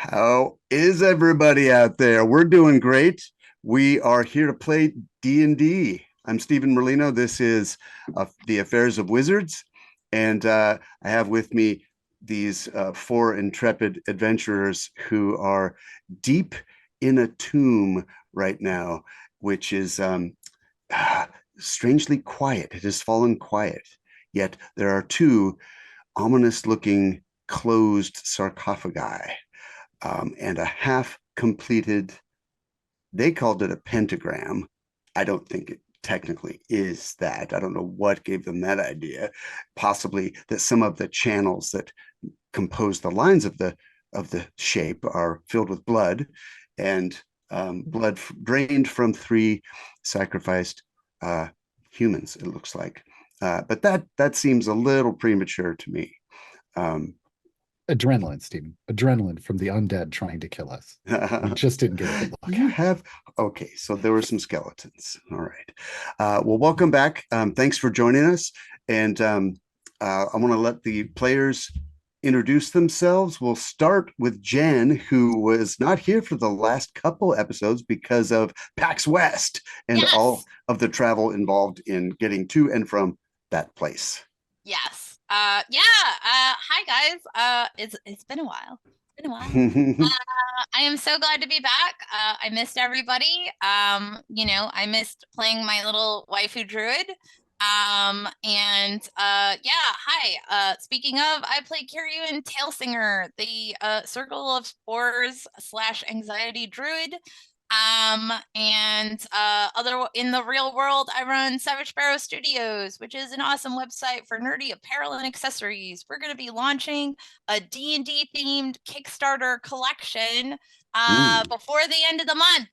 How is everybody out there? We're doing great. We are here to play D&D. I'm Stephen Merlino. This is the Affairs of Wizards, and I have with me these four intrepid adventurers who are deep in a tomb right now, which is strangely quiet. It has fallen quiet, yet there are two ominous-looking closed sarcophagi and a half completed, they called it a pentagram. I don't think it technically is that. I don't know what gave them that idea. Possibly that some of the channels that compose the lines of the shape are filled with blood, and blood drained from three sacrificed humans, it looks like. But that seems a little premature to me. Adrenaline, Stephen. Adrenaline from the undead trying to kill us. We just didn't get a good look. You have okay, so there were some skeletons. All right. Well, welcome back. Thanks for joining us. And I want to let the players introduce themselves. We'll start with Jen, who was not here for the last couple episodes because of PAX West and all of the travel involved in getting to and from that place. Yes. Hi guys. It's been a while. It's been a while. I am so glad to be back. I missed everybody. I missed playing my little waifu druid. Hi. Speaking of, I play Kiry and Tailsinger, the Circle of Spores / Anxiety Druid. Other in the real world, I run Savage Sparrow Studios, which is an awesome website for nerdy apparel and accessories. We're going to be launching a D&D themed Kickstarter collection before the end of the month.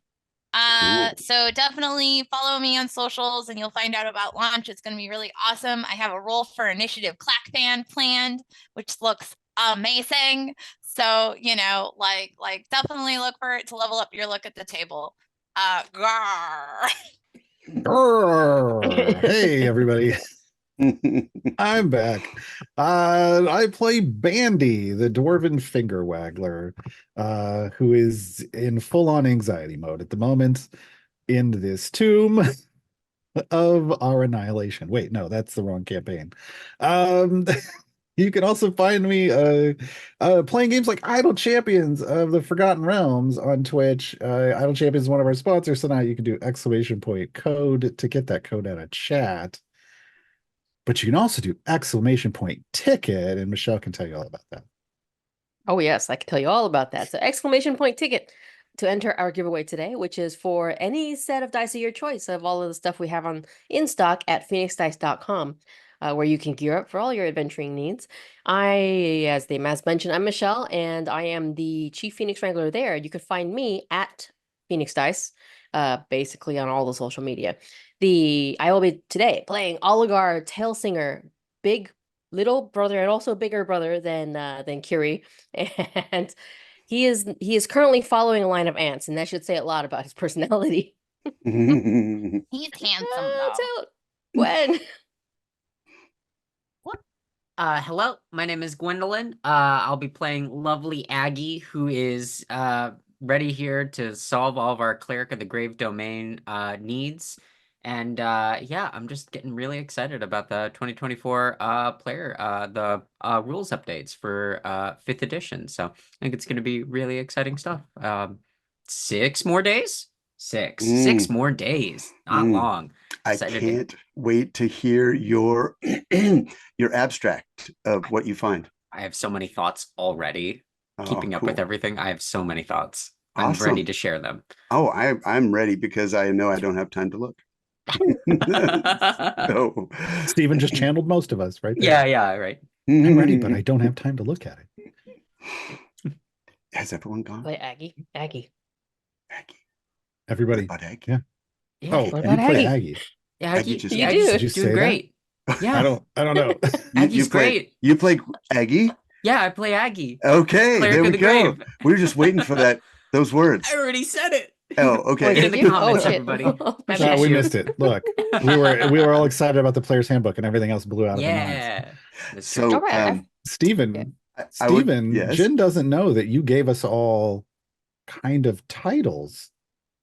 So definitely follow me on socials and you'll find out about launch. It's going to be really awesome. I have a role for Initiative Clack Band planned, which looks amazing. So, definitely look for it to level up your look at the table. Grrr. Grrr. Hey, everybody. I'm back. I play Bande, the dwarven finger waggler, who is in full-on anxiety mode at the moment in this tomb of our annihilation. Wait, no, that's the wrong campaign. You can also find me playing games like Idle Champions of the Forgotten Realms on Twitch. Idle Champions is one of our sponsors, so now you can do !code to get that code out of chat. But you can also do !ticket, and Michelle can tell you all about that. Oh, yes, I can tell you all about that. So !ticket to enter our giveaway today, which is for any set of dice of your choice of all of the stuff we have in stock at phoenixdice.com. Where you can gear up for all your adventuring needs. As the Maz mentioned, I'm Michelle, and I am the Chief Phoenix Wrangler there. You can find me at Phoenix Dice, basically on all the social media. I will be today playing Oligar Tailsinger, big little brother and also bigger brother than Kiry, and he is currently following a line of ants, and that should say a lot about his personality. He's handsome though. Gwen. Hello, my name is Gwendolyn. I'll be playing lovely Aggie, who is ready here to solve all of our Cleric of the Grave Domain needs. And I'm just getting really excited about the 2024 the rules updates for 5th edition. So I think it's going to be really exciting stuff. 6 more days? Six more days. Not long. I can't wait to hear your your abstract of what you find. I have so many thoughts already. Keeping up with everything, I have so many thoughts. I'm Awesome. ready to share them. Oh, I'm ready because I know I don't have time to look. So, Stephen just channeled most of us right there. Yeah, right. I'm ready, but I don't have time to look at it. Has everyone gone? Play Aggie. Everybody. What about Aggie? Yeah. Yeah. Oh, you play Aggie. Yeah, Aggie Aggie, just- You Aggie's do. Did you say doing that? great. Yeah, I don't know. Aggie's great. You play Aggie? Yeah, I play Aggie. Okay, Cleric there of we the go. Grave. We were just waiting for those words. I already said it. Oh, okay. Get in the Did you? comments, shit. everybody. No, we missed it. Look, we were all excited about the player's handbook, and everything else blew out of our minds. Yeah. So, All right. Stephen, I would, Stephen, yes. Jen doesn't know that you gave us all kind of titles.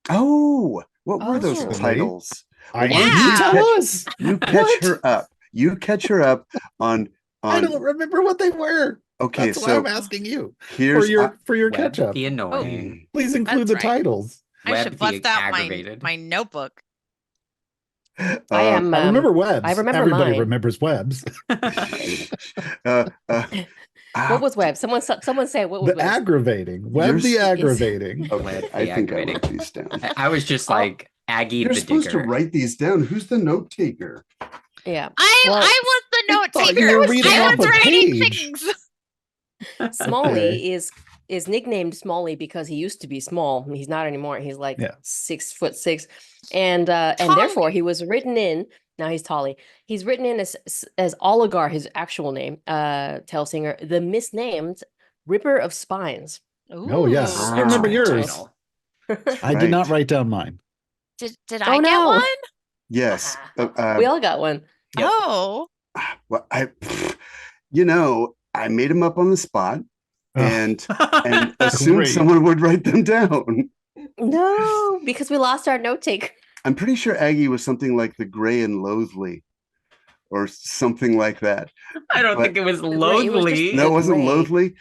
Oh, what were those Oh. titles? I Why don't you Yeah. tell us. You catch What? her up. You catch her up on I don't remember what they were. Okay, That's why I'm so asking you here's for your Web catch up. the annoying. Please include That's the right. titles. I Web should the bust out aggravated. my notebook. I uh, am. I remember webs. I remember Everybody mine. remembers webs. uh, What was web? Someone say what was The web? aggravating. Web Yours the is- aggravating. Okay, Web I the think I aggravating. wrote these down. I was just Oh. like Aggie You're the supposed digger. to write these down. Who's the note taker? Yeah. I Well, was the note thought taker. you were reading I off was a writing page. things. Smolly is nicknamed Smolly because he used to be small. He's not anymore. He's like Yeah. 6'6", and therefore he was written in. Now he's Tolly. He's written in as Oligar, his actual name. Telsinger, the misnamed Ripper of Spines. Oh, yeah. Ooh. I remember Wow. yours. Title. I did not Right. write down mine. Did Oh, I get no. one? Yes. We all got one. Yep. Oh. Well, I made them up on the spot and assumed Great. someone would write them down. No, because we lost our note taker. I'm pretty sure Aggie was something like the Gray and Loathly or something like that. I don't But- think it was It was just loathly. No, it wasn't Gray. Loathly.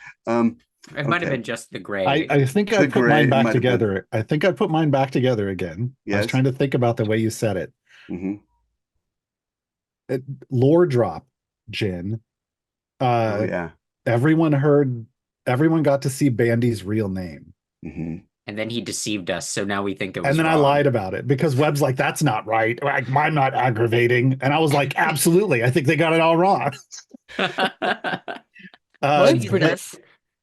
It might have okay. been just the gray. I think I The put gray mine back might have been. together. I think I put mine back together again. I was Yes. trying to think about the way you said it. Mhm. Lore drop, Jen. Oh yeah. Everyone got to see Bandy's real name. hmm And then he deceived us, so now we think it was And then I wrong. lied about it because Webb's like, that's not right. Like, I'm not aggravating. And I was like, absolutely. I think they got it all wrong. Jesus.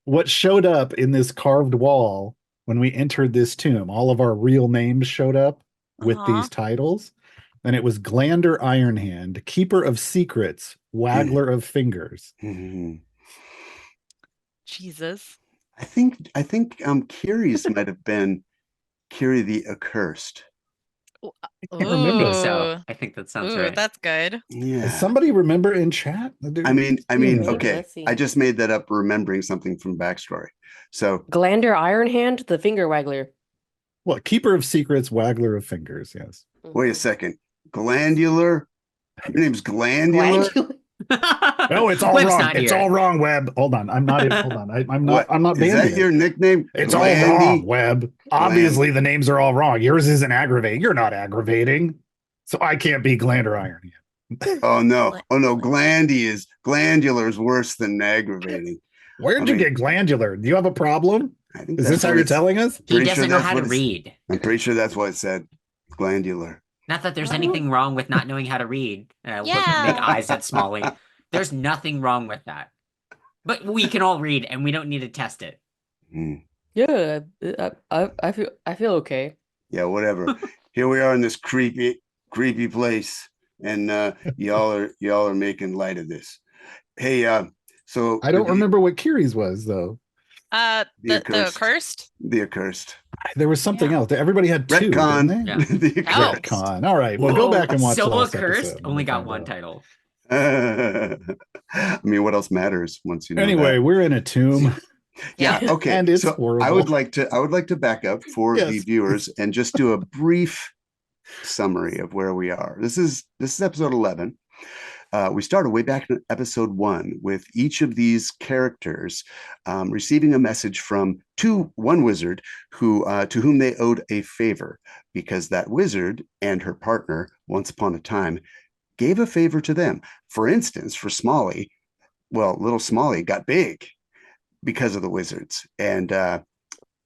What showed up in this carved wall when we entered this tomb, all of our real names showed up with Uh-huh. these titles. And it was Glander Ironhand, Keeper of Secrets, Waggler of Fingers. hmm Jesus. I think Kiry's might have been Kiry the Accursed. I can't remember. So I think that sounds right. That's good. Yeah. Does somebody remember in chat? I mean, Maybe. okay. Let's see. I just made that up remembering something from backstory. So Glander Ironhand, the finger waggler. What? Keeper of Secrets, Waggler of Fingers. Yes. wait a second. Glandular? Your name's Glandular? No, it's all Webb's wrong. not It's here. all wrong, Webb. Hold on. I'm not. Hold on. I'm not. What? I'm not Is banning that it. your nickname? It's all Glandy? wrong, Webb. Obviously, the names are all wrong. Yours isn't aggravating. You're not aggravating. So I can't be Glander Iron. Oh no. Glandular is worse than aggravating. Where'd I you mean- get glandular? Do you have a problem? I think Is that's this how what you're it's- telling us? He Pretty doesn't sure know that's how to what it's- read. I'm pretty sure that's what it said. Glandular. Not that there's anything wrong with not knowing how to read. And I Yeah. make eyes at Smolly. There's nothing wrong with that. But we can all read, and we don't need to test it. Hmm. Yeah, I feel okay. Yeah, whatever. Here we are in this creepy place, and y'all are making light of this. Hey, so I don't remember what Kiry's was though. The The accursed. cursed. The accursed. There was something else. Everybody had two. Retcon. Didn't they? Yeah. The Oh. accursed. Retcon. All right. Well, go Whoa, back and watch the So last Accursed episode. only got Find one out. title. I mean, what else matters once you know Anyway, that? we're in a tomb. Yeah, okay. And it's so horrible. I would like to back up for the Yes. viewers and just do a brief summary of where we are. This is episode 11. We started way back in episode 1 with each of these characters receiving a message from one wizard who to whom they owed a favor, because that wizard and her partner once upon a time gave a favor to them. For instance, for Smolly, well, little Smolly got big because of the wizards, and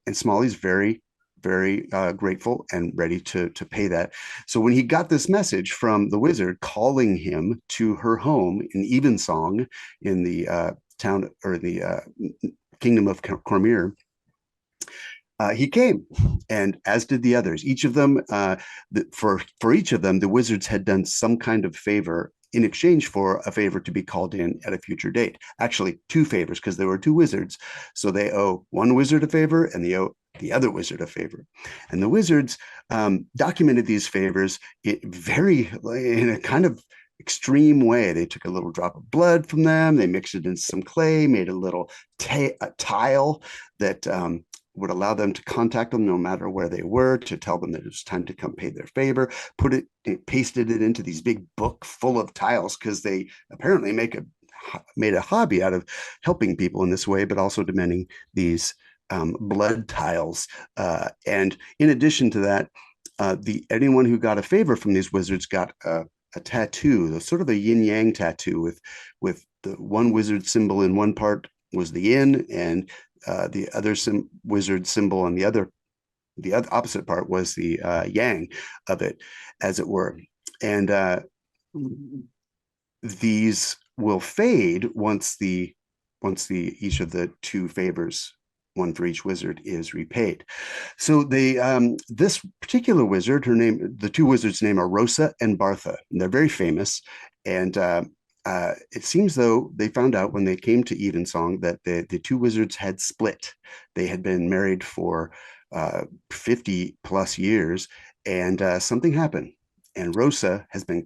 Smolly's very, very grateful and ready to pay that. So when he got this message from the wizard calling him to her home in Evensong in the town or the kingdom of Cormier, he came, and as did the others. Each of them, for each of them, the wizards had done some kind of favor in exchange for a favor to be called in at a future date. Actually, 2 favors, because there were 2 wizards. So they owe one wizard a favor and they owe the other wizard a favor. And the wizards documented these favors in a kind of extreme way. They took a little drop of blood from them, they mixed it into some clay, made a little tile that would allow them to contact them no matter where they were, to tell them that it was time to come pay their favor, pasted it into these big book full of tiles, because they apparently made a hobby out of helping people in this way, but also demanding these blood tiles. And in addition to that, anyone who got a favor from these wizards got a tattoo, sort of a yin yang tattoo, with the one wizard symbol in one part was the yin, and the other wizard symbol on the other opposite part was the yang of it, as it were. And these will fade once each of the two favors, one for each wizard, is repaid. So this particular wizard, the two wizards' name are Rosa and Bartha, and they're very famous. And it seems though they found out when they came to Evensong that the two wizards had split. They had been married for 50 plus years, and something happened. And Rosa has been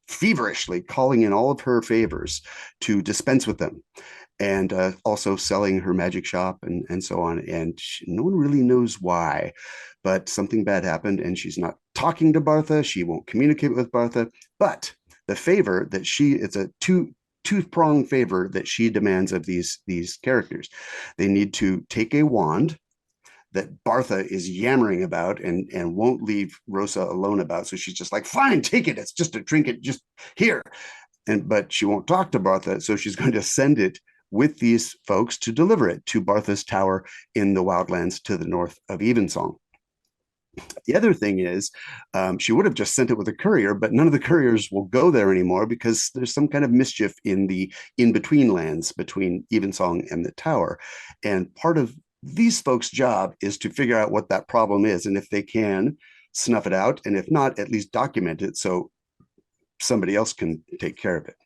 feverishly calling in all of her favors to dispense with them, and also selling her magic shop and so on. And no one really knows why, but something bad happened, and she's not talking to Bartha. She won't communicate with Bartha. But the favor that it's a two-pronged favor that she demands of these characters. They need to take a wand that Bartha is yammering about and won't leave Rosa alone about. So she's just like, fine, take it. It's just a trinket, just here. But she won't talk to Bartha, so she's going to send it with these folks to deliver it to Bartha's tower in the wildlands to the north of Evensong. The other thing is, she would have just sent it with a courier, but none of the couriers will go there anymore because there's some kind of mischief in the in-between lands between Evensong and the tower. And part of these folks' job is to figure out what that problem is, and if they can, snuff it out, and if not, at least document it so somebody else can take care of it.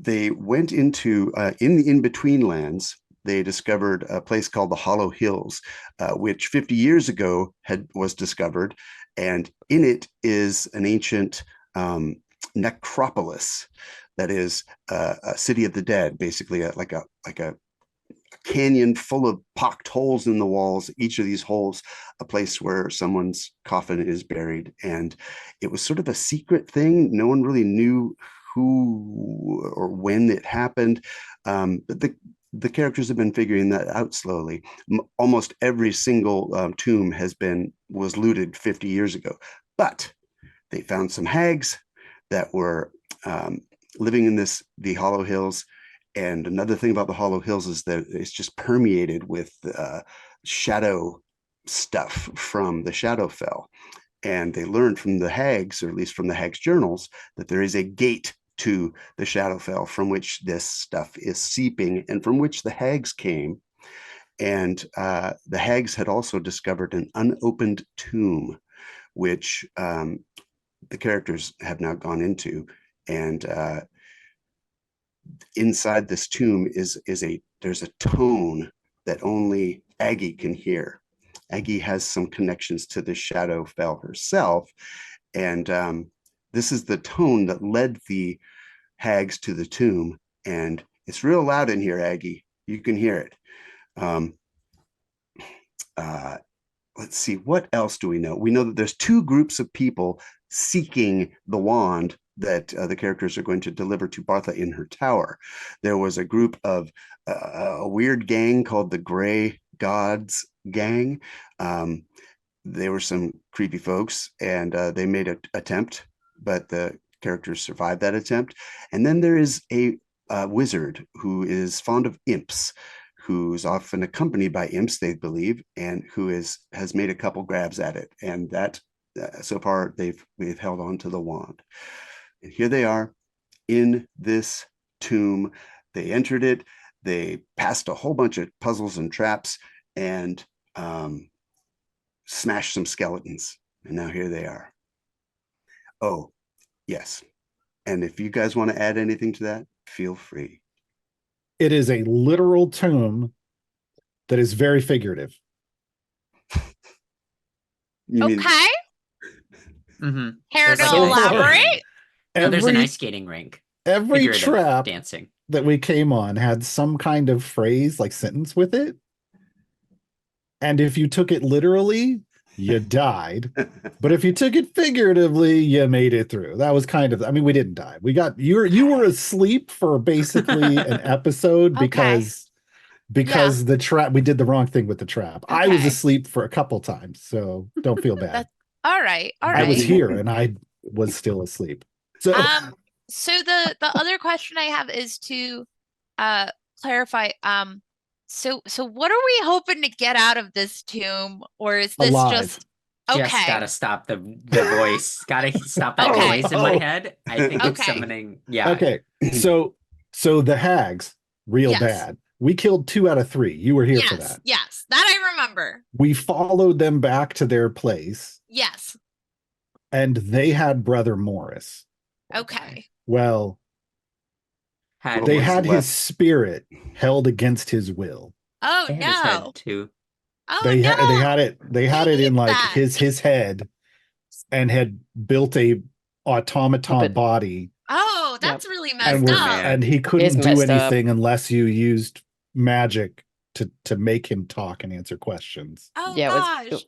They went into, in the in-between lands, they discovered a place called the Hollow Hills, which 50 years ago was discovered, and in it is an ancient necropolis that is a city of the dead, basically like a canyon full of pocked holes in the walls, each of these holes a place where someone's coffin is buried. And it was sort of a secret thing. No one really knew who or when it happened, but the characters have been figuring that out slowly. Almost every single tomb was looted 50 years ago, but they found some hags that were living in the Hollow Hills. And another thing about the Hollow Hills is that it's just permeated with shadow stuff from the Shadowfell. And they learned from the hags, or at least from the hags' journals, that there is a gate to the Shadowfell from which this stuff is seeping, and from which the hags came. And the hags had also discovered an unopened tomb, which the characters have now gone into. And inside this tomb there's a tone that only Aggie can hear. Aggie has some connections to the Shadowfell herself, and this is the tone that led the hags to the tomb. And it's real loud in here, Aggie. You can hear it. Let's see, what else do we know? We know that there's two groups of people seeking the wand that the characters are going to deliver to Bartha in her tower. There was a group of a weird gang called the Gray Gods Gang. They were some creepy folks, and they made an attempt, but the characters survived that attempt. And then there is a wizard who is fond of imps, who's often accompanied by imps, they believe, and who has made a couple grabs at it. And that so far we've held on to the wand. And here they are in this tomb. They entered it. They passed a whole bunch of puzzles and traps, and smashed some skeletons. And now here they are. Oh, yes. And if you guys want to add anything to that, feel free. It is a literal tomb that is very figurative. Okay. Mm-hmm. Care to There's like an elaborate? Oh, there's an Every ice skating rink. every Figurative trap dancing. that we came on had some kind of phrase, like sentence with it. And if you took it literally, you died. But if you took it figuratively, you made it through. That was kind of, I mean, we didn't die. You were asleep for basically an episode Okay. because the trap, we did the wrong thing with the trap. I was Okay. asleep for a couple times, so don't feel bad. All right. All I was right. here and I was still asleep. So So the other question I have is to clarify. So what are we hoping to get out of this tomb, or is this Alive. just Just okay? gotta stop the voice. Gotta stop that Okay. noise in my Oh. head. I think it's Okay. summoning. Yeah. okay. So the hags, real Yes. bad. We killed 2 out of 3. You were here for Yes, that. yes, that I remember. We followed them back to their place, Yes. and they had Brother Morris. Okay. Well, Had they was had left. his spirit held against his will. Oh they had his head no. too. Oh They no. had it in like that. his head, and had built a automaton Puppet. body, Oh, that's really and messed were, up. and he couldn't It's do messed up. anything unless you used magic to make him talk and answer questions. Oh Yeah, gosh.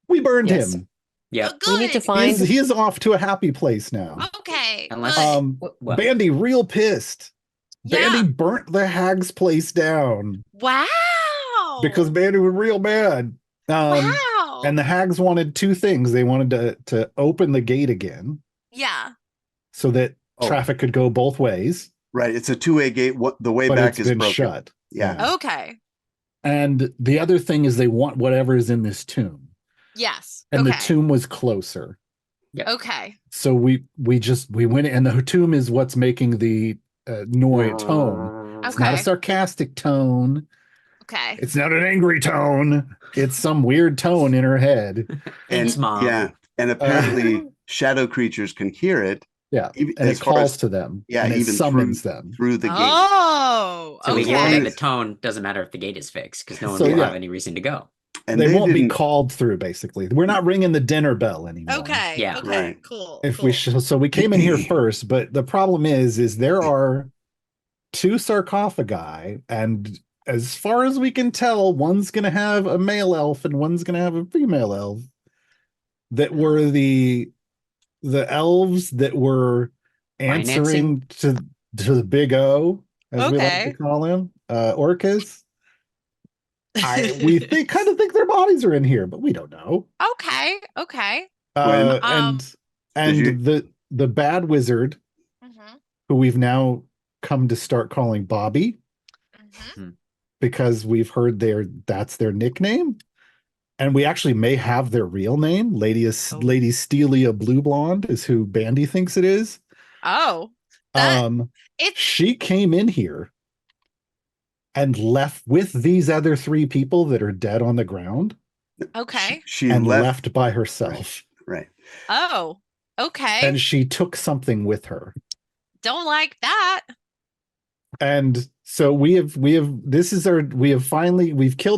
We burned Yes. him. Yep. Oh, good. We need to find. He is off to a happy place now. Okay. Unless- good. What? Bandy real pissed. Yeah. Bandy burnt the hag's place down Wow. because Bandy was real mad. wow. And the hags wanted 2 things. They wanted to open the gate again yeah. so that Oh. traffic could go both ways, Right. It's a two-way gate. What the way but back it's is been broken. shut. Yeah. Okay. And the other thing is they want whatever is in this tomb. Yes. And okay. the tomb was closer. Okay. So we went, and the tomb is what's making the Noi tone. It's not a Okay. sarcastic tone. Okay. It's not an angry tone. It's some weird tone in her head. Thanks, Mom. Yeah. And apparently shadow creatures can hear it. Yeah. Even, And it as far calls as to them. Yeah, And it even summons them. through the gate. Oh. So we okay. get Okay. that the tone doesn't matter if the gate is fixed because no one So, will yeah. have any reason to go. And They won't be didn't- called through, basically. We're not ringing the dinner bell anymore. Okay. Yeah. Okay. Right. Cool. If cool. we so we came in here first, but the problem is there are 2 sarcophagi, and as far as we can tell, one's going to have a male elf and one's going to have a female elf. That were the elves that were answering to the big O, as we like Okay. to call him, Orcus. We kind of think their bodies are in here, but we don't know. Okay. Okay. When- And Did the bad wizard, Mm-hmm. who we've now come to start calling Bobby, Mm-hmm. because we've heard that's their nickname, and we actually may have their real name. Lady Stelia Blue Blonde is who Bandy thinks it is. Oh. That- It's She came in here and left with these other 3 people that are dead on the ground, okay. She and left. left by herself. Right. Oh. Okay. And she took something with her. Don't like that. And so we've killed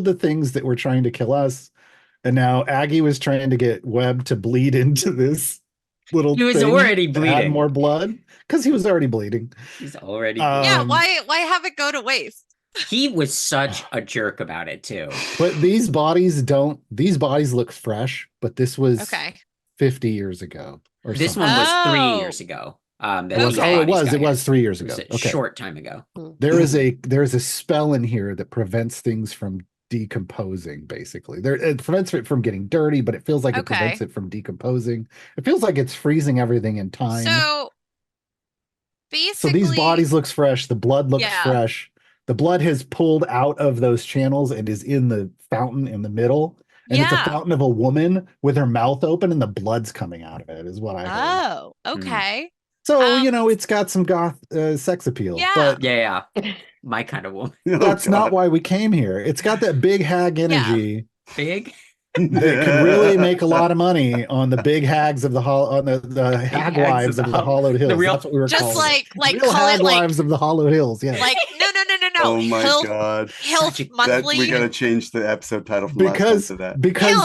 the things that were trying to kill us. And now Aggie was trying to get Webb to bleed into this little He was thing already to add bleeding. more blood because he was already bleeding. He's already. Yeah. Um, Why have it go to waste? He was such a jerk about it too. But these bodies look fresh, but this was Okay. 50 years ago or This something. one was Oh. 3 years ago. That It was, these Okay. it bodies was got it was here. 3 years It ago. was a Okay. short time ago. There's a spell in here that prevents things from decomposing, basically. It prevents it from getting dirty, but it feels like it Okay. prevents it from decomposing. It feels like it's freezing everything in time. So So basically, these bodies looks fresh, the blood looks Yeah. fresh. The blood has pulled out of those channels and is in the fountain in the middle. And it's a Yeah. fountain of a woman with her mouth open and the blood's coming out of it, is what I heard. Oh. Okay. So, um, it's got some goth sex appeal. Yeah. But Yeah. My kind of woman. Oh, that's not God. why we came here. It's got that big hag energy. Big. That could really make a lot of money on the big hags of the the hag hags wives of of the the hollowed hills. real- That's what we were Just calling like it. Real call hag it like wives of the hollowed hills. Yeah. like no Oh my Hilf, God. Hilf Such a- monthly. We got to change the episode title from last time because to that. because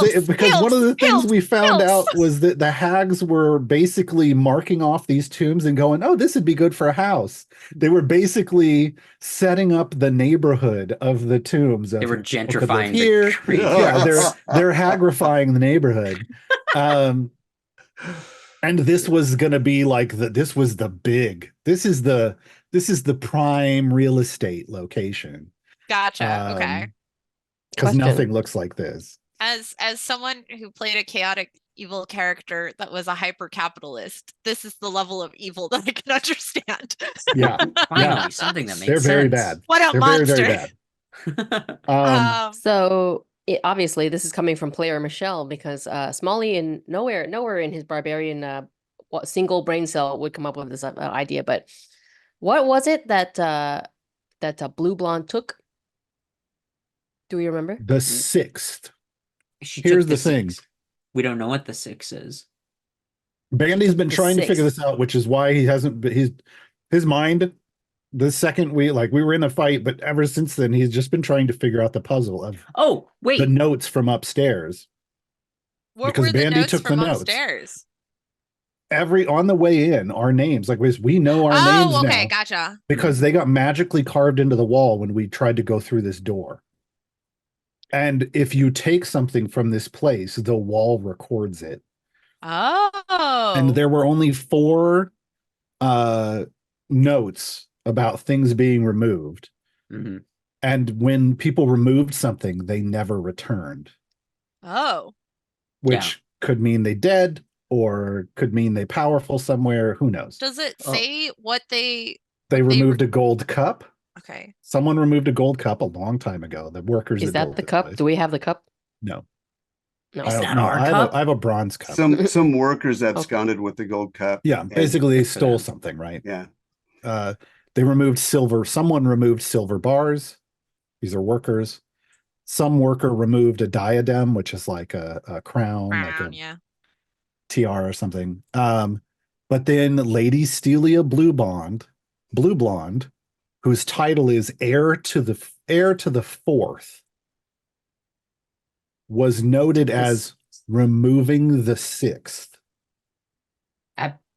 one of the things we found Hills. out was that the hags were basically marking off these tombs and going, "Oh, this would be good for a house." They were basically setting up the neighborhood of the tombs. They were people could live gentrifying the here. graveyard. Yeah, they're hagrifying the neighborhood. And this was gonna be like this is the prime real estate location. Gotcha. Okay. Because Question. nothing looks like this. As someone who played a chaotic evil character that was a hyper capitalist, this is the level of evil that I can understand. Yeah, Finally, something that makes they're very sense. bad. What a They're monster. very, very bad. So obviously, this is coming from player Michelle because Smolly and nowhere in his barbarian single brain cell would come up with this idea. But what was it that Blue Blonde took? Do we remember? The sixth. She Here's took the thing. 6. We don't know what the 6 is. Bandy's been The trying to figure sixth. this out, which is why he hasn't. His mind. The second we were in a fight, but ever since then he's just been trying to figure out the puzzle of Oh, wait. the notes from upstairs. What Because were the Bande notes took the from notes. upstairs? On the way in, our names, like we know our names Oh, okay, now gotcha. because they got magically carved into the wall when we tried to go through this door. And if you take something from this place, the wall records it. Oh. And there were only 4 notes about things being removed. Mhm. And when people removed something, they never returned, Oh. which could mean they dead or could mean they powerful somewhere. Who knows? Does it Oh. say what they They what removed a gold cup. Okay. Someone removed a gold cup a long time ago. The workers Is that built the this cup? place. Do we have the cup? No. No. Is I that don't know. our I cup? have a bronze cup. Some workers absconded with the gold cup. Yeah, and- basically they good for stole them. something, right? Yeah. They removed silver. Someone removed silver bars. These are workers. Some worker removed a diadem, which is like a crown, like a Yeah. tiara or something. But then Lady Stelia Blue Blonde, whose title is heir to the fourth, was noted as removing the sixth.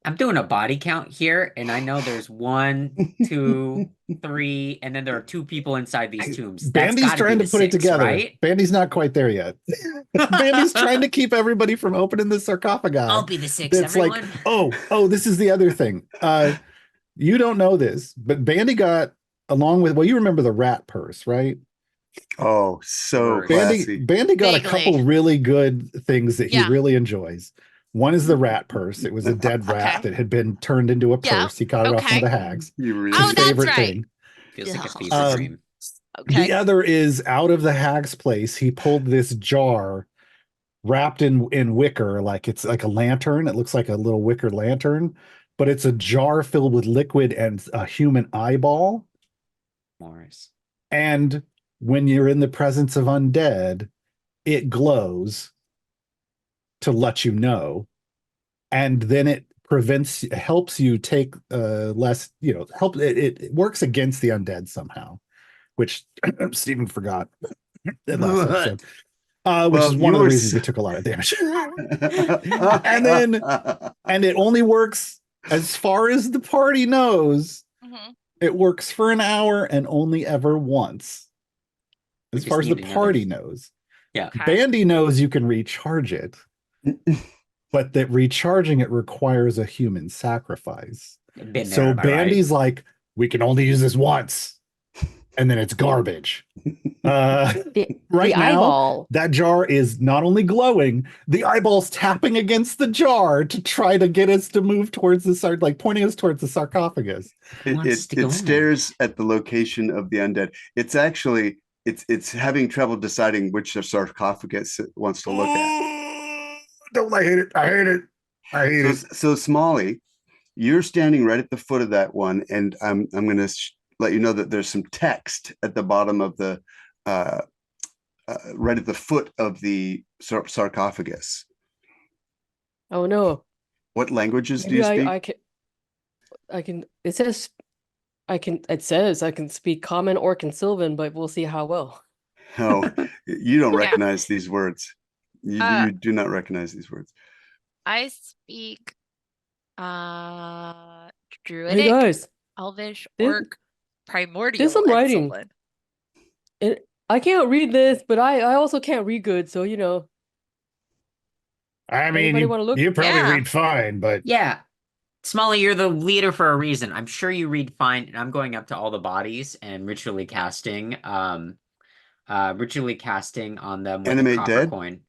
I'm doing a body count here, and I know there's 1, 2, 3, and then there are 2 people inside these tombs. That's Bandy's gotta be trying to the put it 6, together. right? Bandy's not quite there yet. Bandy's trying to keep everybody from opening the sarcophagi. I'll be the 6, It's everyone. like, oh, this is the other thing. You don't know this, but Bandy got along with, well, you remember the rat purse, right? Oh, so Bandy- classy. Bandy got a Vaguely. couple really good things that he Yeah. really enjoys. One is the rat purse. It was a dead rat Okay. that had been turned into a Yeah, purse. He got it off one of okay. the hags. You really Oh, His that's favorite right. thing. Feels like a Ugh. fever Um, dream. Okay. The other is out of the hag's place. He pulled this jar wrapped in wicker, like it's like a lantern. It looks like a little wicker lantern, but it's a jar filled with liquid and a human eyeball. Morris. And when you're in the presence of undead, it glows to let you know. And then it helps you take less, it works against the undead somehow, which Stephen forgot in last episode. Which is one of the reasons we took a lot of damage. And it only works as far as the party knows. Mhm. It works for an hour and only ever once. We As just far as the need another- party knows. Yeah. Okay. Bandy knows you can recharge it, but that recharging it requires a human sacrifice. Been there, So am I right? Bandy's like, we can only use this once, and then it's garbage. The Right now, eyeball. that jar is not only glowing, the eyeball's tapping against the jar to try to get us to move towards like pointing us towards the sarcophagus. Who wants to go in there? stares at the location of the undead. It's actually it's having trouble deciding which sarcophagus it wants to look at. Don't I hate it? I hate it. I hate it. So Smolly, you're standing right at the foot of that one, and I'm going to let you know that there's some text at the bottom of the right at the foot of the sarcophagus. Oh no. What languages do Maybe you speak? I can. It says It says I can speak Common, Orc, and Sylvan, but we'll see how well. Oh, you don't Yeah. recognize these words. You do not recognize these words. I speak Hey Druidic, guys, Elvish, This- Orc, Primordial, there's some and writing. Sylvan. I can't read this, but I also can't read good, so you know. I mean, Anybody wanna look? you probably Yeah. read fine, but Yeah. Smolly, you're the leader for a reason. I'm sure you read fine, and I'm going up to all the bodies and ritually casting on them with Animate a copper dead? coin.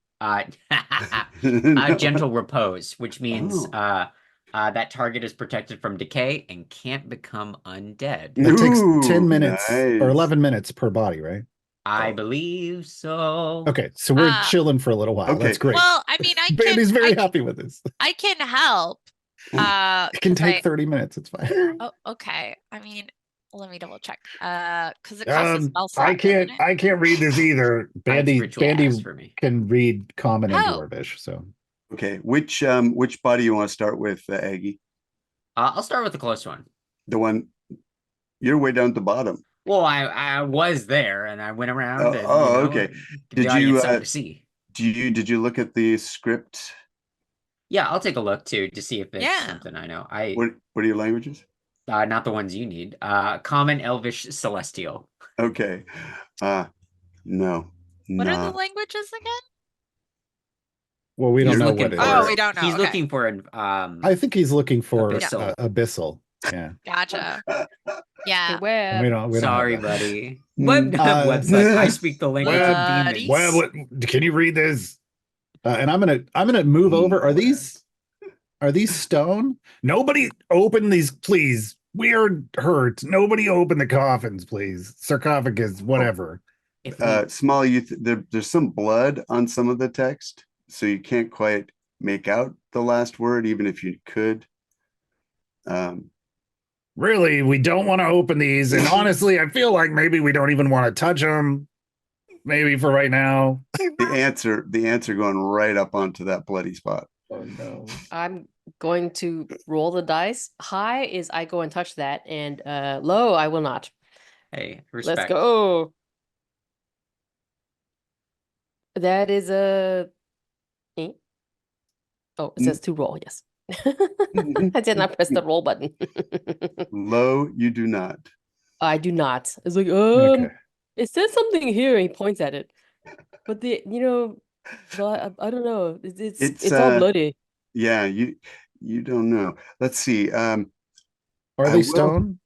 No. Gentle repose, which means Oh. that target is protected from decay and can't become undead. that takes Ooh, 10 minutes or nice. 11 minutes per body, right? I believe so. Okay, so we're Ah. chilling for a little while. Okay. That's great. Well, I mean, Bandy's very I happy with this. I can help. It can 'Cause take 30 minutes. It's fine. Oh, okay. I mean, let me double check. Because it costs a spell slot. I can't. doesn't it? I can't read this either. It's Bandy ritual Bandy cast for me. can read Common and Oh. Dwarvish. So Okay, which body you want to start with, Aggie? I'll start with the close one. The one you're way down at the bottom. Well, I was there and I went around. Oh, and, okay. give Did the audience you, something to see? Did you look at the script? Yeah, I'll take a look too to see if it's Yeah. something I know. What are your languages? Not the ones you need. Common, Elvish, Celestial. Okay. No. What are the No. languages again? well, we don't He's know looking what it for- is. Oh, we don't know. He's okay. looking for an I think he's looking for Abyssal. abyssal. Yeah. Gotcha. Yeah. Web. We don't have Sorry, that. buddy. Mm, Web's like, I speak the language of Buddies. demons. Well, what, can you read this? And I'm gonna move over. Are these stone? Nobody open these, please. We are hurt. Nobody open the coffins, please. Sarcophagus, whatever. If we- Small, there's some blood on some of the text, so you can't quite make out the last word, even if you could. Really, we don't want to open these. And honestly, I feel like maybe we don't even want to touch them. Maybe for right now. The answer going right up onto that bloody spot. Oh no. I'm going to roll the dice. High is I go and touch that, and low I will not. hey, respect. Let's go. That is a. Oh, it says to roll. Yes. I did not press the roll button. Low, you do not. I do not. It's like Okay. it says something here. He points at it, but well, I don't know. It's all It's, bloody. Yeah, you don't know. Let's see. Are I they will- stone?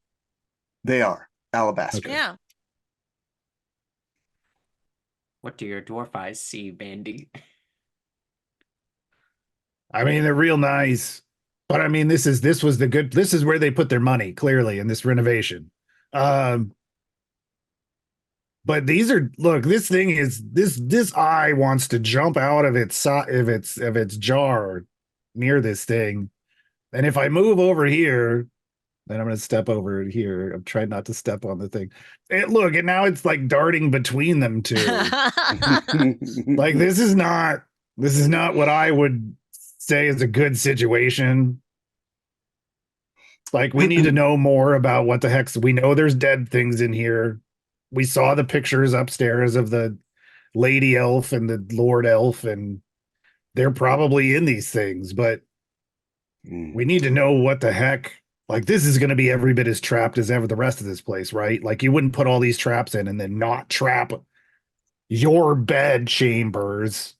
They are alabaster. Okay. Yeah. What do your dwarf eyes see, Bandy? I mean, they're real nice. But I mean, this is where they put their money, clearly, in this renovation. But these are, look, this thing is this eye wants to jump out of its jar near this thing. And if I move over here, then I'm gonna step over here. I'm trying not to step on the thing. Look, and now it's like darting between them two. Like this is not what I would say is a good situation. Like we need to know more about what the heck. We know there's dead things in here. We saw the pictures upstairs of the lady elf and the lord elf, and they're probably in these things, but we need to know what the heck. Like this is going to be every bit as trapped as ever the rest of this place, right? Like you wouldn't put all these traps in and then not trap your bed chambers.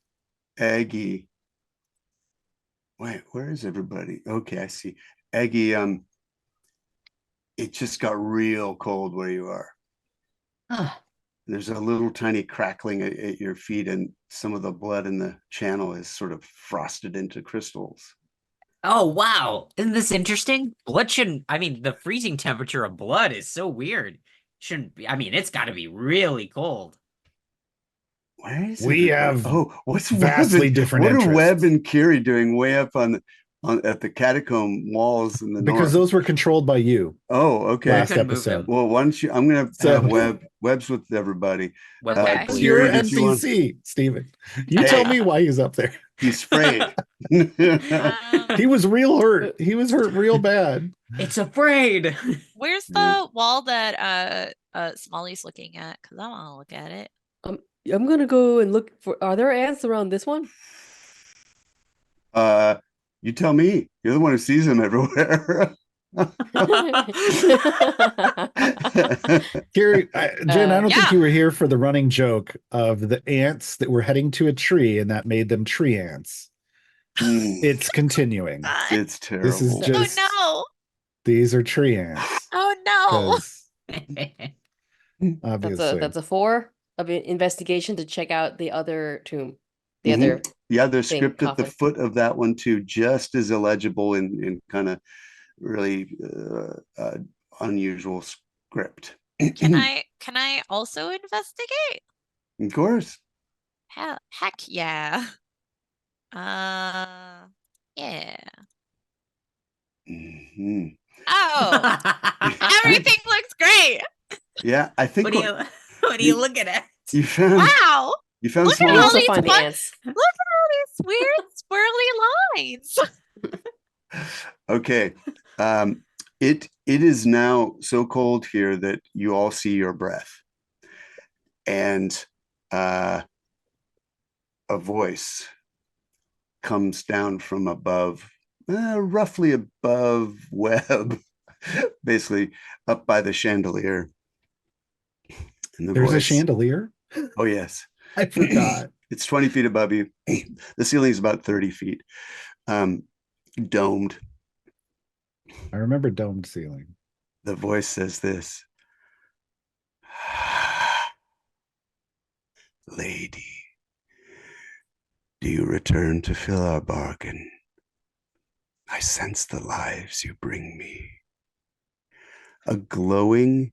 Aggie. Wait, where is everybody? Okay, I see. Aggie, it just got real cold where you are. There's a little tiny crackling at your feet, and some of the blood in the channel is sort of frosted into crystals. Oh, wow. Isn't this interesting? Blood shouldn't, I mean, the freezing temperature of blood is so weird. Shouldn't be, I mean, it's got to be really cold. Where is We everybody? have what's vastly Webb and- different What are interests. Webb and Kiry doing way up on at the catacomb walls in the Because north? those were controlled by you Okay. last couldn't move episode. them. Well, why don't you? I'm gonna So- have Webb's with everybody. Web Okay. like, You're Kiry, an did you want- NPC, Steven. You Hey. tell me why he's up there. He's sprayed. He was real hurt. He was hurt real bad. It's afraid. Where's Yeah. the wall that Smolly's looking at? Because I want to look at it. I'm gonna go and look for. Are there ants around this one? You tell me. You're the one who sees them everywhere. Here, Jen, I don't think Yeah. you were here for the running joke of the ants that were heading to a tree and that made them tree ants. It's continuing. God. It's terrible. This is just Oh these are tree ants. no! Oh no! 'Cause obviously. That's a 4 of investigation to check out the other tomb. The Mhm. other. Yeah, there's thing, script at the coffin. foot of that one too, just as illegible in kind of really unusual script. Can I also investigate? Of course. Heck yeah. Yeah. Mhm. Oh, everything looks great. Yeah, I think What are you looking at? you found Wow. you found Look at You small. all also these find the fun- ants. Look at all these weird swirly lines. Okay. It is now so cold here that you all see your breath. And a voice comes down from above, roughly above Webb, basically up by the chandelier. And the There's a voice, chandelier. oh yes. I forgot. It's 20 feet above you. The ceiling is about 30 feet. Domed. I remember domed ceiling. The voice says this. Lady, do you return to fill our bargain? I sense the lives you bring me. A glowing,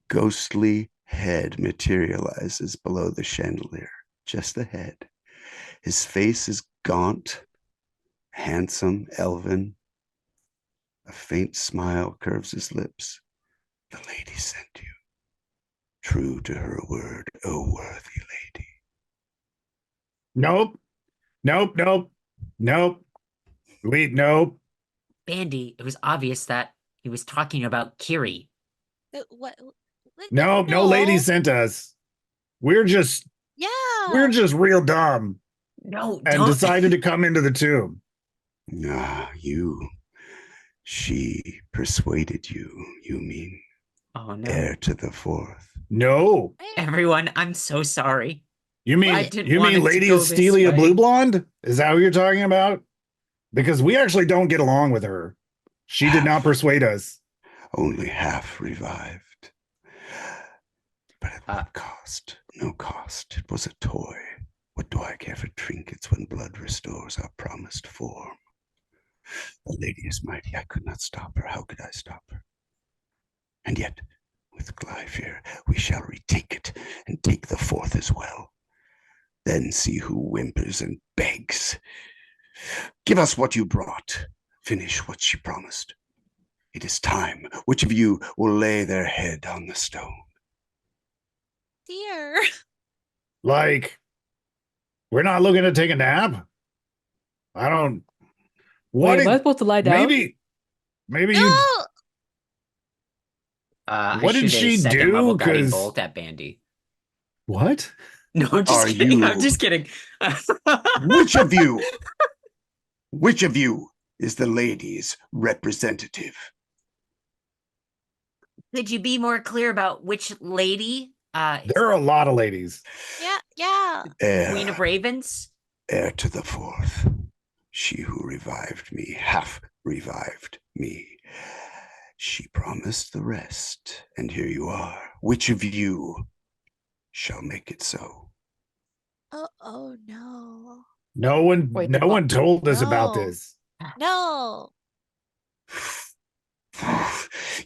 ghostly head materializes below the chandelier, just the head. His face is gaunt, handsome, elven. A faint smile curves his lips. The lady sent you. True to her word, O worthy lady. Nope. Wait, nope. Bandy, it was obvious that he was talking about Kiry. What? Nope, no lady sent us. We're just Yeah. real dumb No, and don't. decided to come into the tomb. Ah, she persuaded you, you mean, Oh no. heir to the fourth. No. Everyone, I'm so sorry. You mean I didn't want it to Lady go this Stelia way. Blue Blonde? Is that what you're talking about? Because we actually don't get along with her. She did not persuade us. Only half revived. But at what cost? No cost. It was a toy. What do I care for trinkets when blood restores our promised form? The lady is mighty. I could not stop her. How could I stop her? And yet, with Glyphir, we shall retake it and take the fourth as well. Then see who whimpers and begs. Give us what you brought. Finish what she promised. It is time. Which of you will lay their head on the stone? Dear. Like, we're not looking to take a nap? I don't. What? Wait, am I supposed to lie down? Maybe No. you. I What did shoot a she second do? level guiding 'Cause- bolt at Bandy. What? No, I'm just Are kidding. I'm you- just kidding. Which of you? Which of you is the lady's representative? Could you be more clear about which lady? There are a lot of ladies. Yeah. Queen of Ravens? Heir to the fourth. She who revived me, half revived me. She promised the rest, and here you are. Which of you shall make it so? Oh no. No one. Wait, no one told us about No. this. No.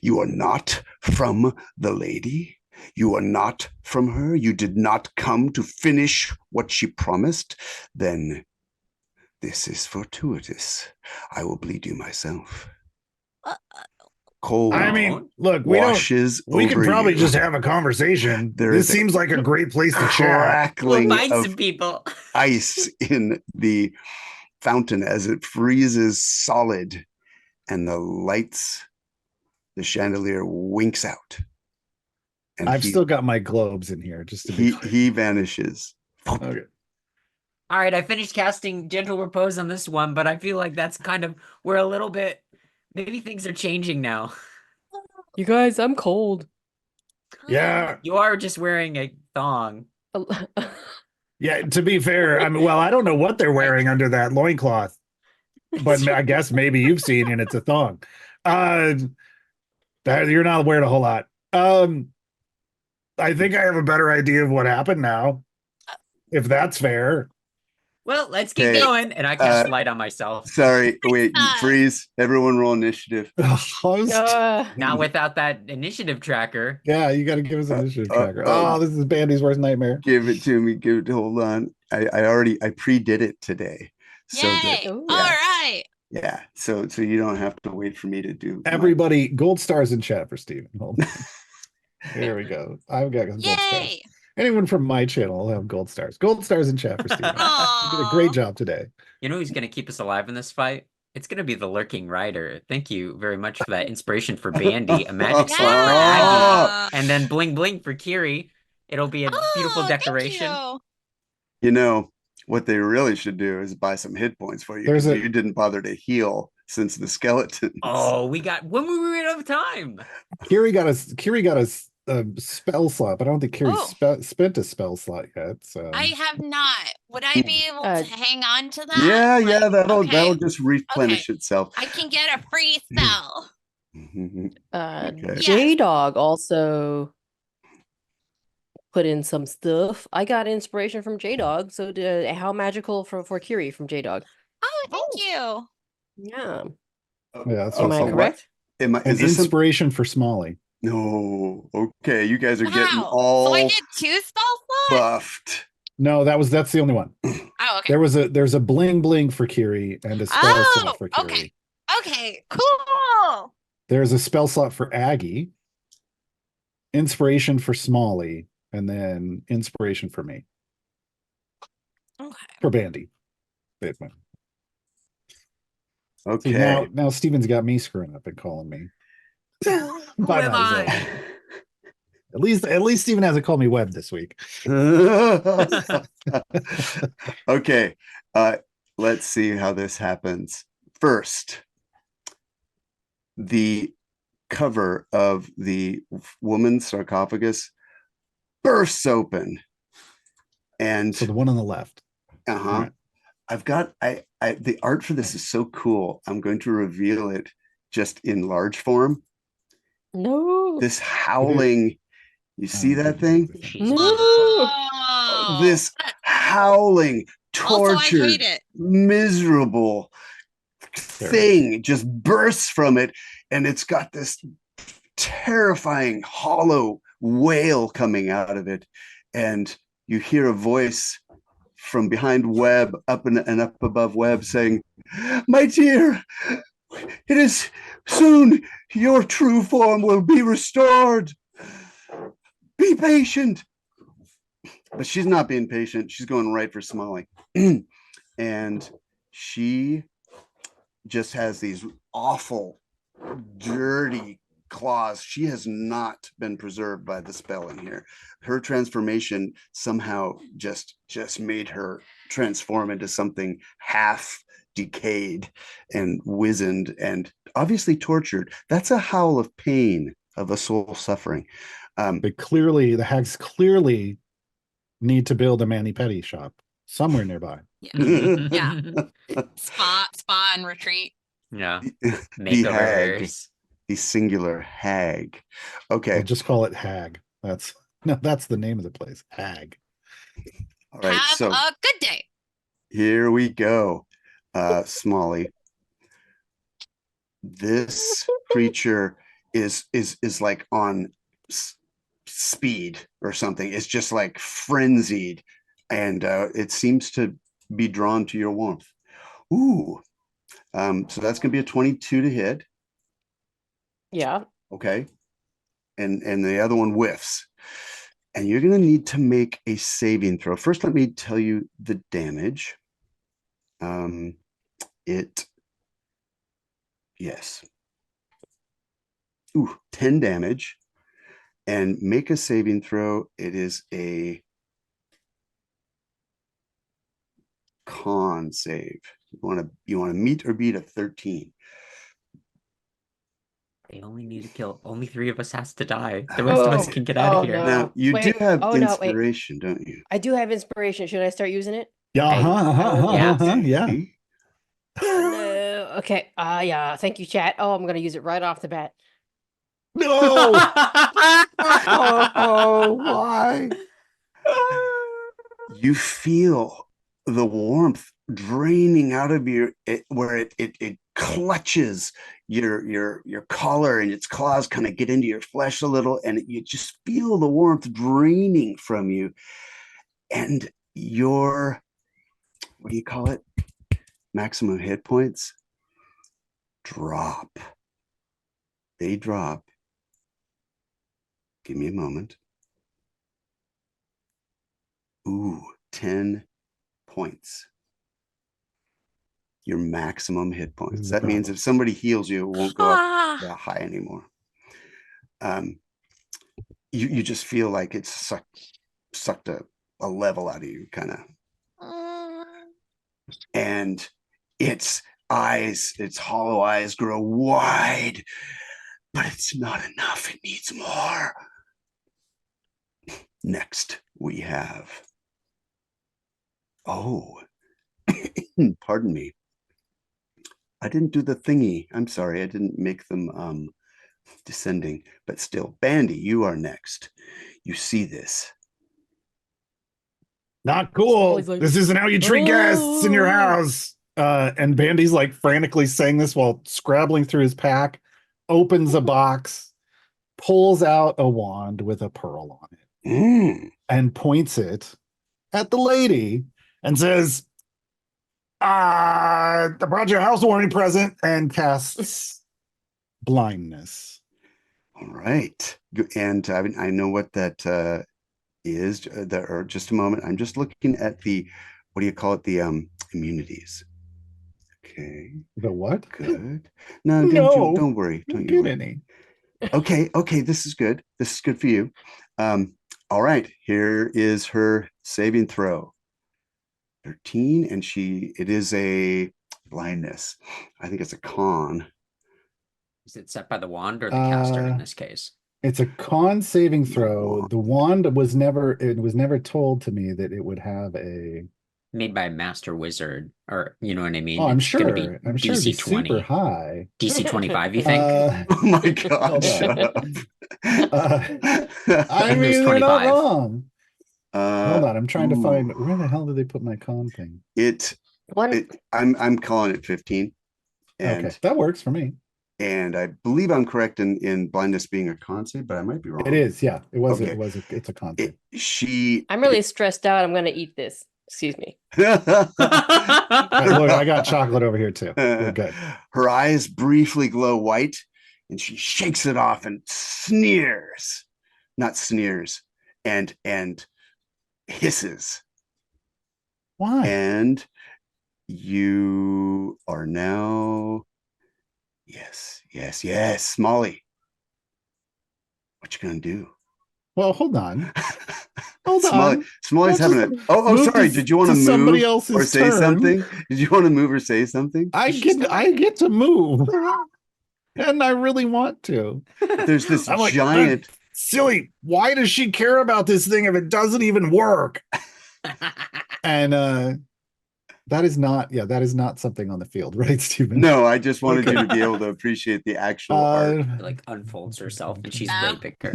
You are not from the lady. You are not from her. You did not come to finish what she promised. Then this is fortuitous. I will bleed you myself. Cold I mean, look, we don't. washes We could over probably you. just have a conversation. There This is a seems like a great place to chat. We'll crackling find of some people. ice in the fountain as it freezes solid, and the chandelier winks out. And I've still got my globes in here, just to be clear. he vanishes. Okay. All right, I finished casting Gentle Repose on this one, but I feel like that's kind of we're a little bit maybe things are changing now. You guys, I'm cold. Yeah. You are just wearing a thong. Yeah, to be fair, I mean, well, I don't know what they're wearing under that loincloth, but I guess maybe you've seen and it's a thong. You're not wearing a whole lot. I think I have a better idea of what happened now, if that's fair. Well, let's keep Okay, going. And I cast light on myself. Sorry, wait, freeze. Everyone roll initiative. Not without that initiative tracker. Yeah, you got to give us an initiative tracker. This is Bandy's worst nightmare. Give it to me. Hold on. I pre-did it today. So Yay! that, All right. yeah. So you don't have to wait for me to do. Everybody, gold stars in chat for Steven. Hold on. There we go. I've got gold stars. Yay! Anyone from my channel will have gold stars. Gold stars in chat for Steven. You did a great job today. You know who's going to keep us alive in this fight? It's going to be the Lurking Rider. Thank you very much for that inspiration for Bande, a magic sword for Aggie, and then Bling Bling for Kiry. It'll be a beautiful decoration. You know, what they really should do is buy some hit points for you. You didn't bother to heal since the skeletons. Oh, when we ran out of time. Kiry got us a spell slot, but I don't think Kiry spent a spell slot yet. So I have not. Would I be able to hang on to that? Yeah, that'll just replenish itself. I can get a free spell. J-Dog also put in some stuff. I got inspiration from J-Dog. So how magical for Kiry from J-Dog. Oh, thank you. Yeah. Am I correct? Is this inspiration for Smolly? No. Okay, you guys are getting all So I get 2 spell slots? buffed. No, that's the only one. Oh, okay. There's a bling bling for Kiry and a spell slot for Kiry. Okay, cool. There's a spell slot for Aggie, inspiration for Smolly, and then inspiration for me. Okay. For Bandy. Okay. See, now Steven's got me screwing up and calling me. Who am I? At least Steven hasn't called me Webb this week. Okay. Let's see how this happens. First, the cover of the woman's sarcophagus bursts open. And so the one on the left. Right. I've got the art for this is so cool. I'm going to reveal it just in large form. No. This howling, you see that thing? No. This howling, tortured, also, I hate it. Miserable thing just bursts from it, and it's got this terrifying hollow wail coming out of it, and you hear a voice from behind Webb, up and up above Webb, saying, "My dear, it is soon your true form will be restored. Be patient." But she's not being patient. She's going right for Smolly. And she just has these awful, dirty claws. She has not been preserved by the spell in here. Her transformation somehow just made her transform into something half decayed and wizened and obviously tortured. That's a howl of pain of a soul suffering. But clearly, the hags clearly need to build a mani-pedi shop somewhere nearby. Yeah. Spa and retreat. Yeah. The hag, the singular hag. Okay. We'll just call it hag. That's the name of the place. Hag. All right. Have a good day. Here we go. Smolly. This creature is like on speed or something. It's just like frenzied, and it seems to be drawn to your warmth. Ooh. So that's gonna be a 22 to hit. Yeah. Okay. And the other one whiffs. And you're gonna need to make a saving throw. First, let me tell you the damage. it. Yes. Ooh, 10 damage. And make a saving throw. It is a con save. You want to meet or beat a 13. They only need to kill. Only 3 of us has to die. The rest of us Oh. can get out Oh, of here. no. Now you do Wait. have Oh, no, wait. inspiration, don't you? I do have inspiration. Should I start using it? Yeah, Hey, yeah. Okay. Oh, no. Okay. Yeah. Thank you, chat. Oh, I'm gonna use it right off the bat. No. Oh, why? You feel the warmth draining out of where it clutches your collar, and its claws kind of get into your flesh a little, and you just feel the warmth draining from you, and your, what do you call it, maximum hit points drop. They drop. Give me a moment. Ooh, 10 points. Your maximum hit points. That means if somebody heals you, it won't go up that high anymore. You just feel like it's sucked a level out of you, kind of. And its hollow eyes grow wide, but it's not enough. It needs more. Next, we have, pardon me. I didn't do the thingy. I'm sorry. I didn't make them descending, but still, Bande, you are next. You see this. Not cool. Like, This isn't how you treat guests in your house. And Bandy's like frantically saying this while scrabbling through his pack, opens a box, pulls out a wand with a pearl on it, and points it at the lady and says, I brought you a housewarming present, and casts blindness. All right. And I know what that is. Or just a moment. I'm just looking at the, what do you call it? The immunities. Okay. The what? Good. No, don't worry. Don't you worry. Any. Okay. This is good. This is good for you. All right. Here is her saving throw. 13, and it is a blindness. I think it's a con. Is it set by the wand or the caster in this case? It's a con saving throw. The wand was never told to me that it would have a Made by a master wizard, or you know what I mean? Oh, I'm It's sure. gonna be I'm sure it'd DC be 20. super high. DC 25, you think? Oh my god, shut up. I Windows mean, they're not 25. wrong. Hold on, I'm trying to find where the hell did they put my con thing? I'm calling it 15. And okay, that works for me. And I believe I'm correct in blindness being a con save, but I might be wrong. It is, yeah. It was. Okay. It's a con save. I'm really stressed out. I'm gonna eat this. Excuse me. Look, I got chocolate over here too. We're good. Her eyes briefly glow white, and she shakes it off and sneers, not sneers, and hisses. Why? And you are now, yes, Smolly. What you gonna do? Well, hold on. Hold on. Smolly's having a. Oh, sorry. Did you want to move somebody else's or say turn. something? Did you want to move or say something? I get to move, and I really want to. There's this I'm giant. Silly. Why does she care about this thing if it doesn't even work? And that is not something on the field, right, Stephen? No, I just wanted you to be able to appreciate the actual art. It, like unfolds herself, and she's way bigger.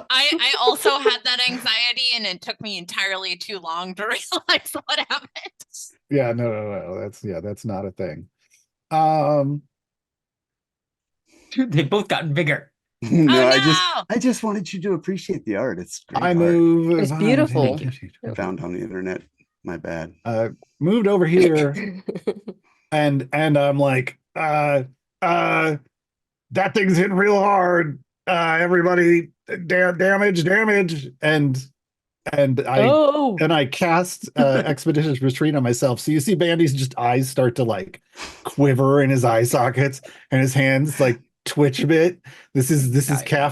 I also had that anxiety, and it took me entirely too long to realize what happened. Yeah, no. That's not a thing. They've both gotten bigger. No, Oh, I just wanted you to appreciate the art. It's great. I move. It's beautiful. Found on the internet. My bad. Moved over here, and I'm like, that thing's hitting real hard. Everybody, damage, and and Oh, I cast expeditious retreat on myself. So you see Bandy's just eyes start to like quiver in his eye sockets, and his hands like twitch a bit. This is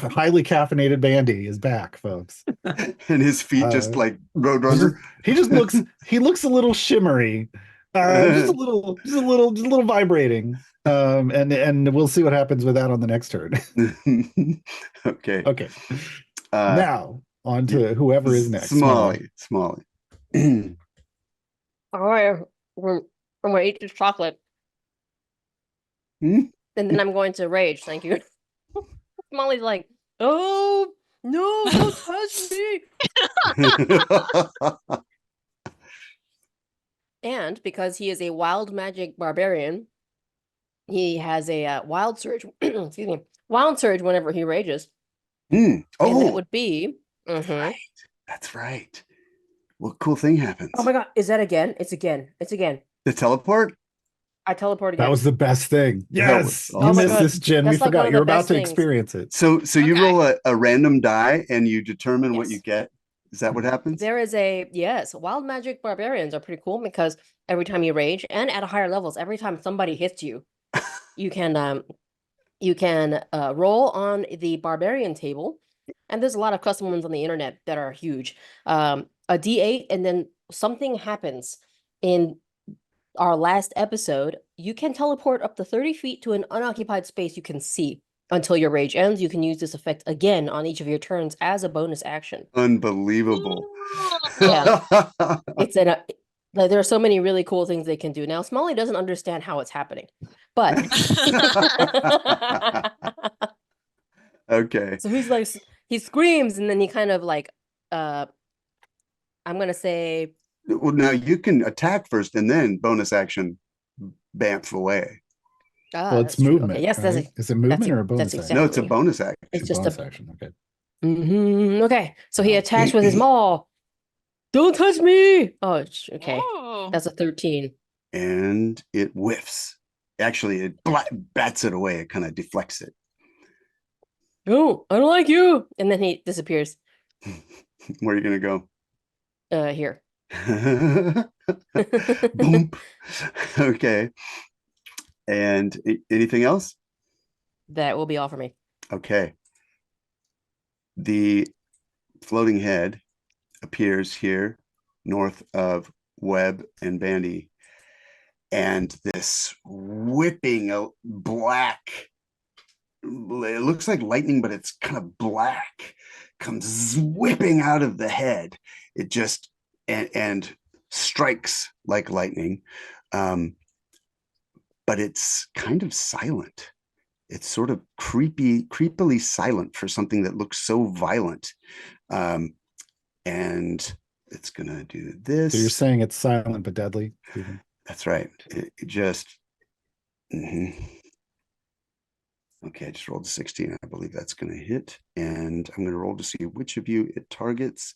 highly caffeinated Bandy is back, folks. And his feet just like Roadrunner. He looks a little shimmery, just a little vibrating. And we'll see what happens with that on the next turn. Okay. Okay. Uh, Now on to whoever is next. Smolly. all right. I'm gonna eat this chocolate, Hmm? and then I'm going to rage. Thank you. Molly's like, oh no, don't touch me. And because he is a wild magic barbarian, he has a wild surge. Excuse me, wild surge whenever he rages. Oh, And that would be. that's right. That's right. What cool thing happens? Oh my god, is that again? It's again. The teleport? I teleport again. That was the best thing. Yes. awesome. You missed God. this, Jen. That's We like one forgot. of You're the about best to things. experience it. So you Okay. roll a random die and you determine what Yes. you get. Is that what happens? There is wild magic barbarians are pretty cool because every time you rage and at higher levels, every time somebody hits you, you can roll on the barbarian table, and there's a lot of custom ones on the internet that are huge. A D8, and then something happens in our last episode. You can teleport up to 30 feet to an unoccupied space you can see until your rage ends. You can use this effect again on each of your turns as a bonus action. Unbelievable. Yeah. It's like, there are so many really cool things they can do. Now, Smolly doesn't understand how it's happening, but Okay. so he's like, he screams, and then he kind of like, I'm gonna say, Well, now you can attack first and then bonus action bamf away. Well, it's that's true. movement. Okay, yes, that's right? Is it movement or a bonus that's action? No, it's a exactly. bonus action. It's just bonus a action. Okay. Okay, so he attacks with his maul. Don't touch me. Oh, okay. Oh. That's a 13. And it whiffs. Actually, it bats it away. It kind of deflects it. No, I don't like you. And then he disappears. Where are you going to Here. go? Boom. Okay. And anything else? That will be all for me. Okay. The floating head appears here north of Webb and Bandy. And this whipping black, it looks like lightning, but it's kind of black, comes whipping out of the head. It just and strikes like lightning. But it's kind of silent. It's sort of creepily silent for something that looks so violent. And it's gonna do this. So you're saying it's silent but deadly, Stephen? That's right. It just. Okay, I just rolled a 16. I believe that's going to hit. And I'm going to roll to see which of you it targets.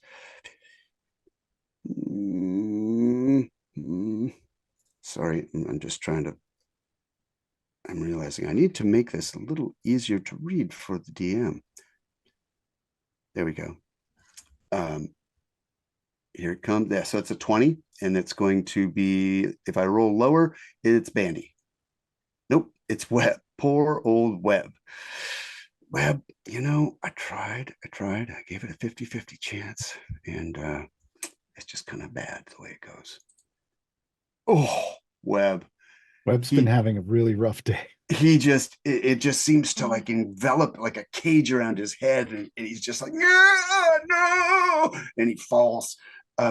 Sorry, I'm just trying to. I'm realizing I need to make this a little easier to read for the DM. There we go. Here it comes. Yeah, so it's a 20, and it's going to be, if I roll lower, it's Bandy. Nope, it's Webb. Poor old Webb. Webb, I tried. I gave it a 50-50 chance, and it's just kind of bad the way it goes. Oh, Webb. Webb's been having a really rough day. He just, it just seems to like envelop like a cage around his head, and he's just like, no, and he falls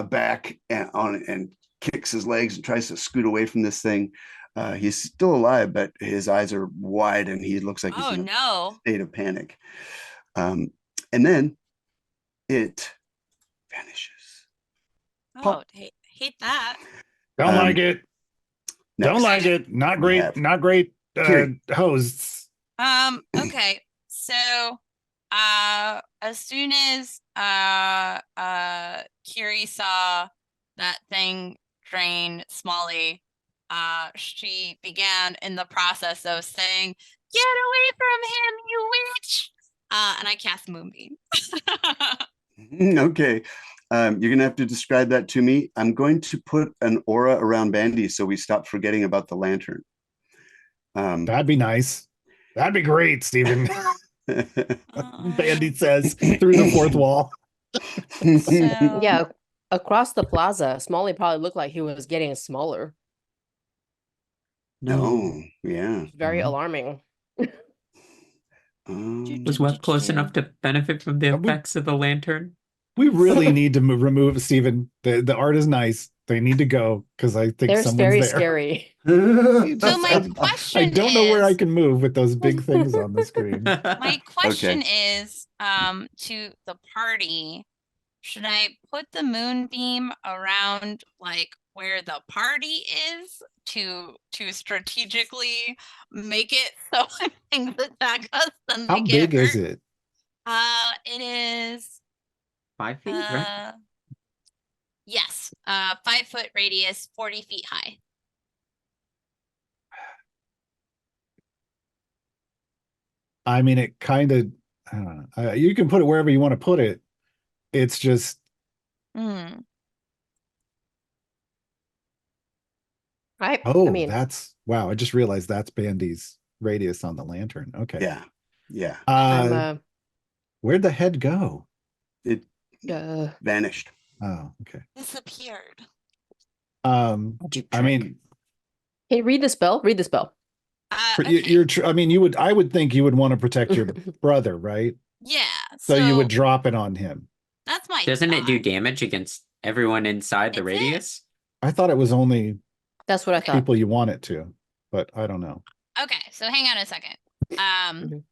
back and kicks his legs and tries to scoot away from this thing. He's still alive, but his eyes are wide and he looks like he's in a state of panic. And then it vanishes. Oh, hate that. Don't like it. Next. Don't like it. Not great. have Not great Kiry. hosts. Okay. So as soon as Kiry saw that thing drain Smolly, she began in the process of saying, "Get away from him, you witch!" And I cast Moonbeam. Okay. You're going to have to describe that to me. I'm going to put an aura around Bande so we stop forgetting about the lantern. That'd be nice. That'd be great, Stephen. Bande says through the fourth wall. So, Yeah, across the plaza, Smolly probably looked like he was getting smaller. Oh, yeah. Very alarming. Was Webb close enough to benefit from the Are we- effects of the lantern? We really need to remove Stephen. The art is nice. They need to go because I think They're someone's very there. scary. so my I question don't know where I is- can move with those big things on the screen. My question is, to the party, should I put the moonbeam around like where the party is to strategically make it so when things attack us, then How they get big is hurt? it? It is 5 feet, right? yes, 5-foot radius, 40 feet high. I mean, it kind of. I don't know. You can put it wherever you want to put it. It's just Hmm. I oh, mean, that's wow. I just realized that's Bandy's radius on the lantern. Okay. Yeah. Yeah. I'm Where'd the head go? It vanished. Oh, okay. Disappeared. I mean, hey, read the spell. Read the spell. you're. I mean, you would. I would think you would want to protect your brother, right? Yeah. So you would drop it on him. That's my Doesn't it do thought. damage against everyone inside the Is it? radius? I thought it was only That's what I thought. people you want it to, but I don't know. Okay, so hang on a second. Mhm.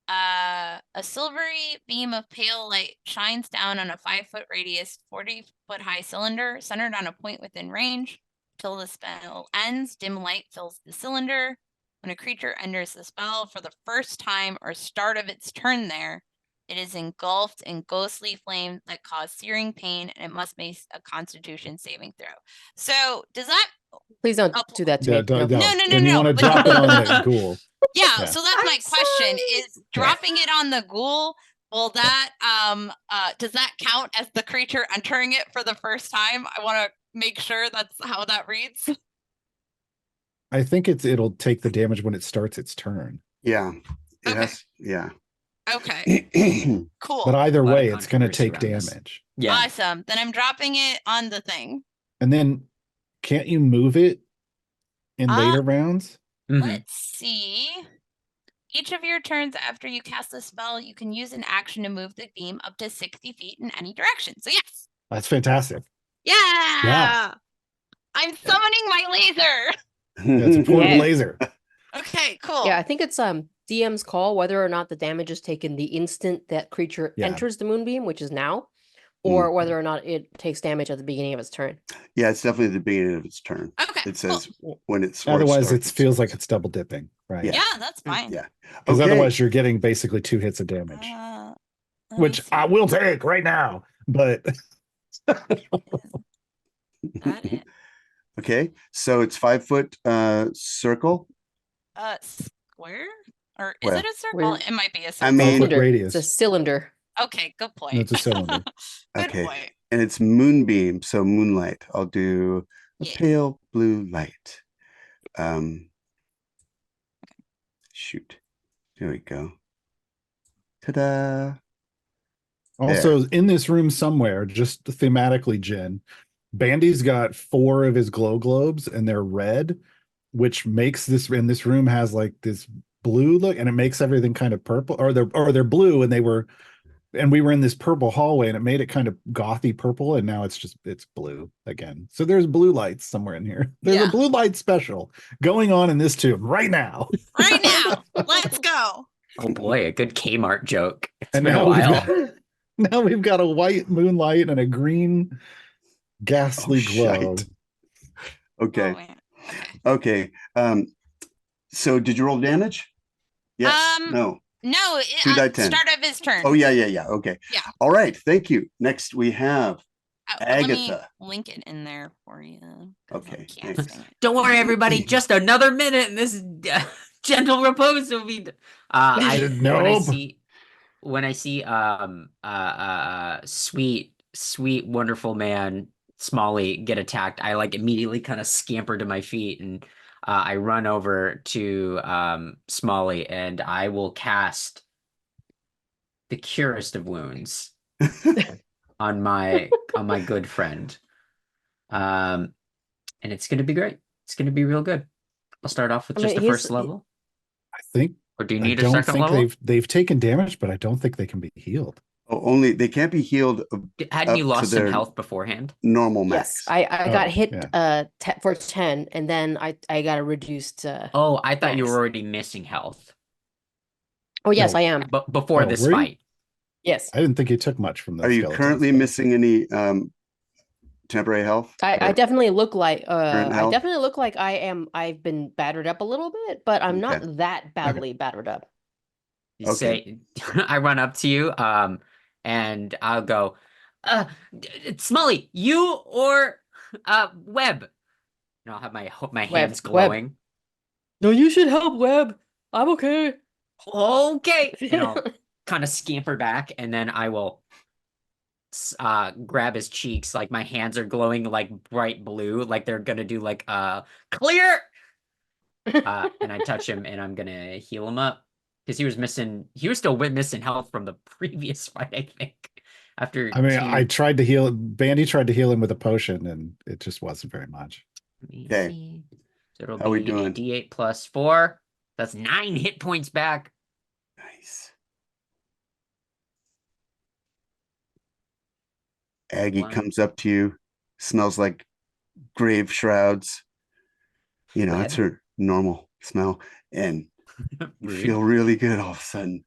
A silvery beam of pale light shines down on a 5-foot radius, 40-foot high cylinder centered on a point within range. Till the spell ends, dim light fills the cylinder. When a creature enters the spell for the first time or start of its turn there, it is engulfed in ghostly flame that cause searing pain, and it must make a Constitution saving throw. So does that? Please don't Oh, do that to Yeah, me. don't- No. No, And you want to but- drop it on the ghoul. Yeah, Yeah. so that's my I'm question: sorry. is dropping it on the ghoul, will that does that count as the creature entering it for the first time? I want to make sure that's how that reads. I think it'll take the damage when it starts its turn. Yeah. It Okay. has. Yeah. Okay, cool. But either A lot of way, it's going to controversy take around this. damage. Yeah. Awesome. Then I'm dropping it on the thing. And then can't you move it in later rounds? Mhm. Let's see. Each of your turns after you cast the spell, you can use an action to move the beam up to 60 feet in any direction. So yes. That's fantastic. Yeah. I'm summoning my laser. That's a portable Yeah. laser. Okay, cool. Yeah, I think it's DM's call whether or not the damage is taken the instant that creature Yeah. enters the moonbeam, which is now, or whether or not it takes damage at the beginning of its turn. Yeah, it's definitely the beginning of its turn. Okay. It says Cool. when it's Otherwise, it feels like it's double dipping, right? Yeah. Yeah, that's fine. Yeah. Because Okay. otherwise, you're getting basically 2 hits of damage, Let me which I see. will take right now. But That it? Okay, so it's 5-foot circle. Square? Or is Well, it a circle? we're- It might be a circle. I mean- Foot Cylinder. radius. It's a cylinder. Okay, good point. It's a cylinder. Good Okay. point. And it's moonbeam, so moonlight. I'll do a Yeah. pale blue light. Shoot. There we go. Ta-da. Also, in this room somewhere, just thematically, Jen, Bandy's got 4 of his glow globes, and they're red, which makes this in this room has like this blue look, and it makes everything kind of purple, or they're blue, and we were in this purple hallway, and it made it kind of gothy purple, and now it's blue again. So there's blue lights somewhere in here. There's Yeah. a blue light special going on in this tomb right now. Right now. Let's go. Oh boy, a good Kmart joke. It's And been a now we've while. got, now we've got a white moonlight and a green ghastly Oh, glow. shite. Okay. Oh, man. Okay. Okay. So did you roll damage? Yes. No. No, 2d10. start of his turn. Oh, yeah. Okay. Yeah. All right. Thank you. Next we have Let me Agatha. link it in there for you. 'cause I'm Okay, casting thanks. it. Don't worry, everybody. Just another minute, and this gentle repose will be. When I Nope. see, sweet sweet, wonderful man, Smolly, get attacked, I like immediately kind of scamper to my feet and I run over to Smolly and I will cast the Curist of Wounds on my good friend. And it's gonna be great. It's gonna be real good. I'll start off with I just mean, the first level. I think Or do you I need a don't second think level? they've taken damage, but I don't think they can be healed. Oh, only they can't be healed Hadn't you up to lost some their health beforehand? normal Yes, max. I got Oh, hit yeah. for 10, and then I got a reduced. Oh, I thought you were max. already missing health. Oh yes, No. I am. But before Oh, this were you? fight. Yes, I didn't think you took much from the Are you skeletons, currently but- missing any temporary health? I or definitely look like current I health? definitely look like I've been battered up a little bit, but I'm Okay. not that badly battered up. You Okay. say I run up to you, and I'll go, Smolly, you or Webb. And I'll have my hands Webb. glowing. No, you should help Webb. I'm okay. Okay. And I'll kind of scamper back, and then I will grab his cheeks. Like my hands are glowing like bright blue, like they're gonna do like clear. And I touch him, and I'm gonna heal him up because he was still missing health from the previous fight, I think. After I mean, two, I tried to heal. Bande tried to heal him with a potion, and it just wasn't very much. let me Okay. see. So it'll How we be doing? a D8 plus 4. That's 9 hit points back. Nice. Aggie Wow. comes up to you, smells like grave shrouds. You know, it's Web? her normal smell. And you Rude. feel really good all of a sudden.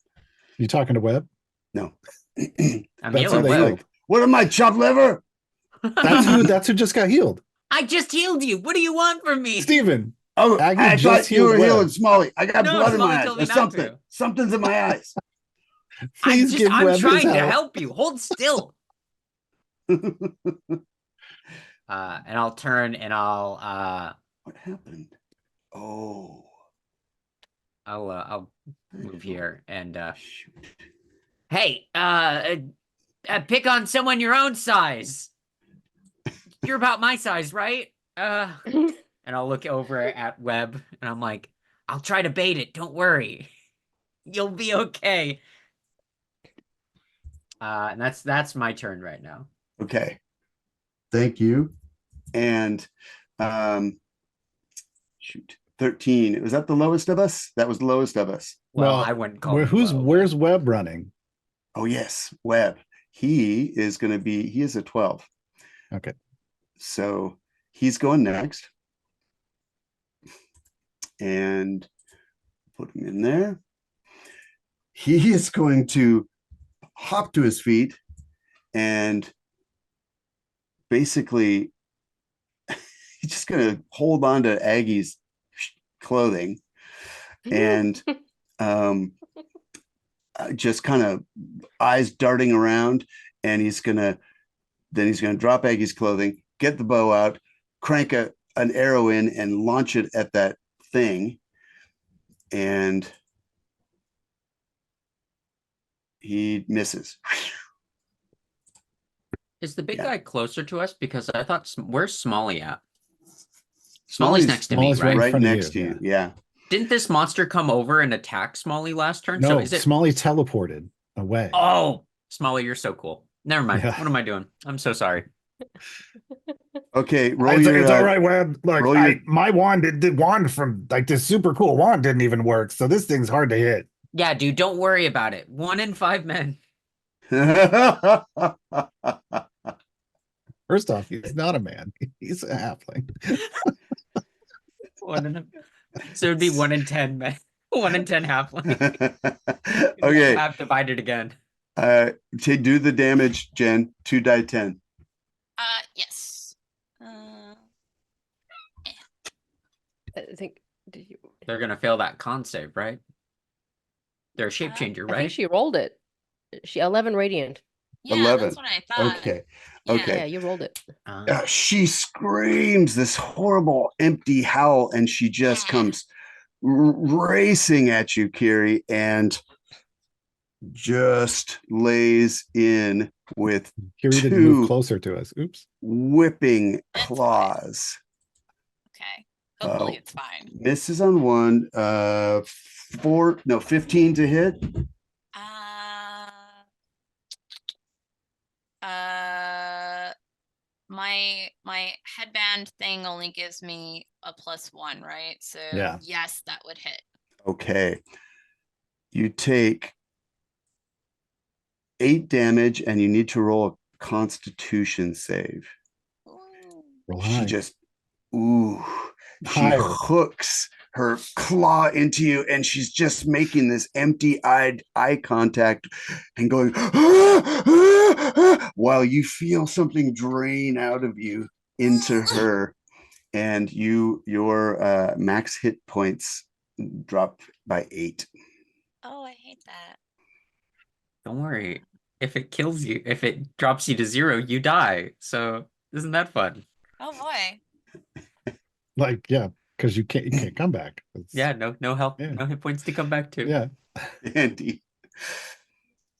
You talking to Webb? No. I'm That's healing how they Webb. heal. What am I, chopped liver? That's who just got healed. I just healed you. What do you want from me? Steven. Oh, Aggie I just thought you healed were Webb. healing Smolly. I got No, blood in Smolly my eyes. told me Or not something. to. Something's in my eyes. Please give I'm Webb his trying to help. help you. Hold still. And I'll turn and I'll What happened? Oh, I'll move here and shoot. hey, pick on someone your own size. You're about my size, right? And I'll look over at Webb and I'm like, I'll try to bait it. Don't worry. You'll be okay. And that's my turn right now. Okay. Thank you. And shoot, 13. Was that the lowest of us? That was the lowest of us. Well, Well, I wouldn't call it low, but- where's Webb running? Oh, yes, Webb. He is a 12. Okay. So he's going next. And put him in there. He is going to hop to his feet and basically he's just going to hold on to Aggie's clothing and just kind of eyes darting around, and he's going to drop Aggie's clothing, get the bow out, crank an arrow in and launch it at that thing, and he misses. Is the big Yeah. guy closer to us? Because I thought, where's Smolly at? Smolly's next to me, Smolly's right? in Right front of next to you, you. Yeah. Didn't this monster come over and attack Smolly last turn? No, So is it? Smolly teleported away. Oh, Smolly, you're so cool. Never mind. Yeah. What am I doing? I'm so sorry. Okay. Roll It's, your. it's all right, Webb. Look, roll your- my wand, the wand from like this super cool wand didn't even work, so this thing's hard to hit. Yeah, dude, don't worry about it. 1 in 5 men. First off, he's not a man; he's a halfling. So it'd be 1 in 10 men. 1 in 10 halfling. Okay. Half divided again. To do the damage, Jen, 2 die 10. Yes. I think. Did you? They're gonna fail that con save, right? They're a shape changer, I think right? she rolled it. She 11 radiant. Yeah, 11. that's what I thought. Okay. Yeah. Okay. Yeah, you rolled it. She screams this horrible empty howl, and she just comes racing at you, Kiry, and just lays in with Kiry didn't move two closer to us. Oops. whipping That's fine. claws. Okay. Hopefully Uh, it's fine. Misses on one. 15 to hit. Uh, uh, my headband thing only gives me a +1, right? So Yeah. yes, that would hit. Okay. You take 8 damage and you need to roll a Constitution save. Ooh. Roll She high. just, ooh, she Higher. hooks her claw into you and she's just making this empty-eyed eye contact and going while you feel something drain out of you into her, and your max hit points drop by 8. Oh, I hate that. Don't worry. If it kills you, if it drops you to 0, you die. So isn't that fun? Oh boy. Like, yeah, because you can't come back. Yeah, no help, Yeah. no hit points to come back to. Yeah. Andy,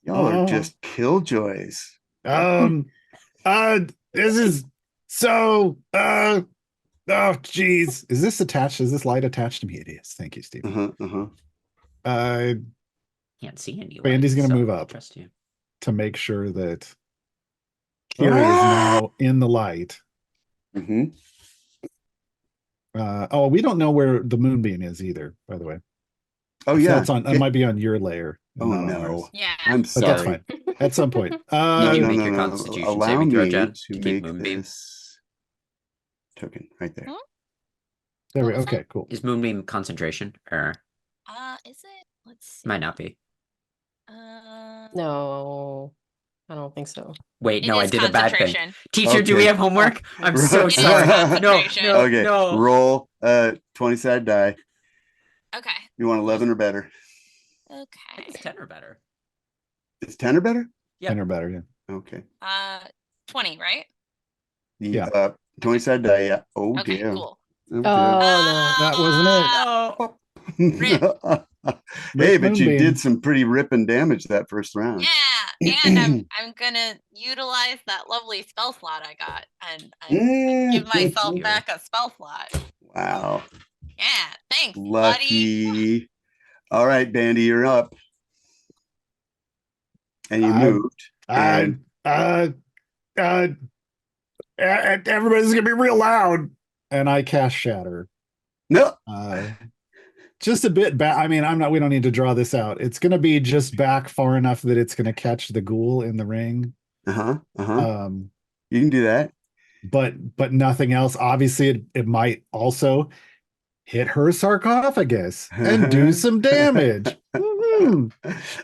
y'all are just killjoys. This is so oh geez. Is this attached? Is this light attached to me? It is. Thank you, Steve. Can't see any. Bandy's lights, gonna so move I up. Trust you. To make sure that Kiry is now in the light. We don't know where the moonbeam is either, by the way. Oh So yeah, that's on. It might be on your layer. Oh not on no, ours. Yeah. I'm But sorry. that's fine. At some point. You do no, make no, your no. Constitution Allow saving throw, me Jen, to to keep make Moonbeam. this token right there. Hmm? There we What was okay, cool. Is Moonbeam concentration? Or Is it? Let's see. might not be. No, I don't think so. Wait, It no, I is did a bad thing. concentration. Teacher, do we Okay. have homework? I'm Right. so It is sorry. No, concentration. no, Okay, no. roll 20-sided die. Okay. You want 11 or better? Okay. It's 10 or better. It's 10 or better? Yeah. 10 or better, yeah. Okay. 20, right? Yeah. 20-sided die, yeah. Oh Okay, dear. cool. Oh, Oh no. That wasn't it. No. dear. Hey, Rip but you Moonbeam. did some pretty ripping damage that first round. Yeah, and I'm gonna utilize that lovely spell slot I got and give myself back a spell slot. Wow. Yeah, thanks, buddy. Lucky. All right, Bandy, you're up. And you moved. And everybody's gonna be real loud. And I cast Shatter. no. Just a bit back. I mean, we don't need to draw this out. It's gonna be just back far enough that it's gonna catch the ghoul in the ring. You can do that. But nothing else. Obviously, it might also hit her sarcophagus and do some damage. All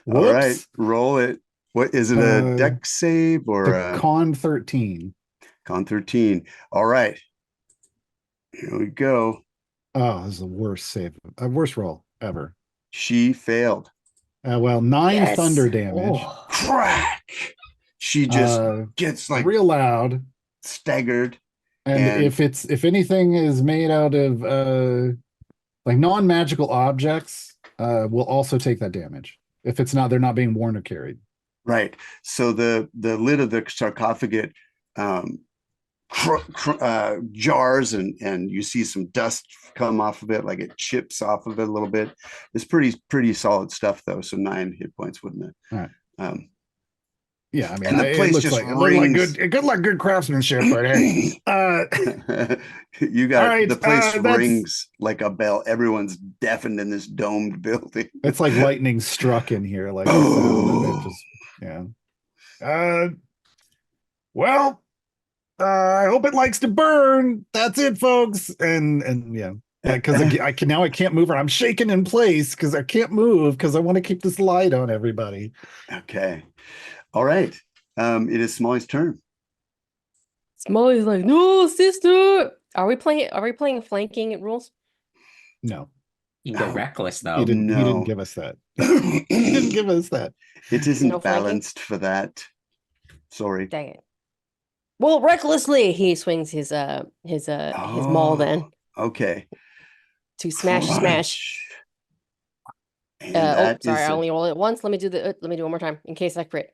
right, roll it. What is it? A deck save or a con 13? Con 13. All right. Here we go. Oh, this is the worst save, worst roll ever. She failed. 9 thunder damage. Oh. Crack. She just gets like real loud, staggered. and if anything is made out of like non-magical objects, will also take that damage. If they're not being worn or carried. Right. So the lid of the sarcophagus jars and you see some dust come off of it, like it chips off of it a little bit. It's pretty solid stuff though. So 9 hit points, wouldn't it? All right. Yeah, I mean, and the place looks just like rings. good craftsmanship, but hey, you got right, the place rings like a bell. Everyone's deafened in this domed building. It's like lightning struck in here, like yeah. Well, I hope it likes to burn. That's it, folks. And yeah, because I can't move her. I'm shaking in place because I can't move because I want to keep this light on everybody. Okay. All right. It is Smolly's turn. Smolly's like, no, sister. Are we playing flanking rules? No. You can go reckless though. He didn't give us that. He didn't give us that. It isn't No flanking? balanced for that. Sorry. Dang it. Well, recklessly, he swings his maul then. Okay. To smash. And Sorry, I only rolled it once. Let me do it one more time in case I crit.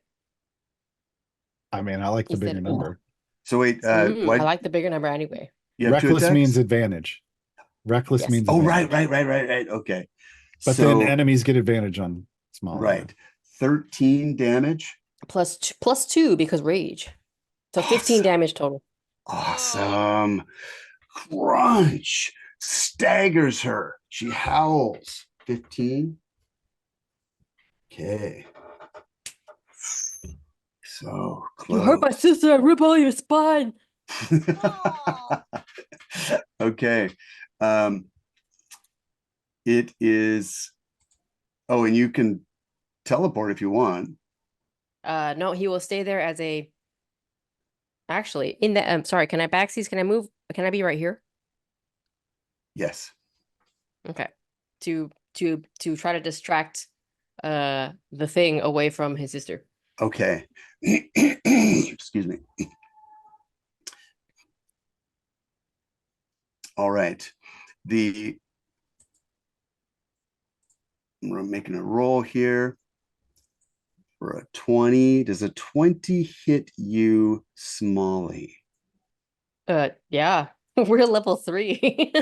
I mean, I like the He said, bigger number. So wait, I why like the bigger number anyway. you have two Reckless attacks? means advantage. Reckless Yes. means Oh, advantage. right. Okay. But then enemies get advantage on small. Right. 13 damage. Plus 2 because rage. So 15 Awesome. damage total. Awesome. Crunch staggers her. She howls. 15. Okay. So You hurt my close. sister, I rip all your spine. Okay. It is. Oh, and you can teleport if you want. No, he will stay there as a. Actually, in the sorry, can I backsies? Can I move? Can I be right here? Yes. Okay. To try to distract the thing away from his sister. Okay. Excuse me. All right. We're making a roll here for a 20. Does a 20 hit you, Smolly? Yeah. We're level 3.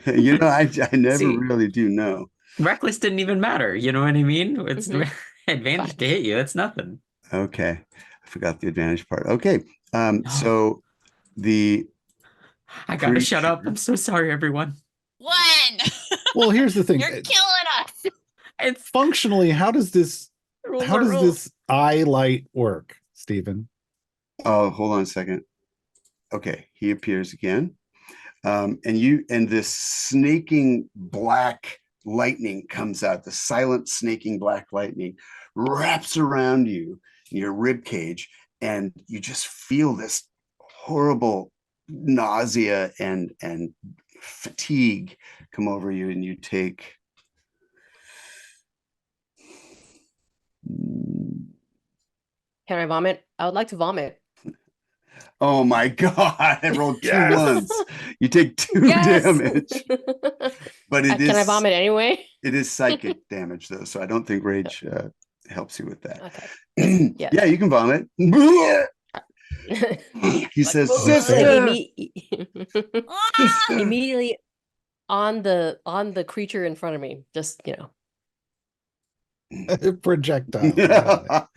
You know, I never See. really do know. Reckless didn't even matter. You know what I mean? It's Mhm. advantage Fine. to hit you. It's nothing. Okay. I forgot the advantage part. Okay. No. So the I gotta shut up. I'm so sorry, everyone. When? Well, here's the thing. You're killing us. It's Functionally, how does this rules are rules. this eye light work, Stephen? Oh, hold on a second. Okay, he appears again. And this snaking black lightning comes out. The silent snaking black lightning wraps around you in your rib cage, and you just feel this horrible nausea and fatigue come over you, and you take Can I vomit? I would like to vomit. oh my god, I rolled 2 Yes. ones. You take 2 Yes. damage. But it is Can I vomit anyway? It is psychic damage though, so I don't think rage helps you with that. Okay. Yes. Yeah, you can vomit. He Like, says, like "Sister." immediately on the creature in front of me. Just, Projectile. Got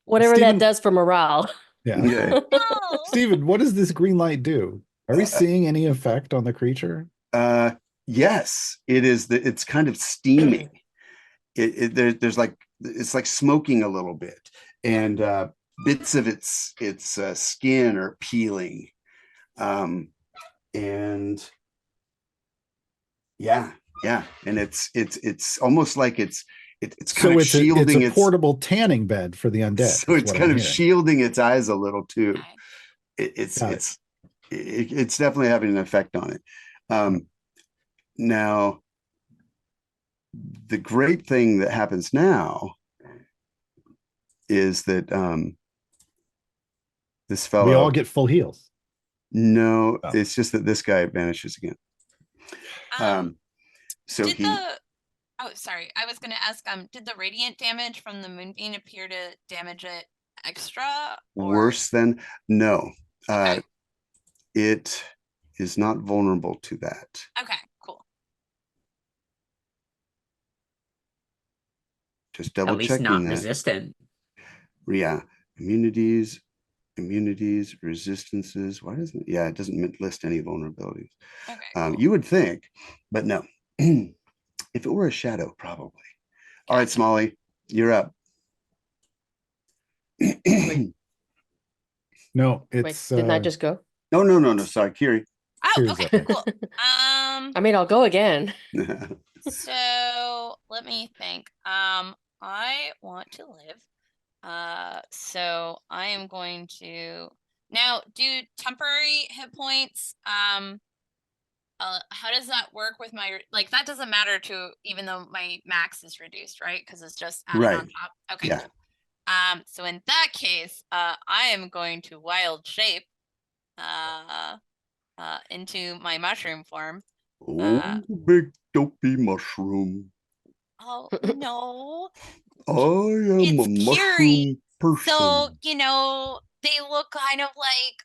whatever Steven- that does for morale. Yeah. Okay. No. Stephen, what does this green light do? Are we seeing any effect on the creature? Yes, it's kind of steaming. There's like it's like smoking a little bit, and bits of its skin are peeling, and yeah, and it's almost like it's kind of shielding it's a portable tanning bed for the undead. So it's kind of shielding its eyes a little too. It's definitely having an effect on it. Now, the great thing that happens now is that this fellow, we all get full heals. No, it's just that this guy vanishes again. So oh, sorry. I was going to ask, did the radiant damage from the moonbeam appear to damage it extra? Worse than? No. Okay. It is not vulnerable to that. Okay, cool. Just double At least checking not that. resistant. Yeah. Immunities, resistances. Why doesn't it? Yeah, it doesn't list any vulnerabilities. Okay, cool. You would think, but no. If it were a shadow, probably. All right, Smolly, you're up. No, Wait, it's didn't I just go? No. Sorry, Kiry. Oh, Here's okay, that. cool. I mean, I'll go again. So let me think. I want to live. So I am going to now do temporary hit points. How does that work with my that doesn't matter to even though my max is reduced, right? Because it's just added on top. Okay. Yeah. So in that case, I am going to wild shape into my mushroom form. Oh, big dopey mushroom. Oh no. I am It's a Kiry. mushroom person. So, they look kind of like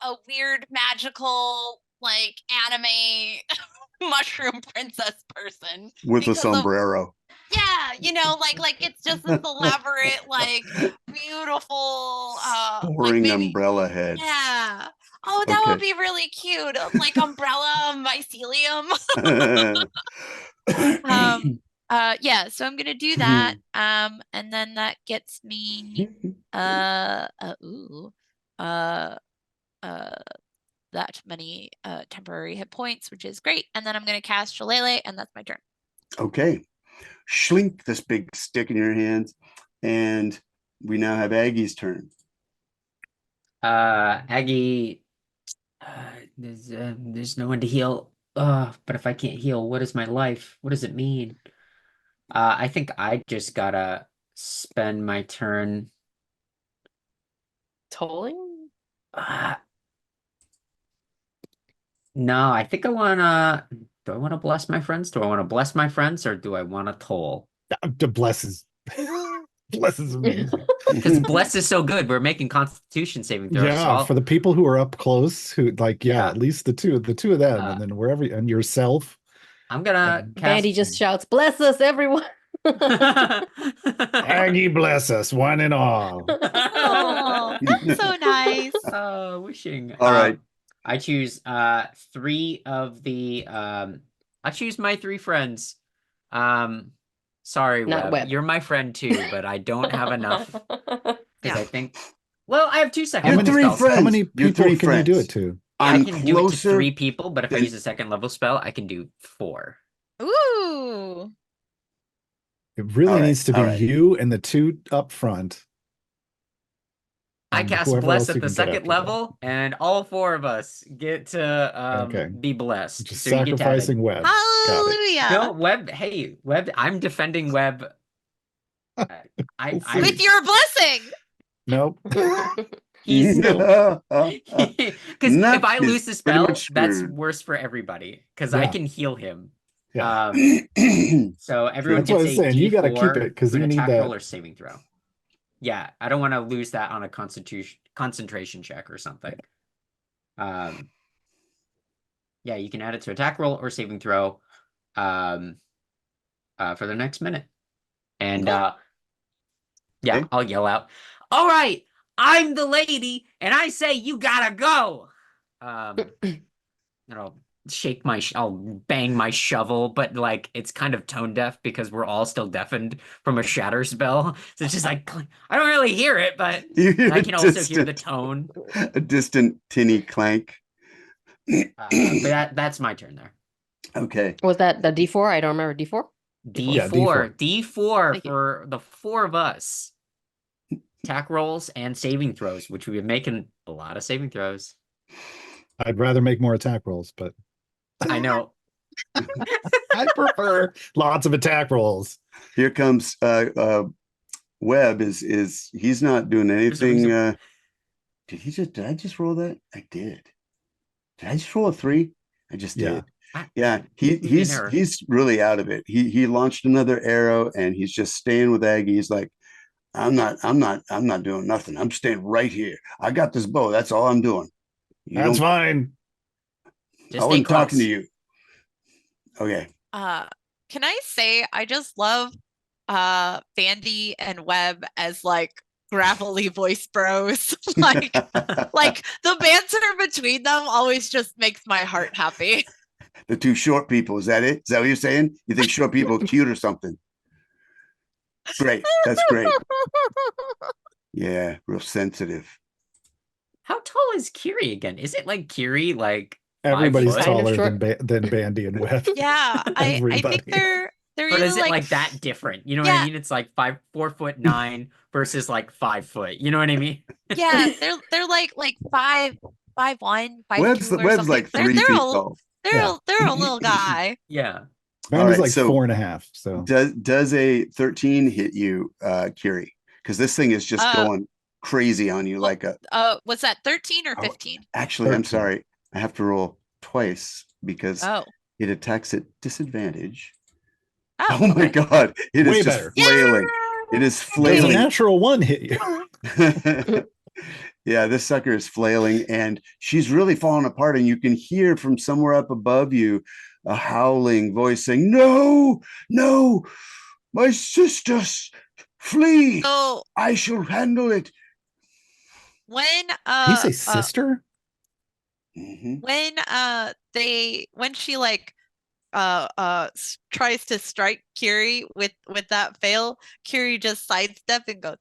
a weird magical like anime mushroom princess person. With a because of- sombrero. Yeah, like it's just this elaborate, like beautiful like Boring maybe umbrella head. yeah. Oh, that would Okay. be really cute. Like umbrella mycelium. Yeah, so I'm gonna do that. And then that gets me ooh uh that many temporary hit points, which is great. And then I'm gonna cast Shillelagh, and that's my turn. Okay. Schlink this big stick in your hands, and we now have Aggie's turn. Aggie, there's no one to heal. But if I can't heal, what is my life? What does it mean? I think I just gotta spend my turn. Tolling? No, I think I wanna. Do I want to bless my friends? Do I want to bless my friends, or do I want to toll? The blesses. Bless is amazing. Because bless is so good. We're making Constitution saving throws. Yeah, so for the people who are up close, who like, Yeah. at least the two of them, and then wherever, and yourself. I'm gonna Bande cast. just shouts, "Bless us, everyone!" Aggie bless us, one and all. Oh, that's so nice. Wishing. All right. I choose three of the I choose my three friends. Sorry, Not Webb. You're my friend too, but I don't have enough because Yeah. I think. Well, I have 2 second You're level three spells. friends. How many You're people three can you do friends. it to? I I'm can do it to closer 3 people, but if I than- use a second level spell, I can do 4. Ooh. It really All right, needs to be all right. you and the two up front. I and cast whoever bless else at you the can get second after that. level, and all 4 of us get to Okay. be blessed. Just So you get to have it. sacrificing Webb. Got it. Hallelujah. No, Webb. Hey, Webb. I'm defending Webb. see. With your blessing. Nope. He's because Nah, if I he's lose the pretty spell, much that's screwed. worse for everybody. Because I Yeah. can heal him. Yeah. So everyone That's what I gets was a saying. You gotta keep D4 it, 'cause for an you need attack that. roll or saving throw. Yeah, I don't want to lose that on a concentration check or something. Yeah, you can add it to attack roll or saving throw, for the next minute. And yeah, Okay. I'll yell out, "All right, I'm the lady, and I say you gotta go." And I'll bang my shovel, but like it's kind of tone deaf because we're all still deafened from a shatter spell. So it's just like I don't really hear it, but You hear I a can also hear the tone. a distant tinny clank. But that's my turn there. Okay. Was that the D4? I don't remember D4. Yeah, D4 D4. Thank you. for the 4 of us. Attack rolls and saving throws, which we've been making a lot of saving throws. I'd rather make more attack rolls, but I know. I prefer lots of attack rolls. Here comes Webb is he's not doing anything. Did I just roll that? I did. Did I just roll a 3? I just Yeah. did. Yeah, he's really out of it. He launched another arrow and he's just staying with Aggie. He's like, I'm not doing nothing. I'm staying right here. I got this bow. That's all I'm doing. That's fine. Just I stay wasn't talking to close. you. Okay. Can I say I just love Bande and Webb as like gravelly voice bros. like the banter between them always just makes my heart happy. The two short people, is that it? Is that what you're saying? You think short people are cute or something? Great. That's great. Yeah, real sensitive. How tall is Kiry again? Is it like Kiry like 5 Everybody's foot? Kind of taller short. than Bande and Webb. Yeah, I think Everybody. they're But either is it like that different? You know what I Yeah. mean? It's like 4'9" versus like 5 foot. You know what I mean? yeah, they're like 5'1", 5'2" or Webb's something. like 3 feet tall. They're a little guy. Yeah. Bande's right, like so 4.5. So Does a 13 hit you, Kiry? Because this thing is just going crazy on you like a. Was that 13 or 15? Actually, I'm 13. sorry. I have to roll twice because Oh, it attacks at disadvantage. Oh my okay. God. It Way is just better. flailing. It is Does a flailing. natural one hit you? Yeah, this sucker is flailing and she's really falling apart. And you can hear from somewhere up above you a howling voice saying, "No, no, my sisters, flee. So I shall handle it." when You say sister? Mhm. when she like tries to strike Kiry with that fail, Kiry just sidestep and goes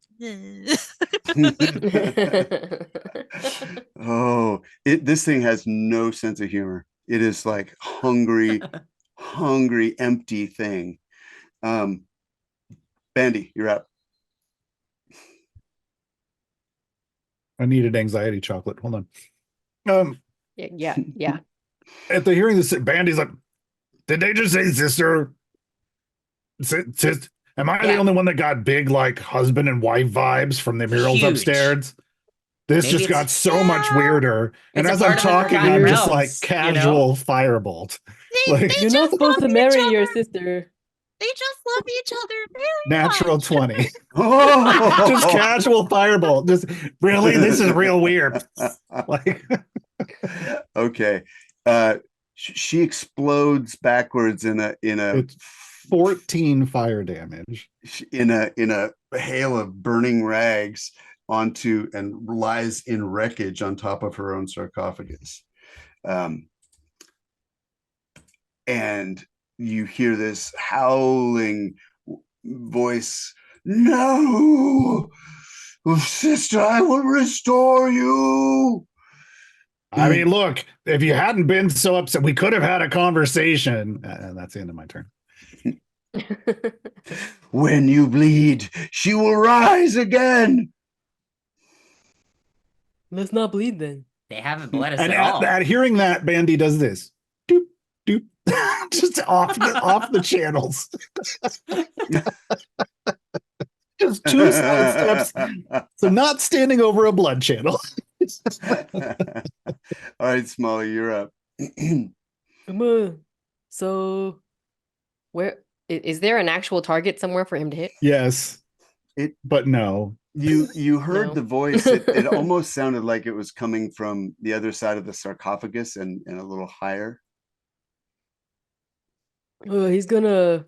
Oh, this thing has no sense of humor. It is like hungry, empty thing. Bande, you're up. I needed anxiety chocolate. Hold on. yeah. At the hearing this, Bandy's like, did they just say sister? Am I the Yeah. only one that got big like husband and wife vibes from the murals Huge. upstairs? This Maybe just it's- got so much weirder. And It's a as I'm part of the talking, I'm forgotten just like realms, you know? casual firebolt. Like they You're not just supposed to love marry each your other. sister. They just love each other very natural much. 20. Oh, Just casual firebolt. Just really, this is real weird. Like Okay. She explodes backwards in a it's 14 fire damage. in a hail of burning rags onto and lies in wreckage on top of her own sarcophagus. And you hear this howling voice, "No, sister, I will restore you." I mean, look, if you hadn't been so upset, we could have had a conversation. And that's the end of my turn. When you bleed, she will rise again. Let's not bleed then. They haven't bled us And at all. at hearing that, Bandy does this. Doop, doop. Just off the channels. Just 2 side steps. So not standing over a blood channel. All right, Smolly, you're up. So, where is there an actual target somewhere for him to hit? Yes. But no. You heard No. the voice. It almost sounded like it was coming from the other side of the sarcophagus and a little higher. He's gonna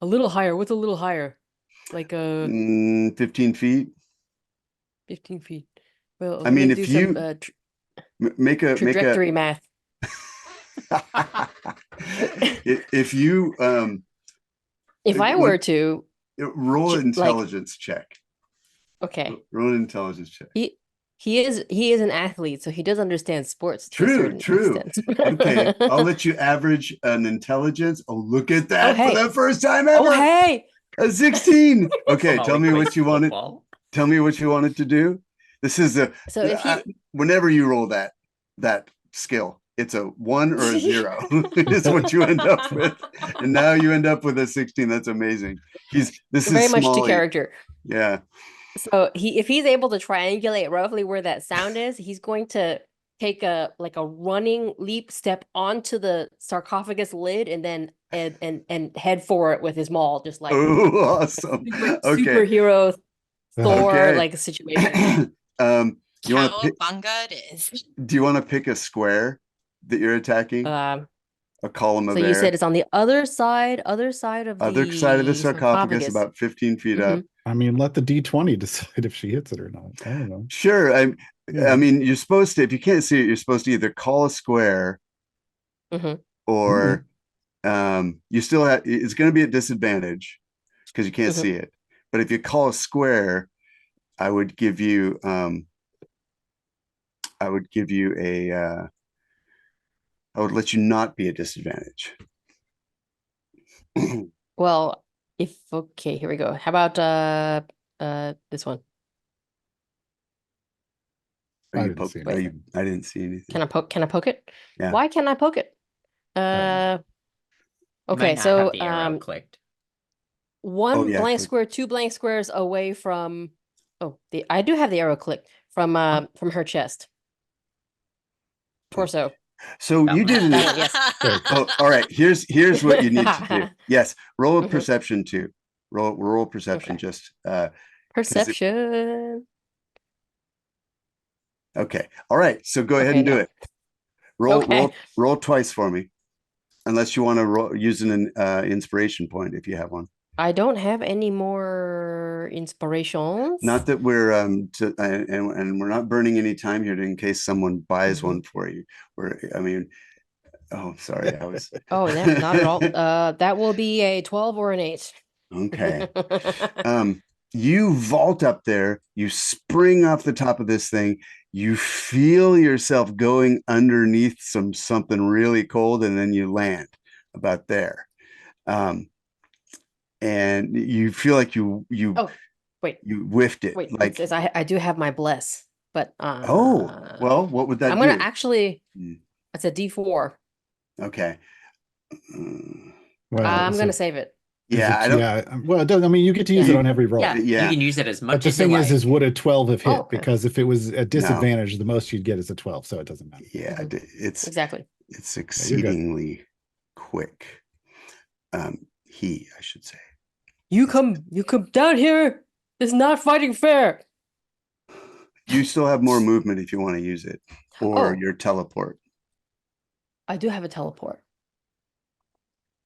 a little higher. What's a little higher? Like 15 feet. 15 feet. Well, I let mean, me if do you some make a trajectory math. if you If I were to, roll an like- intelligence check. okay, Roll an intelligence check. he is an athlete, so he does understand sports. To a True, certain extent. Okay, I'll let you average an intelligence. Oh, look at that hey. for the first time ever. Oh hey! A 16. Okay, tell Smolly me plays what you wanted. football. Tell me what you wanted to do. This is So if he whenever you roll that skill, it's a 1 or a 0 is what you end up with. And now you end up with a 16. That's amazing. This very is much to Smolly. character. Yeah. So if he's able to triangulate roughly where that sound is, he's going to take a running leap step onto the sarcophagus lid and then and head for it with his maul, just like Oh, awesome. Okay. superhero Thor Okay. like situation. You want to pick, Cowabunga it is. do you want to pick a square that you're attacking? A column of So air. you said it's on the other side of other side of the sarcophagus, about 15 feet up. I mean, let the D20 decide if she hits it or not. I don't know. Sure. Yeah. I mean, you're supposed to, if you can't see it, you're supposed to either call a square Mhm. or you still have, it's going to be at disadvantage because you can't Mhm. see it. But if you call a square, I would give you I would let you not be at disadvantage. Well, okay, here we go. How about this one? Are I you didn't poke- see are you, I didn't see anything. Can I poke it? Yeah. Why can't I poke it? Might Okay, not so have the arrow clicked. one Oh, yeah, blank click. square, 2 blank squares away from I do have the arrow clicked from her chest. Torso. So you didn't. That one, yes. Oh, all right. Here's what you need to do. Yes, roll a Mhm. perception too. Roll perception. Okay. Just Perception. okay. All right. So go ahead Okay, and do no. it. Roll Okay. roll twice for me, unless you want to use an inspiration point if you have one. I don't have any more inspirations. Not that we're and we're not burning any time here in case someone buys one for you. Oh, sorry, I was Oh, not at all. That will be a 12 or an 8. okay. You vault up there, you spring off the top of this thing, you feel yourself going underneath something really cold, and then you land about there. And you feel like you Oh, wait. you whiffed it. Wait, Like, I do have my bless, but oh, well, what would that I'm do? gonna actually Hmm. it's a D4. Okay. Well, I'm so gonna save it. Yeah, I don't. Yeah. Well, it doesn't. I mean, you get to use it on every roll. Yeah, Yeah. you can use it as But much the as you thing like. is would a 12 have hit? Oh, okay. Because if it was a disadvantage, the most you'd get is a 12, so it doesn't matter. Yeah, it's Exactly. it's exceedingly quick. I should say. You come down here. It's not fighting fair. You still have more movement if you want to use it, or Oh. your teleport. I do have a teleport.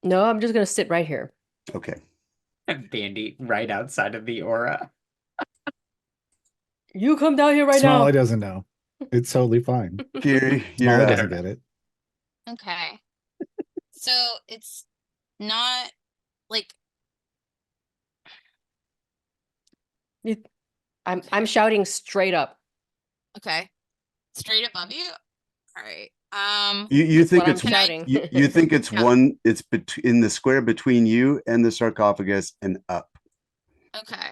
No, I'm just gonna sit right here. Okay. Bande right outside of the aura. You come down here right Smolly now. doesn't know. It's totally fine. Kiry, you're Smolly up. doesn't get it. Okay. So it's not like I'm shouting straight up. okay. Straight above you? All right. You think What I'm it's shouting. you think it's Yeah. one? It's in the square between you and the sarcophagus and up. Okay.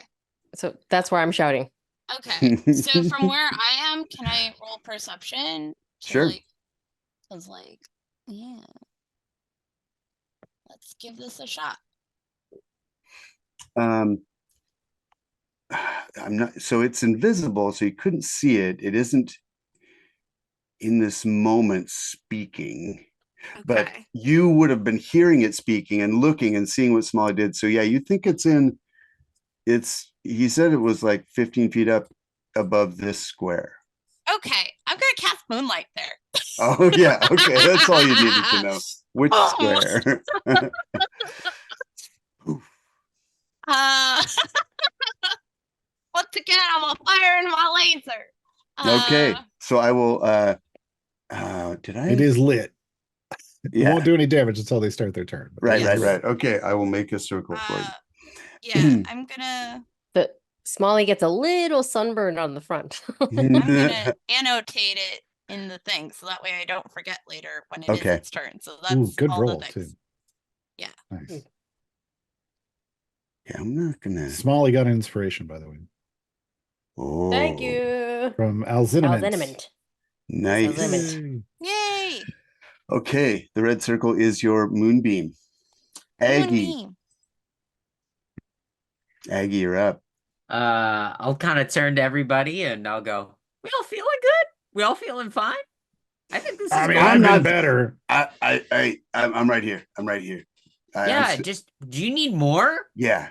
So that's where I'm shouting. Okay. So from where I am, can I roll perception? to, Sure. Like, yeah. Let's give this a shot. I'm not. So it's invisible, so you couldn't see it. It isn't in this moment speaking. But Okay. you would have been hearing it speaking and looking and seeing what Smolly did. So yeah, you think he said it was like 15 feet up above this square. Okay. I'm gonna cast moonlight there. Oh yeah, okay. That's all you needed to know. Which Oh. square? Oof. Once again, I'm on fire in my laser. Okay. So I will did I It is lit. It Yeah. won't do any damage until they start their turn. Right, Yes. right. Okay, I will make a circle for Yeah, I'm gonna The Smolly gets a little sunburn on the front. I'm you. gonna annotate it in the thing so that way I don't forget later when it is Okay. its turn. So that's Ooh, good all roll the too. things. Yeah. Nice. Yeah, I'm not gonna. Smolly got an inspiration, by the way, Oh, Thank you. from Alzinament. Alzinament. nice. Alzinament. Yay! Okay, the red circle is your moonbeam. Aggie, Moonbeam. Aggie, you're up. I'll kind of turn to everybody and I'll go, we all feeling good? We all feeling fine? I think this is I mean, good. I've not- been better. I'm right here. I'm right here. Yeah, just do you need more? Yeah.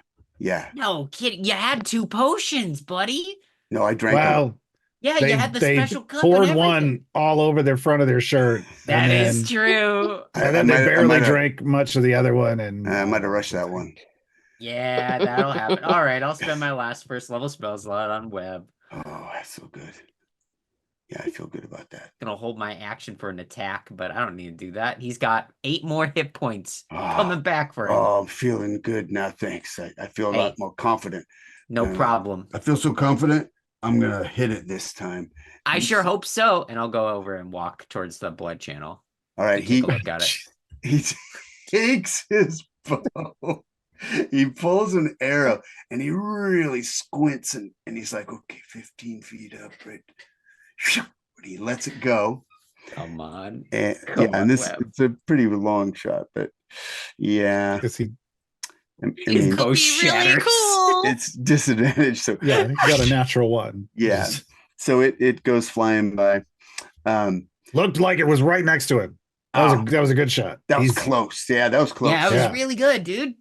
No, kidding. You had 2 potions, buddy. No, I drank them. Well, Yeah, you had the they special cup and poured everything. one all over their front of their shirt. That and is then, true. And then they barely drank much of the other one. And I might have rushed that one. Yeah, that'll happen. All right, I'll spend my last first level spell slot on web. Oh, that's so good. Yeah, I feel good about that. Gonna hold my action for an attack, but I don't need to do that. He's got 8 more hit points Oh, coming back for him. Oh, I'm feeling good now. Thanks. I feel a Hey. lot more confident. No problem. I feel so confident. I'm gonna hit it this time. I sure hope so. And I'll go over and walk towards the blood channel. All right, Take a look at it. He takes his bow. He pulls an arrow and he really squints and he's like, okay, 15 feet up, right? But he lets it go. Come on. And Come yeah, and on, this Webb. it's a pretty long shot, but yeah. Because he, I His mean, ghost Be really shatters. cool. it's disadvantage. So yeah, he got a natural one. yeah. So it goes flying by. Looked like it was right next to him. That was a good shot. That was close. Yeah, that was close. Yeah, it was Yeah. really good, dude.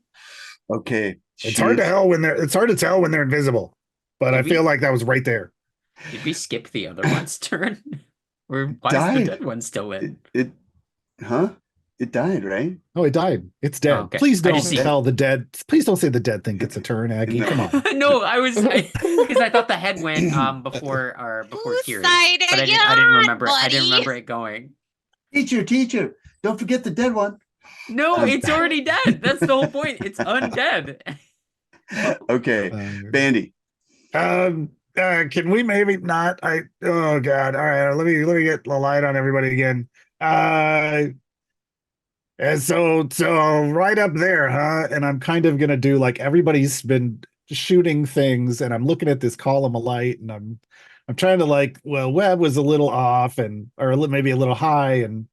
Okay. It's hard to tell when they're invisible, but Did I feel like that was right there. Did we skip the other one's turn? Or why is Died. the dead one still in? It died, right? Oh, it died. It's dead. okay. Please I don't just see- tell the dead. Please don't say the dead thing gets a turn, Aggie. No. Come on. No, because I thought the head went before Whose Kiry, side but are I you didn't remember. on, I didn't buddy? remember it going. Teacher, don't forget the dead one. No, it's already dead. That's the whole point. It's undead. Okay, Bande. Can we maybe not? Oh God. All right. Let me get the light on everybody again. And so right up there, huh? And I'm kind of gonna do like everybody's been shooting things, and I'm looking at this column of light, and I'm trying to like, well, Webb was a little off, or maybe a little high, and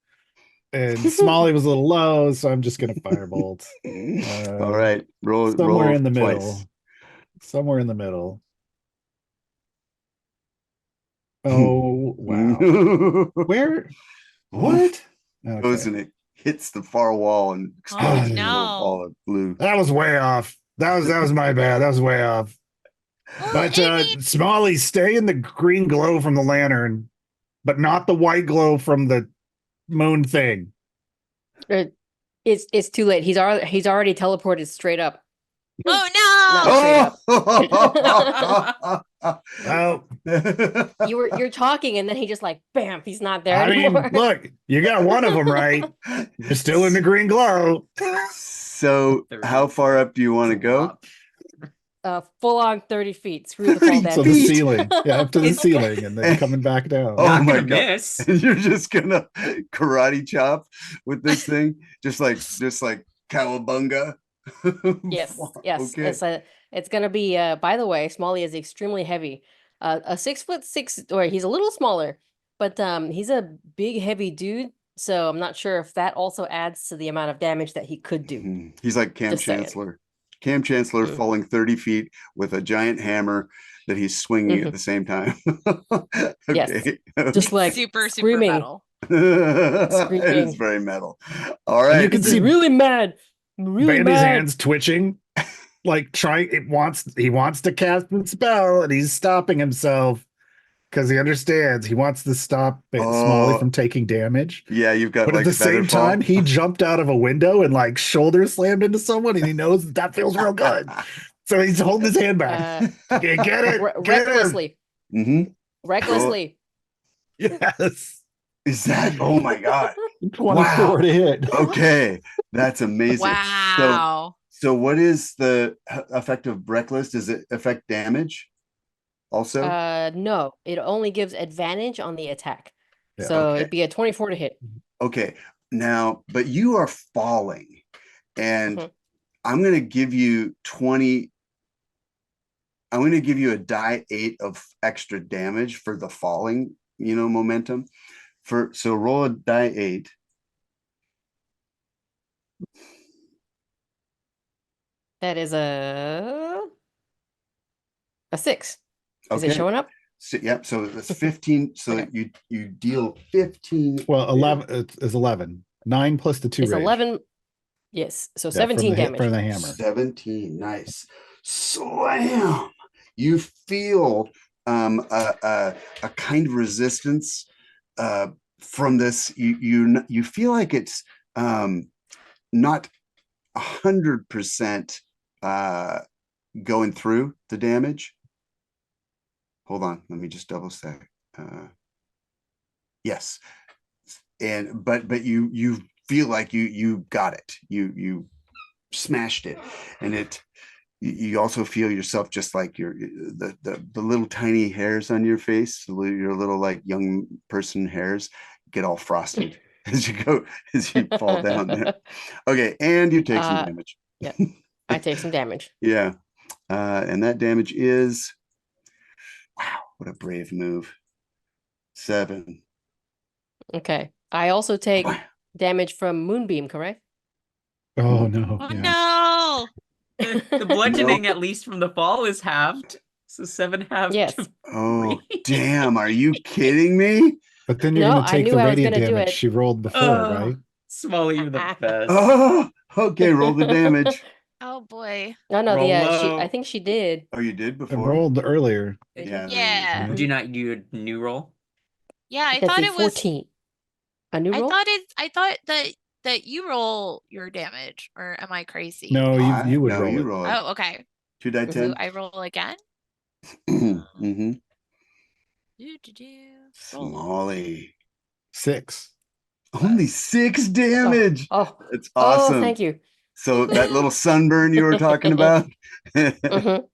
Smolly was a little low, so I'm just gonna firebolt. All right, roll Somewhere in the twice. middle. Somewhere in the middle. Oh wow. Where? What? Goes Okay. and it hits the far wall and explodes Oh, into a no. ball of blue. That was way off. That was my bad. That was way off. Well, But I mean, Smolly, stay in the green glow from the lantern, but not the white glow from the moon thing. It's too late. He's already teleported straight up. oh Not Oh! Well, You're talking, and then he just like bam, he's not there I mean, anymore. look, you got one of them right. You're still in the green glow. So, how far up do you want to go? Full on 30 feet. Screw the fall 30 damage. So the Feet. ceiling, yeah, up to the It's- ceiling, and then coming back down. Oh Not my gonna God. miss. And you're just gonna karate chop with this thing, just like cowabunga. Yes. Okay. It's gonna be. By the way, Smolly is extremely heavy. A 6'6", or he's a little smaller, but he's a big, heavy dude. So I'm not sure if that also adds to the amount of damage that he could do. Mhm. He's like Cam Just saying. Chancellor. Cam Chancellor Mm. falling 30 feet with a giant hammer that he's swinging at the same time. Yes. Okay. Just like super screaming. metal. It is Screaming. very metal. All And right. you can He's see really mad. Really Bandy's mad. hands twitching, like he wants to cast the spell, and he's stopping himself because he understands he wants to stop Smolly from taking damage. Yeah, you've got But like at the same feather fall. time, he jumped out of a window and like shoulder slammed into someone, and he knows that feels real good. So he's holding his hand back. Okay, get it? Get it? Recklessly. Mhm. Recklessly. Yes. Is that? Oh my God. 24 to hit. Okay, that's amazing. Wow. So what is the effect of reckless? Does it affect damage also? No, it only gives advantage on the attack. Yeah, So okay. it'd be a 24 to hit. Okay, now, but you are falling, and Mhm. I'm going to give you 20. I'm going to give you a die 8 of extra damage for the falling, momentum. So roll a die 8. That is a 6. Is Okay. it showing up? So, yep. So that's 15. So Okay. you deal 15. Well, 11 is 11. 9 plus the 2 It's rage. 11. Yes. So Yeah, 17 from the, damage. from the hammer. 17. Nice. Slam. You feel a kind of resistance from this. You feel like it's not 100% going through the damage. Hold on, let me just double check. Yes, but you feel like you got it. You smashed it, and you also feel yourself just like the little tiny hairs on your face, your little like young person hairs get all frosted as you fall down there. Okay, and you take some damage. Yeah, I take some damage. Yeah, and that damage is, wow, what a brave move. 7. Okay. I also take damage from Moonbeam, correct? Oh, no. Oh Yeah. no. The bludgeoning, at least from the fall, is halved. So 7 halved. Yes. to Oh, 3. damn, are you kidding me? But then you're No, going to I take knew the I was radiant gonna do damage it. she rolled before, Oh, right? Smolly, you're the best. Oh, okay. Roll the damage. Oh boy. No, no, Roll I low. think she did. Oh, you did I before? rolled earlier. Yeah. Yeah. Would you not do a new roll? Yeah, I Let's thought see, it was 14. A new roll? I thought that you roll your damage, or am I crazy? No, you would no, roll you it. roll it. Oh, okay. 2 die 10. I roll again? Mm-hmm. Roll. Smolly. 6. Only 6 damage. Oh, That's oh, awesome. thank you. So that little sunburn you were talking about. Mhm.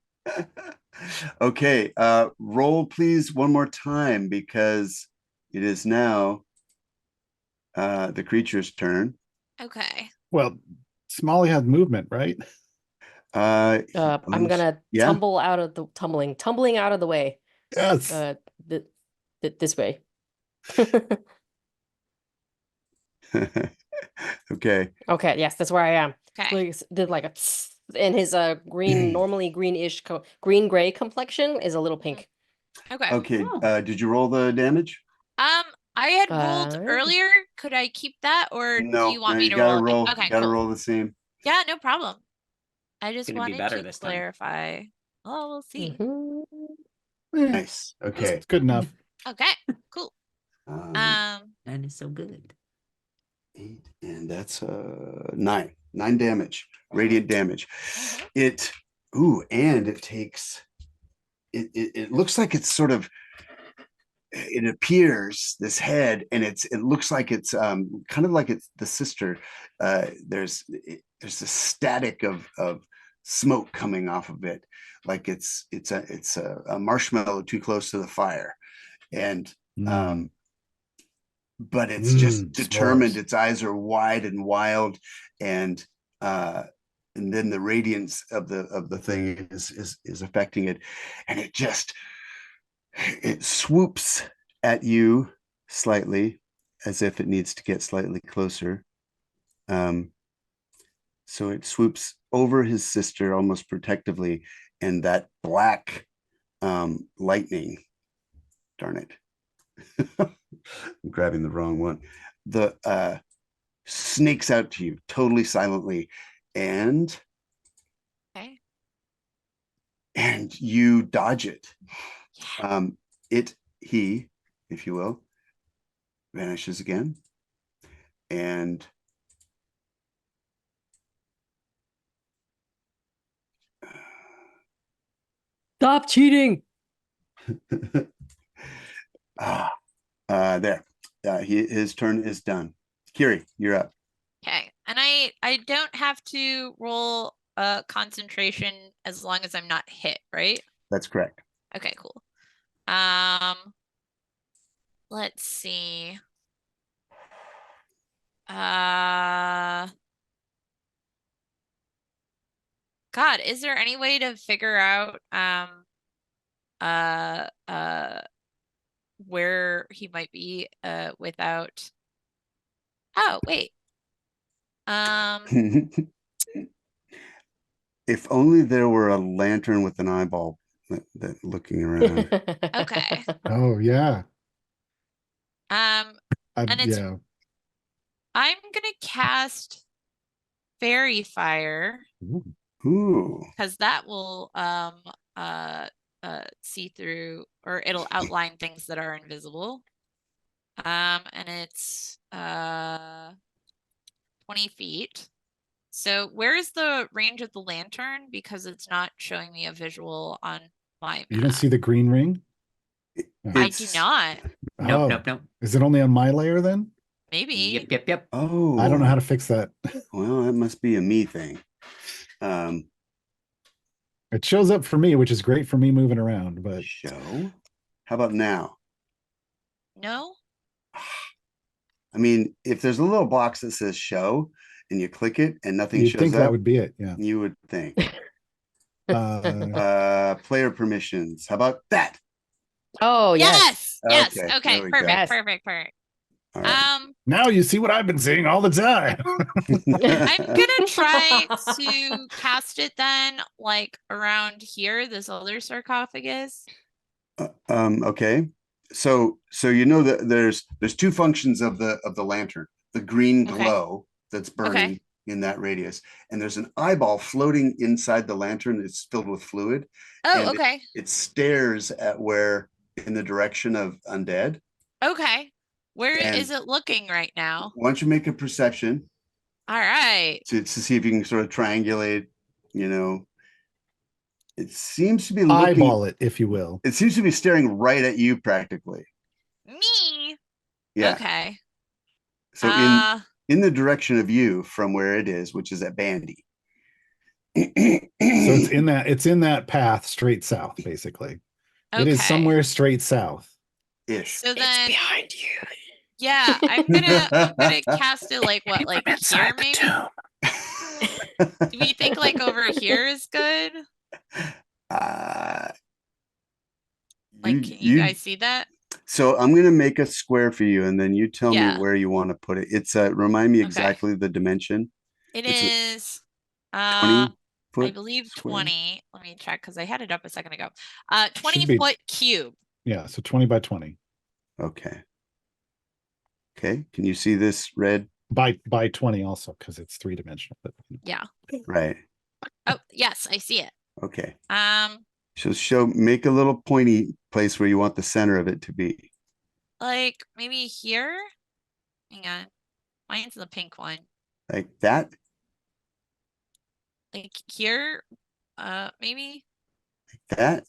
Okay, roll please one more time because it is now the creature's turn. Okay. Well, Smalley had movement, right? I'm gonna yeah. tumbling out of the way. Yes. This way. Okay. Okay, yes, that's where I am. Okay. Did like a and his green, normally greenish green gray complexion is a little pink. Okay. Okay. Oh. Did you roll the damage? I had rolled Uh, earlier. Could I keep that, or do No, you want no, me you to gotta roll? roll. Okay, You gotta cool. roll the same. Yeah, no problem. I just gonna be wanted better to this time. clarify. Oh, we'll see. mhm. Nice. Okay. It's good enough. Okay, cool. And it's so good. 8, and that's 9. 9 damage. Radiant damage. Mhm. And it takes it looks like it's sort of it appears this head and it looks like it's kind of like it's the sister. There's a static of smoke coming off of it, like it's a marshmallow too close to the fire, and but it's just determined. S'mores. Its eyes are wide and wild, and then the radiance of the thing is affecting it, and it swoops at you slightly, as if it needs to get slightly closer. So it swoops over his sister almost protectively, and that black lightning, darn it, I'm grabbing the wrong one, the snakes out to you totally silently, and Okay. and you dodge it. He, if you will, vanishes again, and Stop cheating. there. His turn is done. Kiry, you're up. Okay. And I don't have to roll concentration as long as I'm not hit, right? That's correct. Okay, cool. Let's see. God, is there any way to figure out where he might be without Oh, wait. If only there were a lantern with an eyeball that looking around. Okay. Oh yeah. And it's Yeah. I'm gonna cast Fairy Fire Ooh. because that will see through, or it'll outline things that are invisible. And it's 20 feet. So where is the range of the lantern? Because it's not showing me a visual on my map. You don't see the green ring? I do not. Nope. Is it only on my layer then? Maybe. Yep. Oh. I don't know how to fix that. Well, that must be a me thing. It shows up for me, which is great for me moving around, but Show? How about now? No? I mean, if there's a little box that says show and you click it and nothing you'd shows think up, that would be it. Yeah. you would think. Uh, Player permissions. How about that? Oh, yes. Yes. Okay, Okay. there we go. Perfect. Yes. Perfect. All right. now you see what I've been seeing all the time. I'm gonna try to cast it then, like around here, this other sarcophagus. Okay. So you know that there's two functions of the lantern. The green Okay. glow that's burning in that radius, and there's an eyeball floating inside the lantern. It's filled with fluid, Oh, and okay. it stares at where in the direction of undead. Okay. Where And is it looking right now? why don't you make a perception All right. to see if you can sort of triangulate, you know, it seems to be looking, Eyeball it, if you will. it seems to be staring right at you practically. Me. Yeah. Okay. So in the direction of you from where it is, which is at Bande. So it's in that path straight south, basically. It is Okay. somewhere straight south. Ish. So then, behind you. yeah, I'm gonna cast it like what, like here maybe? Do we think like over here is good? Uh, Like, can you guys see that? So I'm gonna make a square for you, and then you tell me Yeah. where you want to put it. It's remind me Okay. exactly the dimension. It It's is 20 foot. I believe square? 20. Let me check because I had it up a second ago. 20 Should be- foot cube. Yeah, so 20 by 20. Okay. Okay. Can you see this red? By 20 also, because it's three-dimensional. But Yeah. Right. Oh, yes, I see it. Okay. So Make a little pointy place where you want the center of it to be. like maybe here. Hang on. Mine's the pink one. Like that. Like here. Maybe. Like that.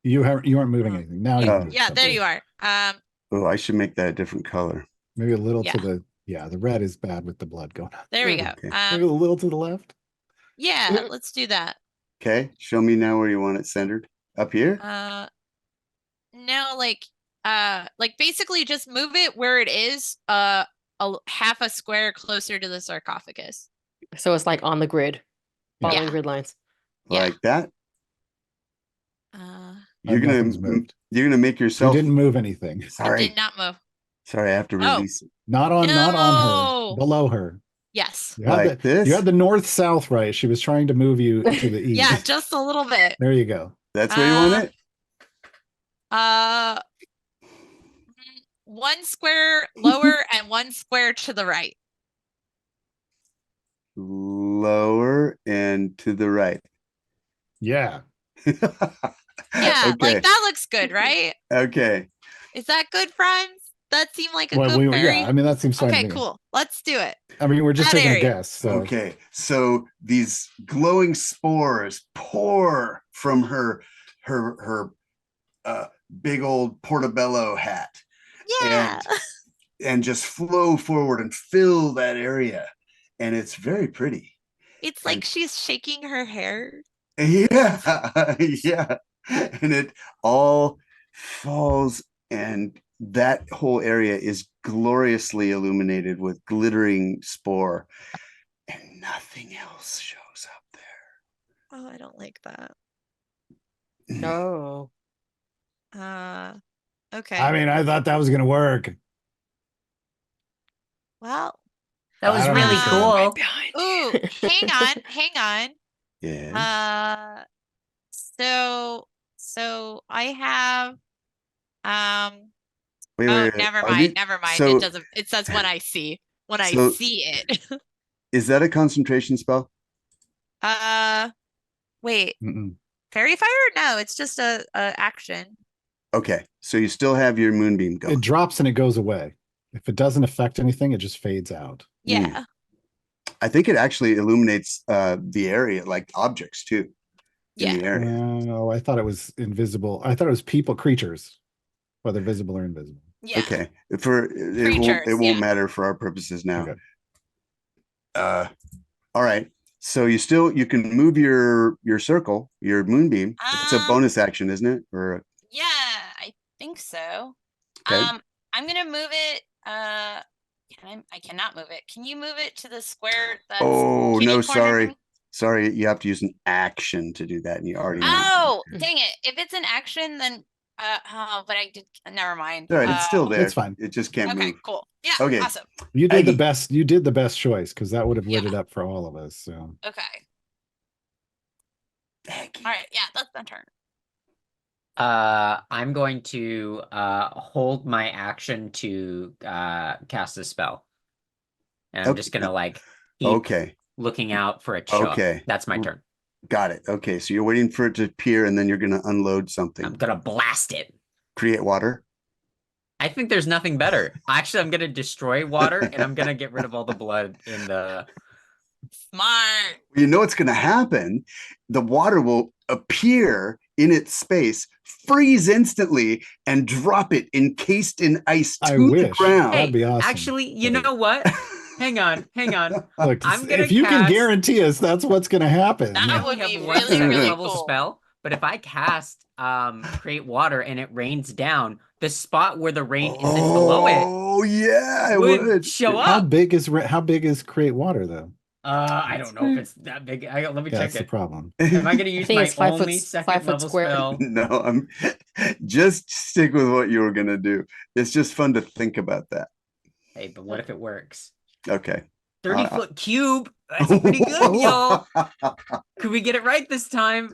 you aren't moving Oh. anything. Now Yeah. you moved Yeah, there something. you are. Oh, I should make that a different color. Maybe a little to Yeah. the red is bad with the blood going on. There we go. Okay. Maybe a little to the left. Yeah, let's do that. Okay. Show me now where you want it centered. Up here. No, like basically just move it where it is, half a square closer to the sarcophagus. So it's like on the grid, Yeah. following Yeah. grid lines. Yeah. Like that. You're Nothing's gonna moved. make You yourself. didn't move anything. I Sorry. did not move. Sorry. I have to Oh. release it. Not on No. her. Below her. Yes. You had Like this? You had the north-south right. She was trying to move you to the east. Yeah, just a little bit. There you go. That's where you want it. Uh, 1 square lower and 1 square to the right. Lower and to the right. Yeah. Yeah, Okay. like that looks good, right? Okay. Is that good, friends? That seemed like a Well, good fairy. yeah, I mean that seems fine. to Okay, me. cool. Let's do it. I mean, we're just That taking area. a guess. So. Okay. So these glowing spores pour from her big old portobello hat Yeah. and just flow forward and fill that area. And it's very pretty. It's like she's shaking her hair. Yeah. Yeah. And it all falls, and that whole area is gloriously illuminated with glittering spore, and nothing else shows up there. Oh, I don't like that. Oh. Okay. I mean, I thought that was gonna work. Well, That was I don't really know. cool. ooh, hang on. Yeah. So I have Wait, oh, wait. never Are mind, these- never mind. so- It doesn't, it says when I see So- it. Is that a concentration spell? Wait, Mm-mm. fairy fire? No, it's just a action. Okay. So you still have your moonbeam It going. drops and it goes away. If it doesn't affect anything, it just fades out. Yeah. I think it actually illuminates the area, like objects too, in Yeah. the area. No, I thought it was invisible. I thought it was creatures, whether visible or invisible. Yeah. Okay. It Creatures, won't yeah. matter for our purposes now. Okay. All right. So you can move your circle, your moonbeam. It's a Um, bonus action, isn't it? Or Yeah, I think so. Okay. I'm gonna move it. I cannot move it. Can you move it to the square that's oh kitty no, corner? sorry. You have to use an action to do that, and you already. moved it. Oh, dang it. If it's an action, then but I did never mind. All right, it's still there. It's fine. It just can't Okay, move. cool. Yeah, Okay. awesome. You did the Aggie. best. You did the best choice because that would have lit Yeah. it up for all of us. So Okay. All right, yeah, that's my turn. I'm going to hold my action to cast a spell. And I'm just Okay. gonna like keep Okay. looking out for it to show up. Okay. That's my turn. Got it. Okay. So you're waiting for it to appear and then you're going to unload something. I'm gonna blast it. Create water. I think there's nothing better. Actually, I'm gonna destroy water and I'm gonna get rid of all the blood in the. Smart. You know what's going to happen? The water will appear in its space, freeze instantly, and drop it encased in ice I to the wish. ground. That'd be awesome. Actually, you know what? Hang on. Look, I'm gonna if you can cast- guarantee us that's what's going to happen. That I would only have be one really, second really level cool. spell, but if I cast create water and it rains down, the spot where the rain isn't below it Oh yeah, it would would show How up. big is create water though? I don't know if it's that big. Let me Yeah, check that's the it. problem. Am I gonna use think my it's 5 foot- only 5 second foot level square. spell? No, I'm just stick with what you were gonna do. It's just fun to think about that. Hey, but what if it works? Okay. 30-foot cube. That's pretty good, y'all. Could we get it right this time?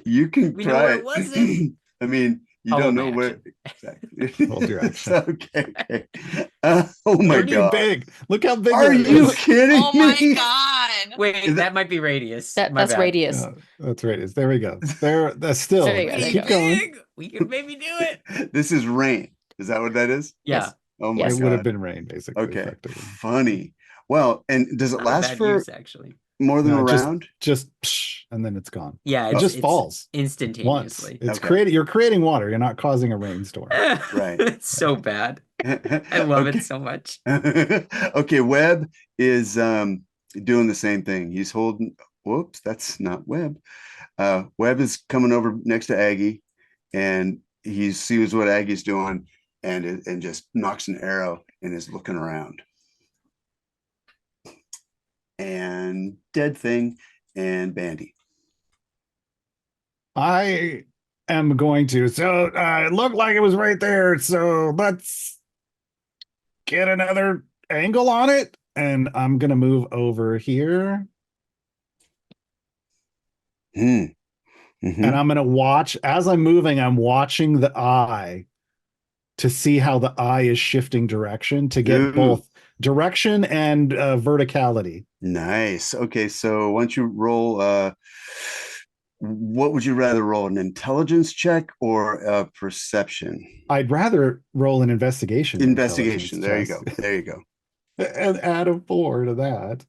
You can We know try where it. it wasn't. I mean, you I'll don't hold know my where exactly. Hold your action. Okay. Oh my Pretty god. big. Look how big Are that you is. kidding Oh my me? god. Wait, Is that might be radius. That, My that's bad. radius. That's right. There we go. That's still. There you go, there you Keep go. going. Big. We can maybe do it. This is rain. Is that what that is? Yeah. Yes. Oh my It Yes. would have god. been rain, basically. Okay. Effectively. Funny. Well, and does it Not a last bad for use, actually. more than No, a just- round? Just psh, and then it's gone. Yeah, It just falls once. instantaneously. It's Okay. You're creating water. You're not causing a rainstorm. Right. It's so bad. I love Okay. it so much. Okay, Webb is doing the same thing. He's holding. Whoops, that's not Webb. Webb is coming over next to Aggie, and he sees what Aggie's doing, and just knocks an arrow and is looking around. And Dead Thing and Bande. I am going to. So it looked like it was right there. So let's get another angle on it. And I'm going to move over here. Mhm. And I'm going to watch. As I'm moving, I'm watching the eye to see how the eye is shifting direction to get Ooh. both direction and verticality. Nice. Okay, so once you roll, what would you rather roll, an intelligence check or a perception? I'd rather roll an investigation. than Investigation. There you intelligence go. There you go. check. And add a 4 to that.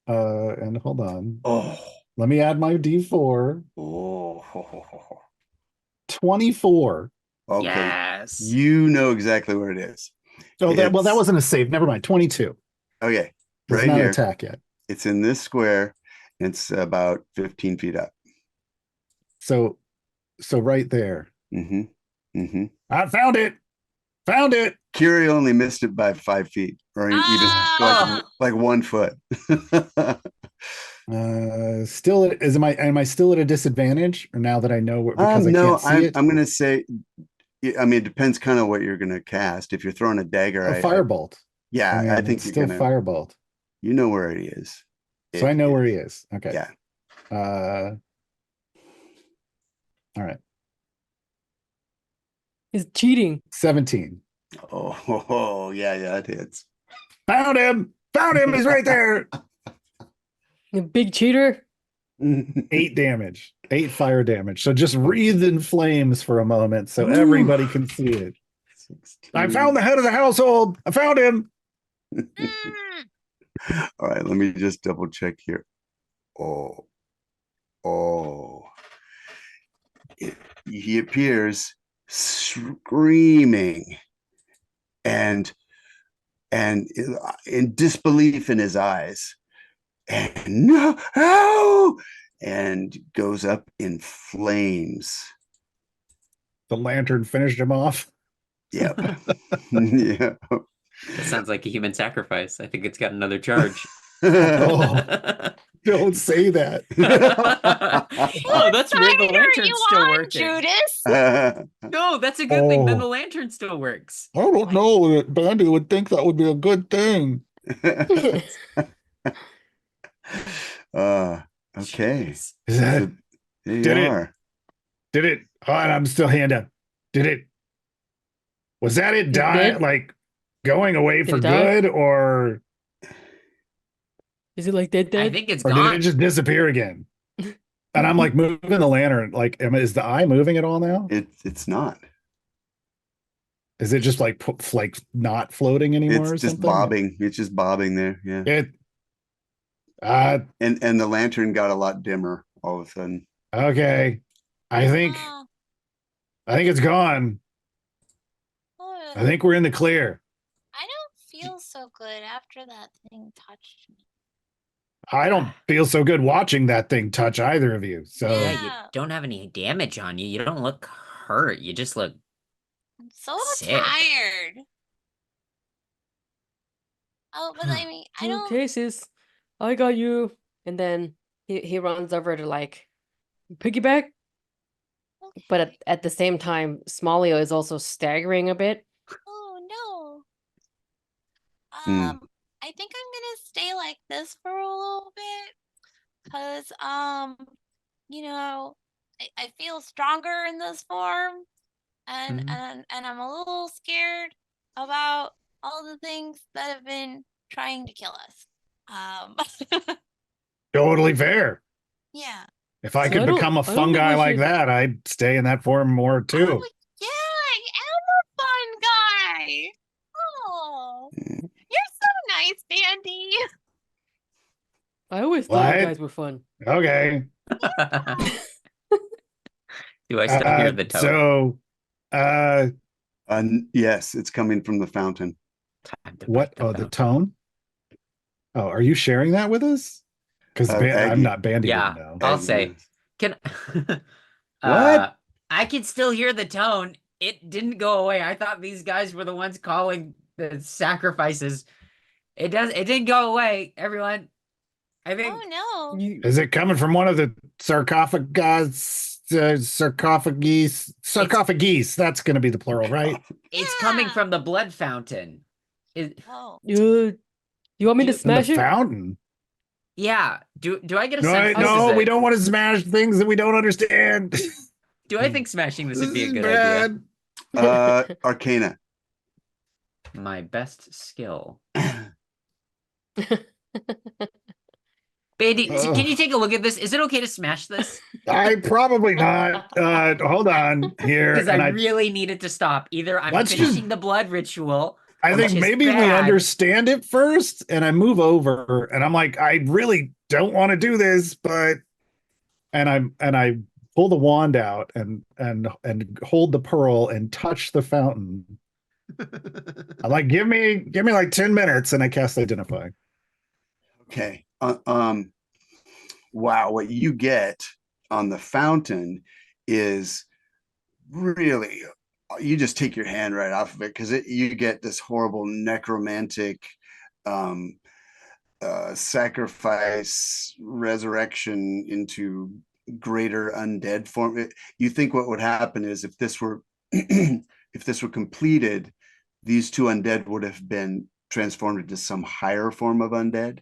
And hold on. Oh. Let me add my D4. Oh. 24. Okay. Yes. You know exactly what it is. Oh, that It's- wasn't a save. Never mind. 22. Okay. It's Right not here. an attack yet. It's in this square. It's about 15 feet up. So right there. Mm-hmm. Mm-hmm. I found it. Found it. Kiry only missed it by 5 feet, or even Ah! like 1 foot. Still am I still at a disadvantage, or now that I know what, because I No, can't see it? I'm gonna say, I mean, it depends kind of what you're gonna cast. If you're throwing a dagger, A firebolt. yeah, I think it's you're still gonna. firebolt. You know where he is. So I know where he is. Okay. Yeah. All right. He's cheating. 17. Oh, yeah, it hits. Found him. He's right there. You big cheater. 8 damage. 8 fire damage. So just wreathed in flames for a moment so everybody can see it. 16. I found the head of the household. I found him. All right, let me just double check here. He appears screaming and in disbelief in his eyes, and no, and goes up in flames. The lantern finished him off. Yep. Yeah. That sounds like a human sacrifice. I think it's got another charge. Oh. Don't say that. Oh, that's weird. The Side are lantern's you still on, working. Judas? No, that's a good thing. Then Oh. the lantern still works. I don't know that Bande would think that would be a good thing. Okay. Jeez. Is that So there you Did it. are. Did it Oh, and I'm still hand up. Was that it It die did? like going away Did for it die? good, or Is it like dead I dead? think it's did it gone. just disappear again? And I'm like moving the lantern. Like, is the eye moving at all now? It's not. Is it just like not floating anymore It's or just something? bobbing. It's just bobbing there. Yeah. It. And the lantern got a lot dimmer all of a sudden. Okay. I think Oh, it's gone. oh, I think we're in the clear. I don't feel so good after that thing touched me. I don't feel so good watching that thing touch either of you. So Yeah, you Yeah. don't have any damage on you. You don't look hurt. You just look I'm so sick. tired. Oh, but I mean, I don't. Okay, sis. I got you. And then he runs over to like piggyback. But at the same time, Smolly is also staggering a bit. Oh no. Hmm. I think I'm gonna stay like this for a little bit, cause you know, I feel stronger in this form, and Mhm. and I'm a little scared about all the things that have been trying to kill us. totally fair. Yeah. If I So could become a I don't think fungi we like should- that, I'd stay in that form more too. Oh, yeah, I am a fun guy. Oh, you're so nice, Bandy. I always thought you What? guys were fun. Okay. Do I still hear the tone? So, Yes, it's coming from the fountain. Time to what? break the Oh, the fountain. tone. Oh, are you sharing that with us? Because I'm Aggie. not Bandy. Yeah. Wouldn't know. I'll Aggie say. knows. Can What? I can still hear the tone. It didn't go away. I thought these guys were the ones calling the sacrifices. It didn't go away, everyone. I think Oh no. You, Is it coming from one of the sarcophagus? Sarcophagus. That's going to be the plural, right? it's coming Yeah. from the blood fountain. Oh. you want me to Do- From the smash it? fountain. Yeah. Do I get a No, sense this is no, a- we don't want to smash things that we don't understand. Do I think smashing this would be a is good idea? bad. Arcana. My best skill. Bandy, Ugh. can you take a look at this? Is it okay to smash this? I probably not. Hold on here. Because And I really need it to stop. Either I'm Let's finishing just- the blood ritual. I which think is maybe we bad. understand it first, and I move over, and I'm like, I really don't want to do this, but and I pull the wand out and hold the pearl and touch the fountain. I'm like, give me like 10 minutes, and I cast identify. Okay. Wow, what you get on the fountain is really, you just take your hand right off of it because you get this horrible necromantic sacrifice, resurrection into greater undead form. You think what would happen is if this were if this were completed, these two undead would have been transformed into some higher form of undead.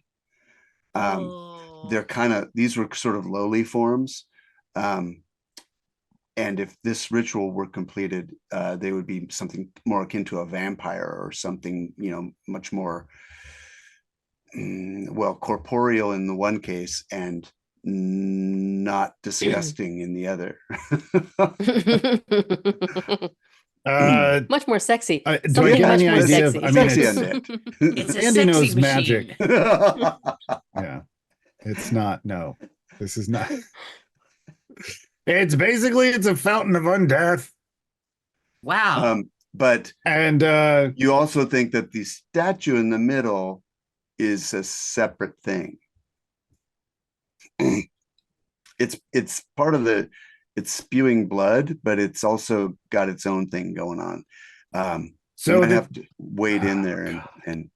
Oh. These were sort of lowly forms. And if this ritual were completed, they would be something more akin to a vampire or something, much more, corporeal in the one case and not disgusting in the other. Much more sexy. Do I Something get much any more idea of? sexy. I mean, Sexy it's, undead. It's a Andy sexy knows machine. magic. Yeah, it's not. No, this is not. It's basically it's a fountain of undeath, Wow. But and you also think that the statue in the middle is a separate thing. It's part of it's spewing blood, but it's also got its own thing going on. so you might the, have to wade in there and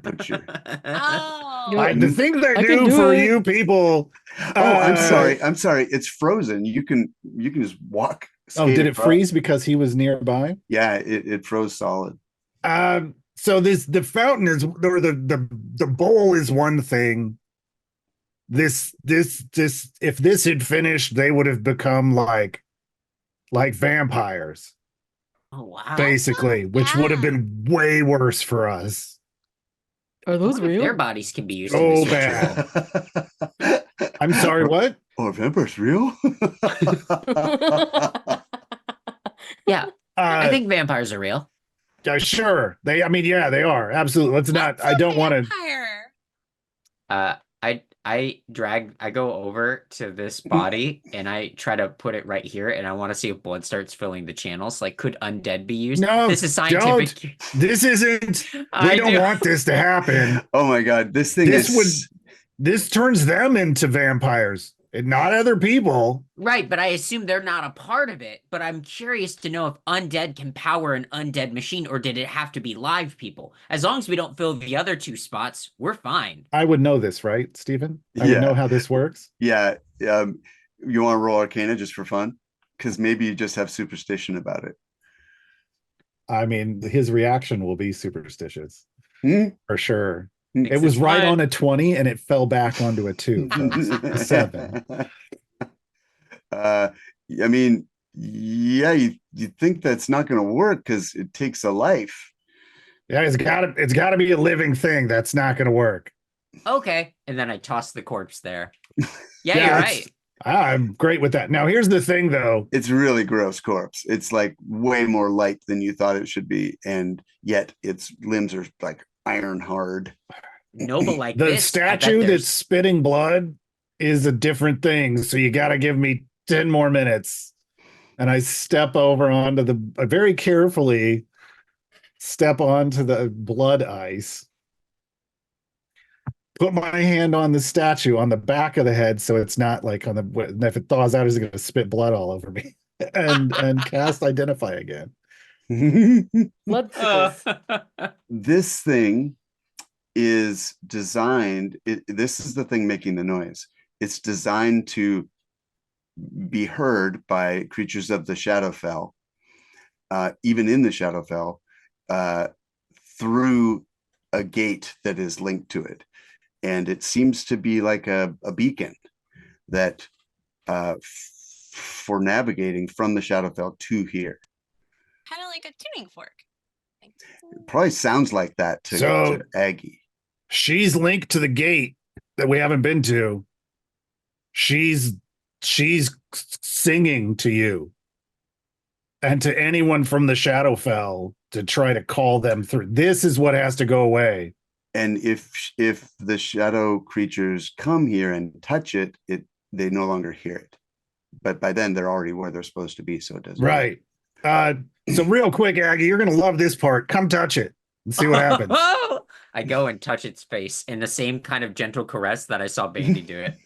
put your. Oh. the things I I can do do for it. you people. Oh, I'm sorry. It's frozen. You can just walk. Oh, did skate it across. freeze because he was nearby? Yeah, it froze solid. So the fountain is, or the bowl is one thing. This if this had finished, they would have become like like vampires, Oh wow. basically, which would have Yeah. been way worse for us. Are I those wonder if real? their bodies can be used So in this bad. ritual. I'm sorry, what? Are vampires real? Yeah, I Uh, think vampires are real. sure. I mean, yeah, they are. Absolutely. Let's not, What's I a don't want to. vampire? I go over to this body and I try to put it right here, and I want to see if blood starts filling the channels. Like, could undead be used? No, This is scientific. This isn't, we I don't do. want this to happen. Oh my god, this thing This turns them into vampires and not other people. Right, but I assume they're not a part of it. But I'm curious to know if undead can power an undead machine, or did it have to be live people? As long as we don't fill the other two spots, we're fine. I would know this, right, Stephen? I would know how this works. Yeah. You want to roll Arcana just for fun? Because maybe you just have superstition about it. I mean, his reaction will be superstitious for sure. Thinks It was it's right fun. on a 20 and it fell back onto a 2. folks. 7. I mean, yeah, you think that's not going to work because it takes a life. Yeah, it's gotta be a living thing. That's not gonna work. Okay, and then I toss the corpse there. Yeah, Yeah, you're that's- right. I'm great with that. Now, here's the thing, though. It's really gross corpse. It's like way more light than you thought it should be, and yet its limbs are like iron hard. Noble like The this. I bet statue that's there's- spitting blood is a different thing. So you got to give me 10 more minutes. And I step over onto I very carefully step onto the blood ice. Put my hand on the statue on the back of the head, so it's not like on the. If it thaws out, it's going to spit blood all over me, and cast identify again. Blood Uh, sickles. This thing is designed. This is the thing making the noise. It's designed to be heard by creatures of the Shadowfell, even in the Shadowfell, through a gate that is linked to it. And it seems to be like a beacon that for navigating from the Shadowfell to here. Kind of like a tuning fork. It probably sounds like that to Aggie. She's linked to the gate that we haven't been to. She's singing to you and to anyone from the Shadowfell to try to call them through. This is what has to go away. And if the shadow creatures come here and touch it, they no longer hear it. But by then they're already where they're supposed to be, so it doesn't Right. So real quick, Aggie, you're gonna love this part. Come touch it and see what happens. I go and touch its face in the same kind of gentle caress that I saw Bande do it.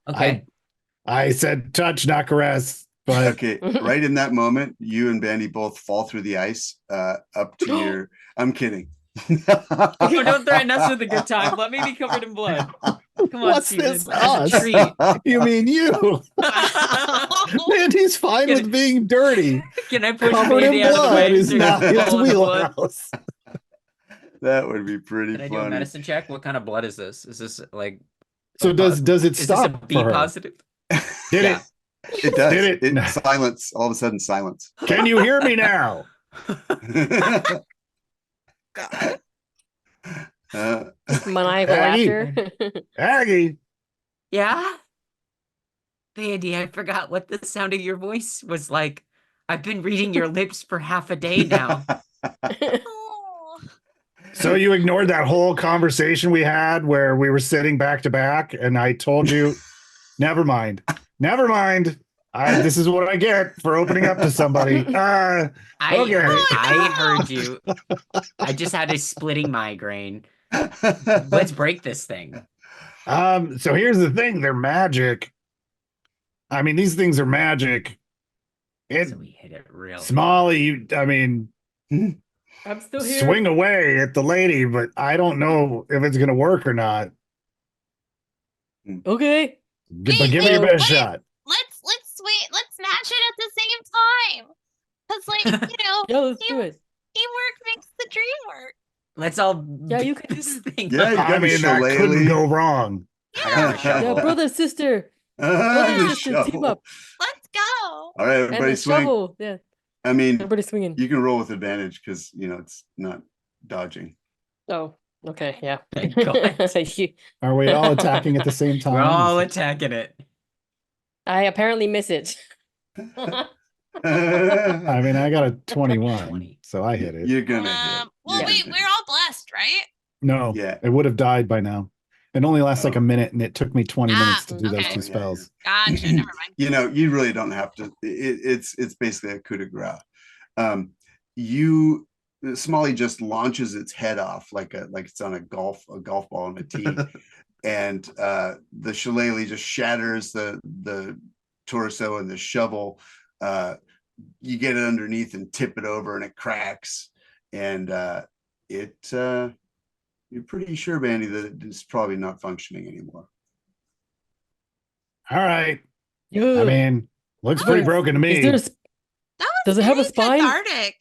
Okay. I said touch, not caress. But Okay, right in that moment, you and Bandy both fall through the ice up to your. I'm kidding. Oh, don't threaten us with a good time. Let me be covered in blood. Come on, What's Steven. this, It's us? a treat. you mean you? Man, he's fine Get with it. being dirty. Can I push Covered Bande in out of the blood way? is so he not can his fall in the blood? wheelhouse. That would be pretty Can I do a funny. medicine check? What kind of blood is this? Is this like? So does it is this a stop B for her? positive? Did Yeah. It does. Did it? Silence. All of a sudden, silence. it? Can you hear me now? Maniacal Aggie. laughter. Aggie, Yeah. Bande, I forgot what the sound of your voice was like. I've been reading your lips for half a day now. Oh. so you ignored that whole conversation we had where we were sitting back to back, and I told you, never mind. This is what I get for opening up to somebody. I Okay. heard you. I just had a splitting migraine. Let's break this thing. So here's the thing, they're magic. I mean, these things are magic. So we hit it real. Smolly, I mean, I'm still here. swing away at the lady, but I don't know if it's gonna work or not. Okay. But give me your best shot. Let's wait. Let's match it at the same time. Cause like Yeah, let's do it. teamwork makes the dream work. Let's all Yeah, you beat can do this this. thing. Yeah, you I gotta be mean, that couldn't shillelagh. go wrong. I got my Yeah, shovel. brother, sister. Brothers, The sisters, team shovel. up. Let's go. All right, And everybody the swing. shovel. Yeah, I mean, everybody swinging. you can roll with advantage because it's not dodging. Oh, okay, yeah. Thank God. You- Are we all attacking at the same time? We're all attacking it. I apparently miss it. I mean, I got a 21, 20. so I hit it. You're gonna hit. Well, You're wait, gonna we're all blessed, right? No, Yeah. it would have died by now. It only lasts like Oh. a minute, and it took me 20 minutes to do those okay. two Oh, yeah, spells. Gotcha. Never mind. You really don't have to. It's basically a coup de grace. Smolly just launches its head off like it's on a golf ball on a tee, and the shillelagh just shatters the torso and the shovel. You get it underneath and tip it over, and it cracks, and you're pretty sure, Bande, that it's probably not functioning anymore. All right. Yeah. I mean, looks pretty broken to me. Is there a, That was Does it have a very spine? cathartic.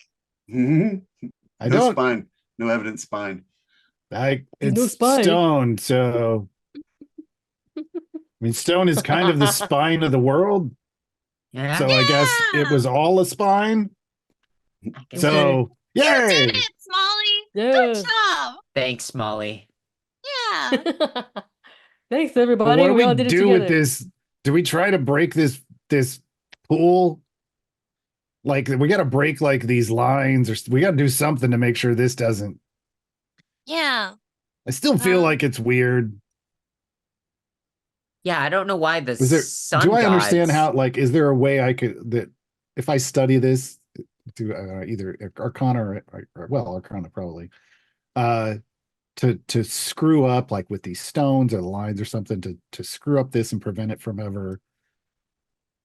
I No don't. spine, no evident spine. It's no spine. stone, so I mean, stone is kind of the spine of the world. Yeah. So I guess it was all a spine. I can So You yay! did it, Smolly. Yeah. Good job. Thanks, Molly. Yeah. Thanks, But everybody. what do We all we did it do with together. this? Do we try to break this pool? Like we got to break like these lines, or we got to do something to make sure this doesn't. Yeah. I still feel Um, like it's weird. Yeah, I don't know why the Is there? sun Do I understand gods- how? Like, is there a way I could that if I study this to either Arcana or well, Arcana probably, to screw up like with these stones or lines or something to screw up this and prevent it from ever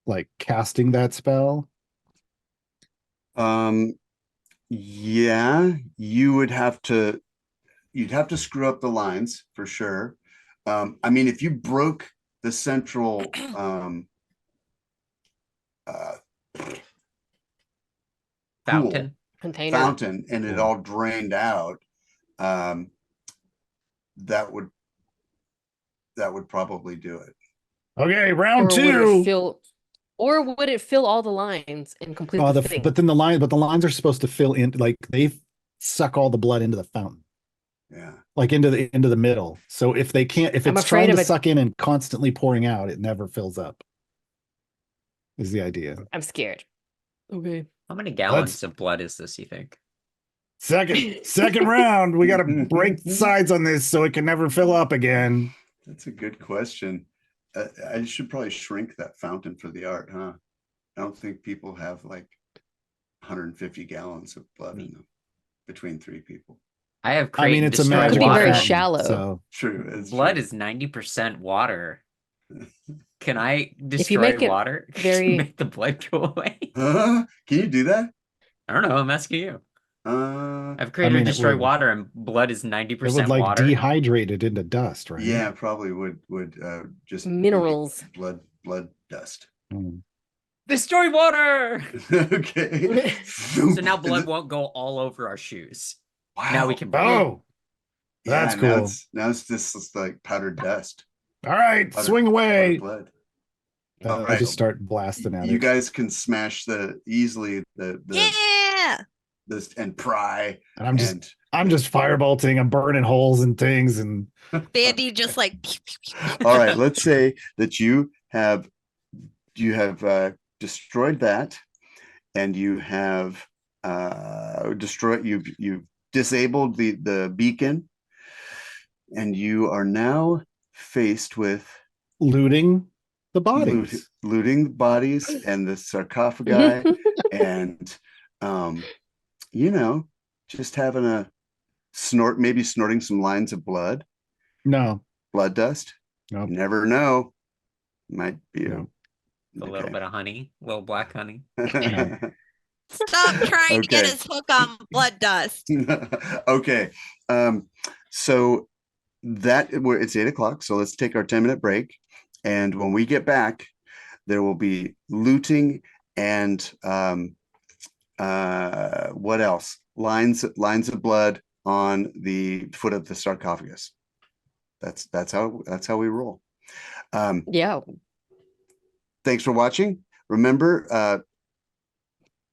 like casting that spell? Yeah, you'd have to screw up the lines for sure. I mean, if you broke the central fountain. Container. fountain and it all drained out, that would probably do it. Okay, Or round would it two. fill? Or would it fill all the lines and complete Oh, the thing? but then the lines are supposed to fill in, like they suck all the blood into the fountain, Yeah. like into the middle. So if they can't, if I'm it's afraid trying of to it. suck in and constantly pouring out, it never fills up. Is the idea. I'm scared. Okay. How many gallons of blood is this, you think? Second round, we got to break sides on this so it can never fill up again. That's a good question. I should probably shrink that fountain for the art, huh? I don't think people have like 150 gallons of blood in them between three people. I have I mean, created it's a destroy magic Could be very water. fountain, shallow. So True. It's Blood true. is 90% water. Can I If you destroy make it water? very- Make the blood go away? Can you do that? I don't know. I'm asking you. I've created mean, it destroy would- water, and blood is it 90% would like water. dehydrate it into dust, right? Yeah, probably would just Minerals. blood dust. Mm. Destroy water. Okay. So now blood won't go all over our shoes. Wow. Now we can breathe. Oh, Yeah, that's now cool. it's just like powdered dust. All right, Powdered- swing away. powdered blood. I'll Alright. just start blasting at You it. guys can smash easily the Yeah. this and pry And I'm just and I'm just firebolting. I'm burning holes and things. And Bande just like pew, pew, pew, pew. all right, let's say that you have destroyed that, and you have destroyed you've disabled the beacon, and you are now faced with looting the bodies. looting the bodies and the sarcophagi and just having a maybe snorting some lines of blood dust. Nope. You never know. Might be Nope. A little bit of honey, a little black honey. Stop trying to get Okay. his hook on blood dust. Okay. So it's 8:00. So let's take our 10-minute break. And when we get back, there will be looting and what else? Lines of blood on the foot of the sarcophagus. That's how we roll. Yeah. thanks for watching. Remember,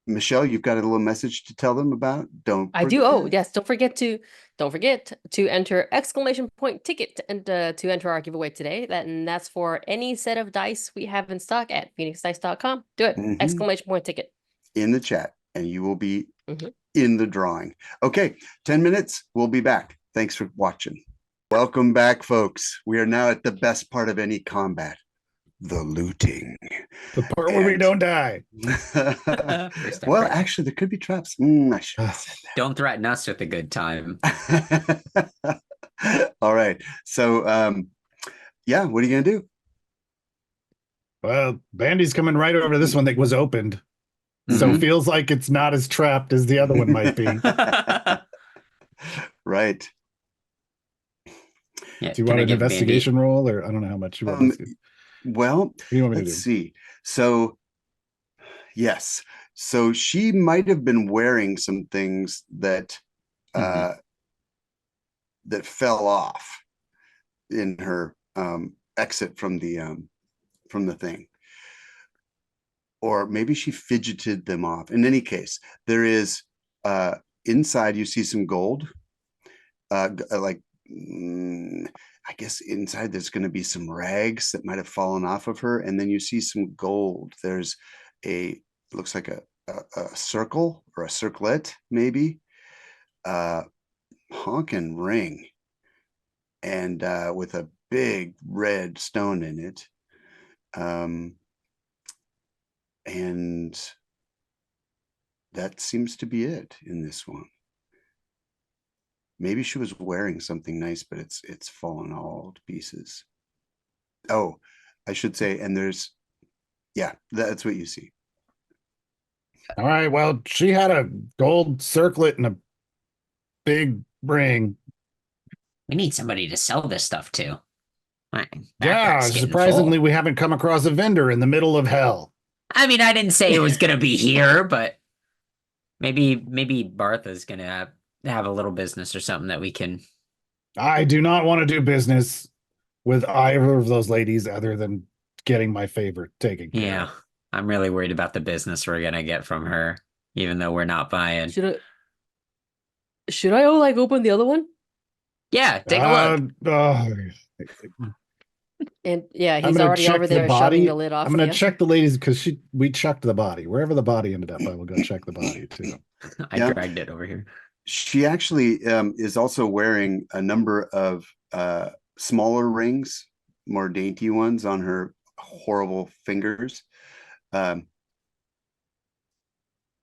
Michelle, you've got a little message to tell them about. I do. Oh, yes. Don't forget to enter exclamation point ticket and to enter our giveaway today. That's for any set of dice we have in stock at phoenixdice.com. Do it. Mhm. Exclamation point ticket. In the chat, and you will be Mhm. in the drawing. Okay, 10 minutes. We'll be back. Thanks for watching. Welcome back, folks. We are now at the best part of any combat, the looting. The part where we don't die. First Well, effort. actually, there could be traps. I should have said Don't threaten us with a good time. that. All right. So, yeah, what are you gonna do? Well, Bandy's coming right over this one that was opened. So Mhm. feels like it's not as trapped as the other one might be. Right. Yeah, Do you can want I an give investigation roll, or I don't know how much you want to see. Well, What do you want me to let's do? see. So, yes. So she might have been wearing some things that that fell off in her exit from the thing, or maybe she fidgeted them off. In any case, there is inside. You see some gold, like. I guess inside there's going to be some rags that might have fallen off of her, and then you see some gold. There's it looks like a circle or a circlet, maybe, honking ring, and with a big red stone in it, and that seems to be it in this one. Maybe she was wearing something nice, but it's fallen all to pieces. Oh, I should say, and there's, yeah, that's what you see. All right. Well, she had a gold circlet and a big ring. We need somebody to sell this stuff to. My Yeah, backpack's getting surprisingly, full. we haven't come across a vendor in the middle of hell. I mean, I didn't say it was gonna be here, but maybe Bartha's gonna have a little business or something that we can. I do not want to do business with either of those ladies other than getting my favor taken care Yeah, of. I'm really worried about the business we're gonna get from her, even though we're not buying. Should I like open the other one? Yeah, take a look. And yeah, I'm he's gonna already check over the there shoving body. the lid off. I'm gonna yeah. check the ladies because we checked the body. Wherever the body ended up, I will go check the body too. I Yeah. dragged it over here. She actually is also wearing a number of smaller rings, more dainty ones on her horrible fingers.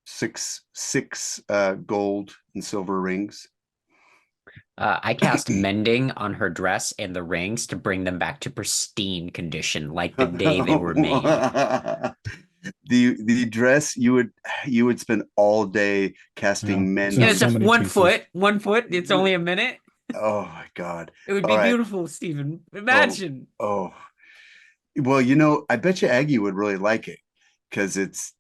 Six gold and silver rings. I cast mending on her dress and the rings to bring them back to pristine condition, like the day they were made. The dress, you would spend all day casting Yeah, mend. so Yeah, it's just many one pieces. foot. 1 foot. It's only a minute. Oh my God. It would All be right. beautiful, Stephen. Imagine. Oh, well, I bet you Aggie would really like it because it's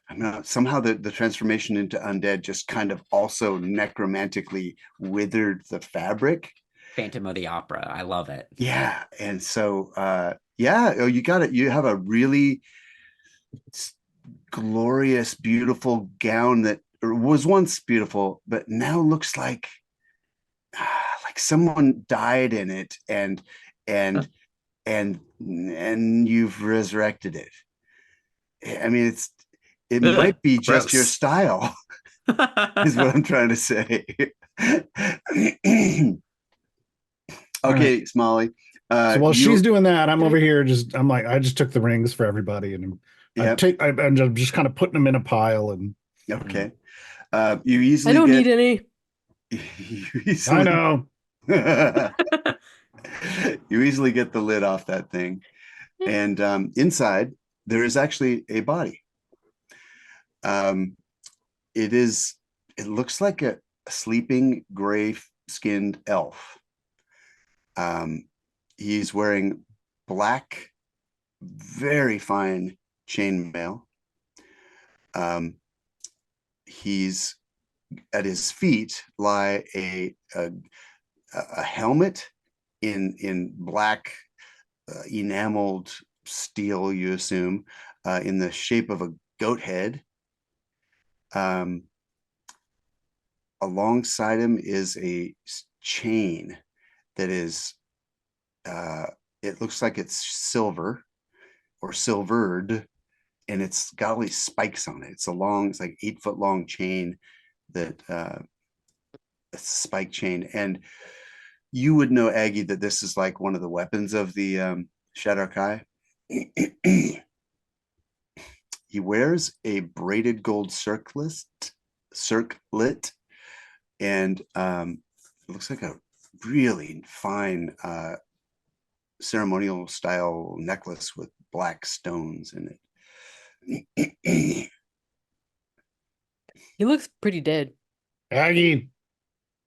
I mean, somehow the transformation into undead just kind of also necromantically withered the fabric. Phantom of the Opera. I love it. Yeah, and so yeah, you got it. You have a really glorious, beautiful gown that was once beautiful, but now looks like someone died in it, and you've resurrected it. I mean, it might be just your Gross. style, is what I'm trying to say. Okay, Smolly. So while she's doing that, I'm over here I just took the rings for everybody and I'm just kind of putting them in a pile and okay. You easily I don't need any. I know. You easily get the lid off that thing. And inside there is actually a body. It looks like a sleeping gray-skinned elf. He's wearing black, very fine chainmail. He's at his feet lie a helmet in black enameled steel, you assume, in the shape of a goat head. Alongside him is a chain that is, it looks like it's silver or silvered, and it's got all these spikes on it. It's like 8-foot long chain that it's a spike chain. And you would know, Aggie, that this is like one of the weapons of the Shadar-kai. He wears a braided gold circlet, and it looks like a really fine ceremonial style necklace with black stones in it. He looks pretty dead. Aggie,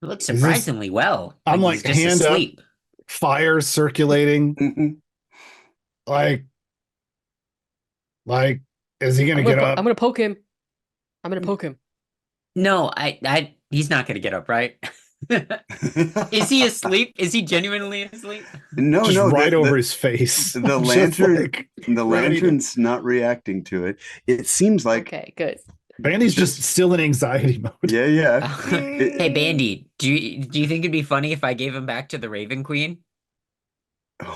He looks Is this- surprisingly well. I'm he's like, just hand up. asleep. fire circulating. Like, is he gonna get up? I'm gonna poke him. I'm gonna poke him. No, he's not gonna get up, right? Is he asleep? Is he genuinely asleep? No, Just no, right over his face. the Just lantern, like, the ready to- lantern's not reacting to it. It seems like, Okay, good. Bandy's just still in anxiety mode. yeah. Hey, Bandy, do you think it'd be funny if I gave him back to the Raven Queen? And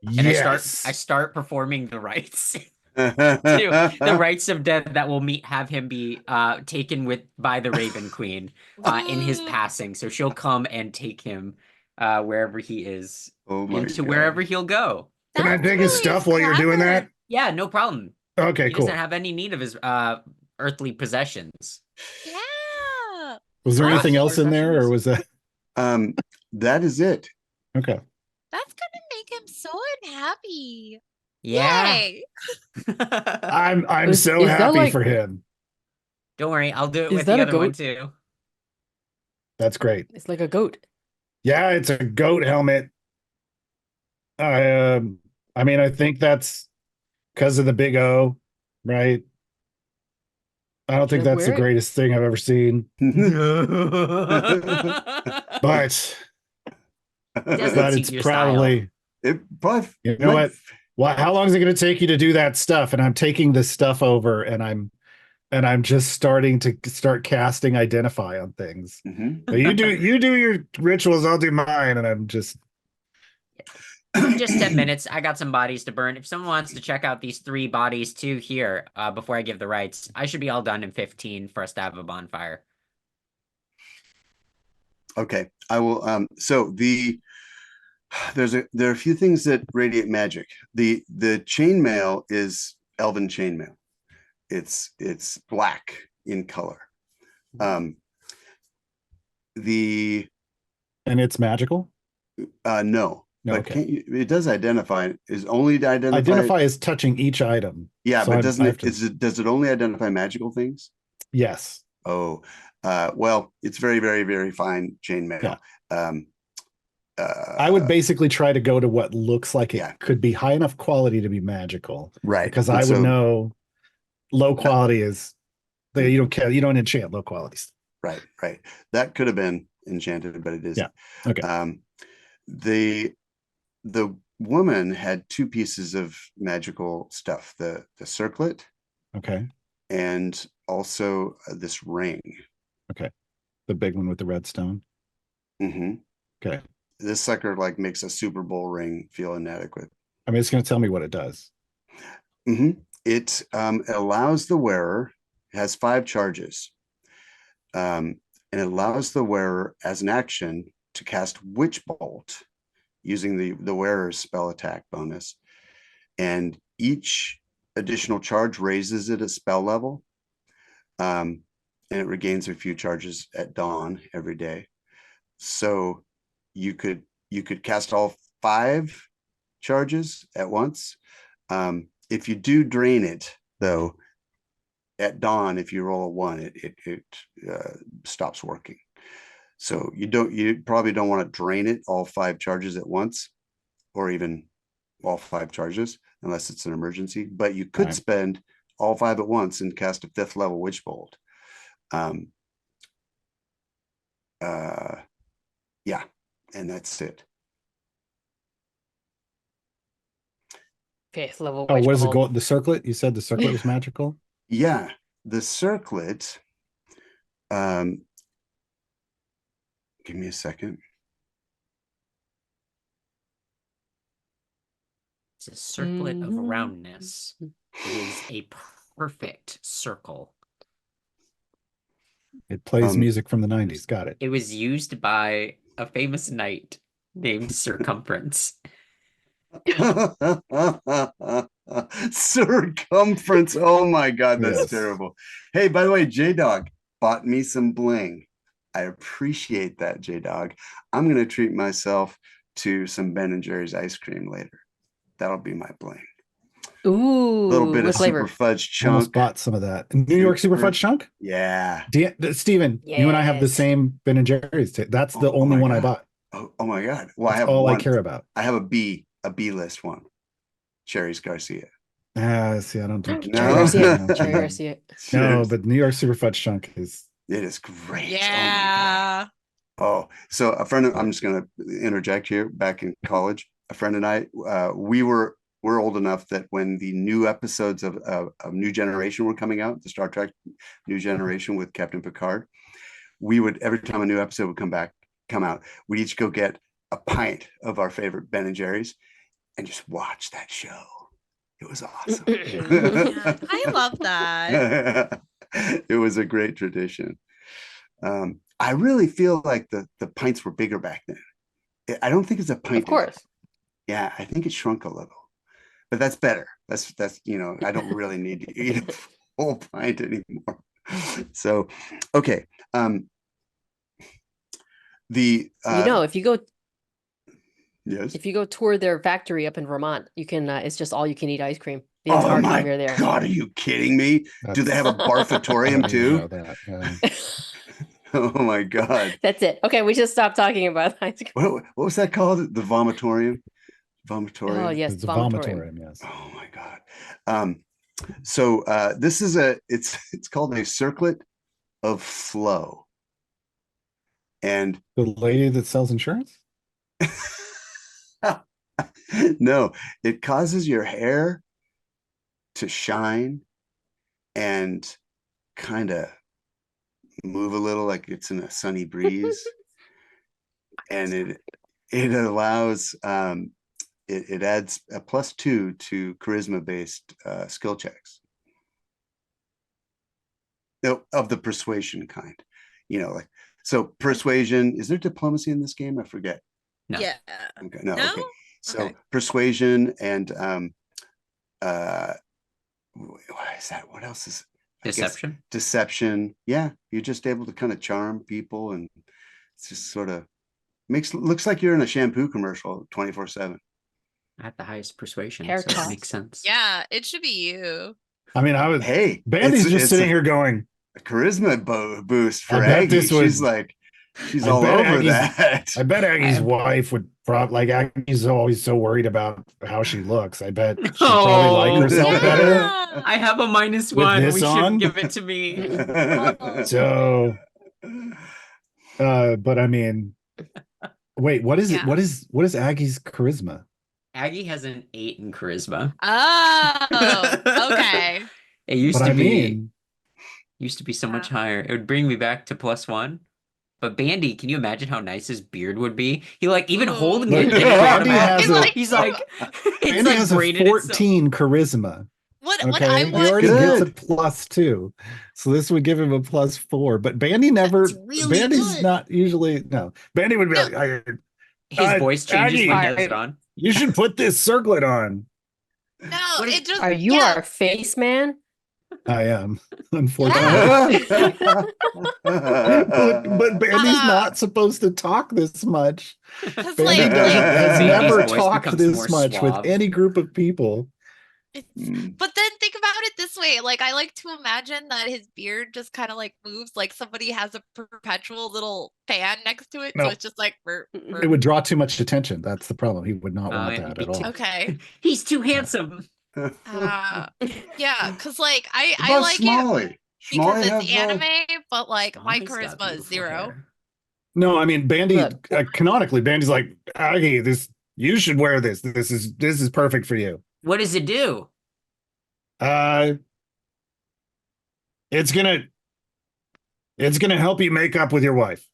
Yes. I start performing the rites. The rites of death that will have him be taken by the Raven Queen in his passing. So she'll come and take him wherever he is Oh my into God. wherever he'll go. Can I take his stuff while you're doing that? Yeah, no problem. Okay, He cool. doesn't have any need of his earthly possessions. Yeah. Was there Ah, anything else in there, or was that That is it. okay? That's gonna make him so unhappy. Yeah. Yay. I'm Is so that happy like- for him. Don't worry, I'll do it Is with that the a other one goat? too. That's great. It's like a goat. Yeah, it's a goat helmet. I mean, I think that's because of the big O, right? I don't think Should I that's the wear it? greatest thing I've ever seen, but Doesn't but suit it's your probably, It probably, you know what? Well, how long is it going to take you to do that stuff? And I'm taking this stuff over, and I'm just starting to casting identify on things. Mhm. But you do your rituals, I'll do mine, and I'm just Just 10 minutes. I got some bodies to burn. If someone wants to check out these 3 bodies too here, before I give the rites, I should be all done in 15 for us to have a bonfire. Okay, I will. So there are a few things that radiate magic. The chainmail is elven chainmail. It's black in color. and it's magical. No, No, but okay. it does identify. Is only to identify. Identify as touching each item. Yeah, So but I doesn't have it? Does it only identify magical things? Yes. Oh, well, it's very, very, very fine chainmail. I would basically try to go to what looks like it Yeah. could be high enough quality to be magical, right, because and I would so- know low quality is you don't enchant low qualities. Right. That could have been enchanted, but it isn't. Yeah. Okay. The woman had 2 pieces of magical stuff: the circlet Okay. and also this ring. The big one with the red stone. Mm-hmm. Okay. This sucker like makes a Super Bowl ring feel inadequate. I mean, it's going to tell me what it does. Mm-hmm. It allows the wearer, has 5 charges, and it allows the wearer as an action to cast Witch Bolt using the wearer's spell attack bonus, and each additional charge raises it at spell level, and it regains a few charges at dawn every day. So you could cast all 5 charges at once. If you do drain it, though, at dawn, if you roll a 1, it stops working. So you probably don't want to drain it all 5 charges at once, or even all 5 charges, unless it's an emergency. But you could Right. spend all 5 at once and cast a 5th level Witch Bolt. Yeah, and that's it. 5th level. Oh, witch what is it bulb. called? The circlet? You said the circlet was magical? Yeah, the circlet. Give me a second. It's a circlet of Mhm. roundness. It is a perfect circle. It plays Um, music from the 90s. Got it. It was used by a famous knight named Circumference. Circumference. Oh my God, that's Yes. terrible. Hey, by the way, J Dog bought me some bling. I appreciate that, J Dog. I'm going to treat myself to some Ben and Jerry's ice cream later. That'll be my bling. Ooh, A little bit what of flavor? super fudge Almost chunk. bought some of that. New York Super Fudge Chunk? Yeah. Steven, you and I have the Yes. same Ben and Jerry's. That's the Oh only my one I God. bought. Oh my God. Well, I That's have all I one. care about. I have a B list one. Cherries Garcia. See, I don't do No. Cherry Garcia. No. Cherry Garcia. No, but New York Super Fudge Chunk is. It is great. Oh my God. Yeah. Oh, so I'm just going to interject here. Back in college, a friend and I, we're old enough that when the new episodes of New Generation were coming out, the Star Trek New Generation with Captain Picard, we would, every time a new episode would come out, we'd each go get a pint of our favorite Ben and Jerry's and just watch that show. It was awesome. Yeah, I love that. It was a great tradition. I really feel like the pints were bigger back then. I don't think it's a pint. Of course. Yeah, I think it shrunk a little, but that's better. That's I don't really need to eat a full pint anymore. So, okay. If you go Yes. if you go tour their factory up in Vermont, you can it's just all you can eat ice cream the Oh entire my time you're there. God, are you kidding me? Do they have a I barfatorium didn't know too? that, yeah. Oh my God. That's it. Okay, we should stop talking about ice cream. What was that called? The vomitorium? Vomitorium. Oh yes, It's a vomitorium. vomitorium, yes. Oh my God. So this is it's called a circlet of flow. And The lady that sells insurance? no, it causes your hair to shine and kind of move a little like it's in a sunny breeze. And it allows it adds a +2 to charisma based skill checks. No, of the persuasion kind, like, so persuasion, is there diplomacy in this game? I forget. No. Yeah. Okay, no, No? okay. So Okay. persuasion and what is that? What else is I guess Deception. deception? Yeah, you're just able to kind of charm people, and it's just sort of looks like you're in a shampoo commercial 24/7. I have the highest persuasion, Hair so it toss. makes sense. Yeah, it should be you. I mean, Hey, Bandy's just it's sitting a here going, charisma boost for I bet Aggie. this was- She's I all bet over Aggie's- that. I bet Aggie's I- wife would probably, Aggie's always so worried about how she looks. I bet she'd probably like Oh, herself yeah. better. I have a -1. With this We on? shouldn't give it to me. So, but I mean, wait, what is it? Yeah. What is Aggie's charisma? Aggie has an 8 in charisma. Oh, okay. It used But to I be mean, so much higher. It would bring me back to +1. But Bandy, can you imagine how nice his beard would be? He like even Ooh. holding Look, it. didn't Bandy automatically- has a- he's like it's Bandy like has a braided itself. 14 charisma. What Okay, I he want already Good. gets a +2, so this would give him a +4. But Bandy never. That's really Bandy's good. not usually. No, Bandy would be No. like, His voice changes when he Aggie. has it on. "You should put this circlet on." no, What is- it just Are you yeah. our face man? I am, unfortunately. But Bandy's not supposed to talk this much. 'Cause, Bandy like, has Bandy's never voice talked becomes this more much with suave. any group of people. But then think about it this way. Like, I like to imagine that his beard just kind of like moves like somebody has a perpetual little fan next to it. No. So it's just like, It would draw too much attention. That's the problem. He would not want it'd that be at all. too- okay. He's too handsome. Yeah, because like I About like it Smolly. because Smolly it's has, anime, but like my Smolly's got charisma is beautiful 0. hair. No, I mean Bandy. Look. Canonically, Bandy's like, Aggie, you should wear this. This is perfect for you. What does it do? It's gonna help you make up with your wife.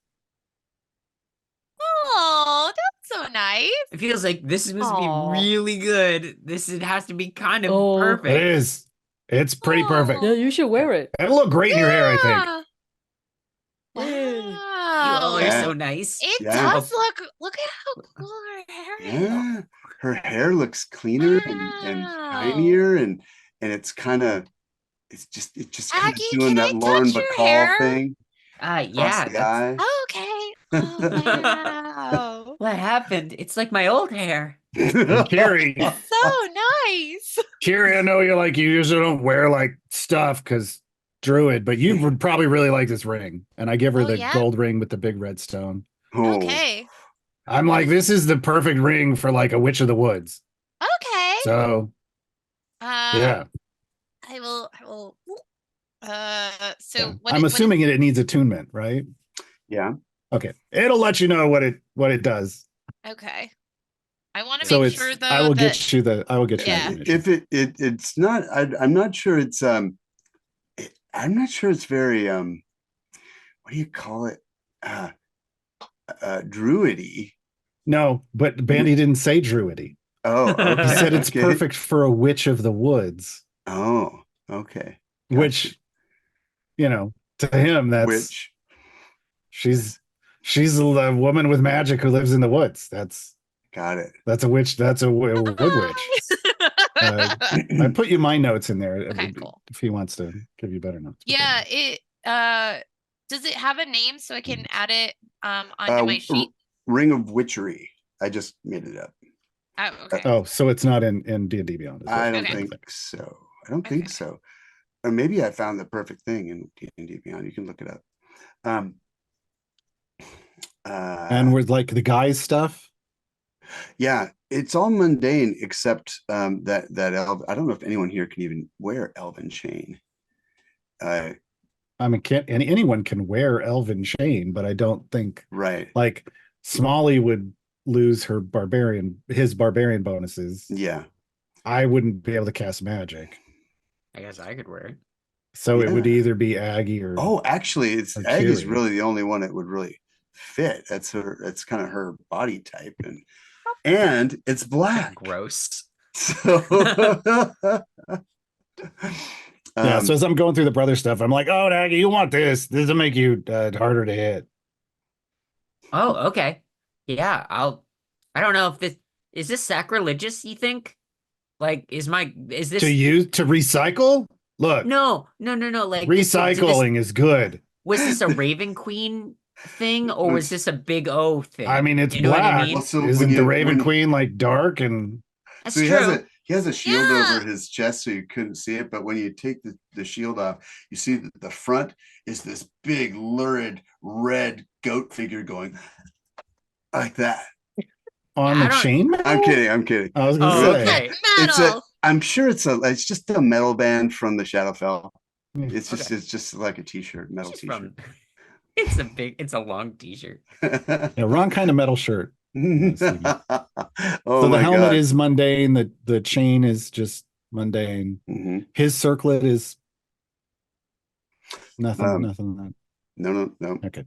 Oh, that's so nice. It feels like this is supposed to be Aw. really good. It has to be kind of Oh. perfect. It is. It's pretty perfect. Yeah, you should wear it. It'll look great in your hair, I think. Yeah. Yeah. You all are Yeah. so nice. It Yeah. does look at how cool her hair is. Yeah, her hair looks cleaner and Wow. shinier, and it's kind of it just kind of Aggie, doing can that I Lauren touch your Bacall hair? thing across Yeah, the eye. Okay. Oh, wow. what happened? It's like my old hair. Kiry, So nice. Kiry, I know you usually don't wear like stuff because druid, but you would probably really like this ring. And I give her Oh, the yeah? gold ring with the big red stone. Oh, Okay. I'm like, this is the perfect ring for like a witch of the woods. Okay. So yeah. I will so Yeah. what I'm what assuming it needs attunement, right? yeah. Okay. It'll let you know what it does. okay. I want to So make it's sure though I will that get you the Yeah. information. If it's not, I'm not sure it's I'm not sure it's very what do you call it, druidy. No, but Bande didn't say druidy. Oh, okay. He said it's okay. perfect for a witch of the woods, Oh, okay. which, to him, that's Which she's a woman with magic who lives in the woods. got it. That's a witch. That's a wood witch. I put you my notes in there. Okay, cool. If he wants to give you better notes. Yeah, it does it have a name so I can add it onto my sheet? Ring of Witchery. I just made it up. Oh, okay. Oh, so it's not in D&D Beyond. Is it? I don't Okay. think so. I don't Okay. think so. Or maybe I found the perfect thing in D&D Beyond. You can look it up. And with like the guys stuff. Yeah, it's all mundane except that I don't know if anyone here can even wear elven chain. I mean, anyone can wear elven chain, but I don't think Right. like Smolly would lose his barbarian bonuses. Yeah. I wouldn't be able to cast magic. I guess I could wear it. So it would Yeah. either be Aggie or Oh, actually, it's or Aggie's Kiry. really the only one that would really fit. That's kind of her body type, and it's black. Gross. So yeah. So as I'm going through the brother stuff, I'm like, oh, Aggie, you want this? This will make you harder to hit. Oh, okay. Yeah, I don't know if is this sacrilegious, you think? Like, is this To recycle? Look, No. Like recycling is good. Was this a Raven Queen thing, or was this a Big O thing? I mean, it's You know what I black. mean? Well, so Isn't when the Raven when- Queen like dark and That's so he true. has a shield Yeah. over his chest so you couldn't see it, but when you take the shield off, you see that the front is this big lurid red goat figure going like that. on I the don't- chain? I'm kidding. I was gonna Oh, say. okay. Metal. I'm sure it's just a metal band from the Shadowfell. Yeah. It's just like a t-shirt, metal It's t-shirt. it's a long t-shirt. Yeah, wrong kind of metal shirt. Oh So the my helmet God. is mundane. The chain is just mundane. Mhm. His circlet is nothing. Nothing. No. Okay.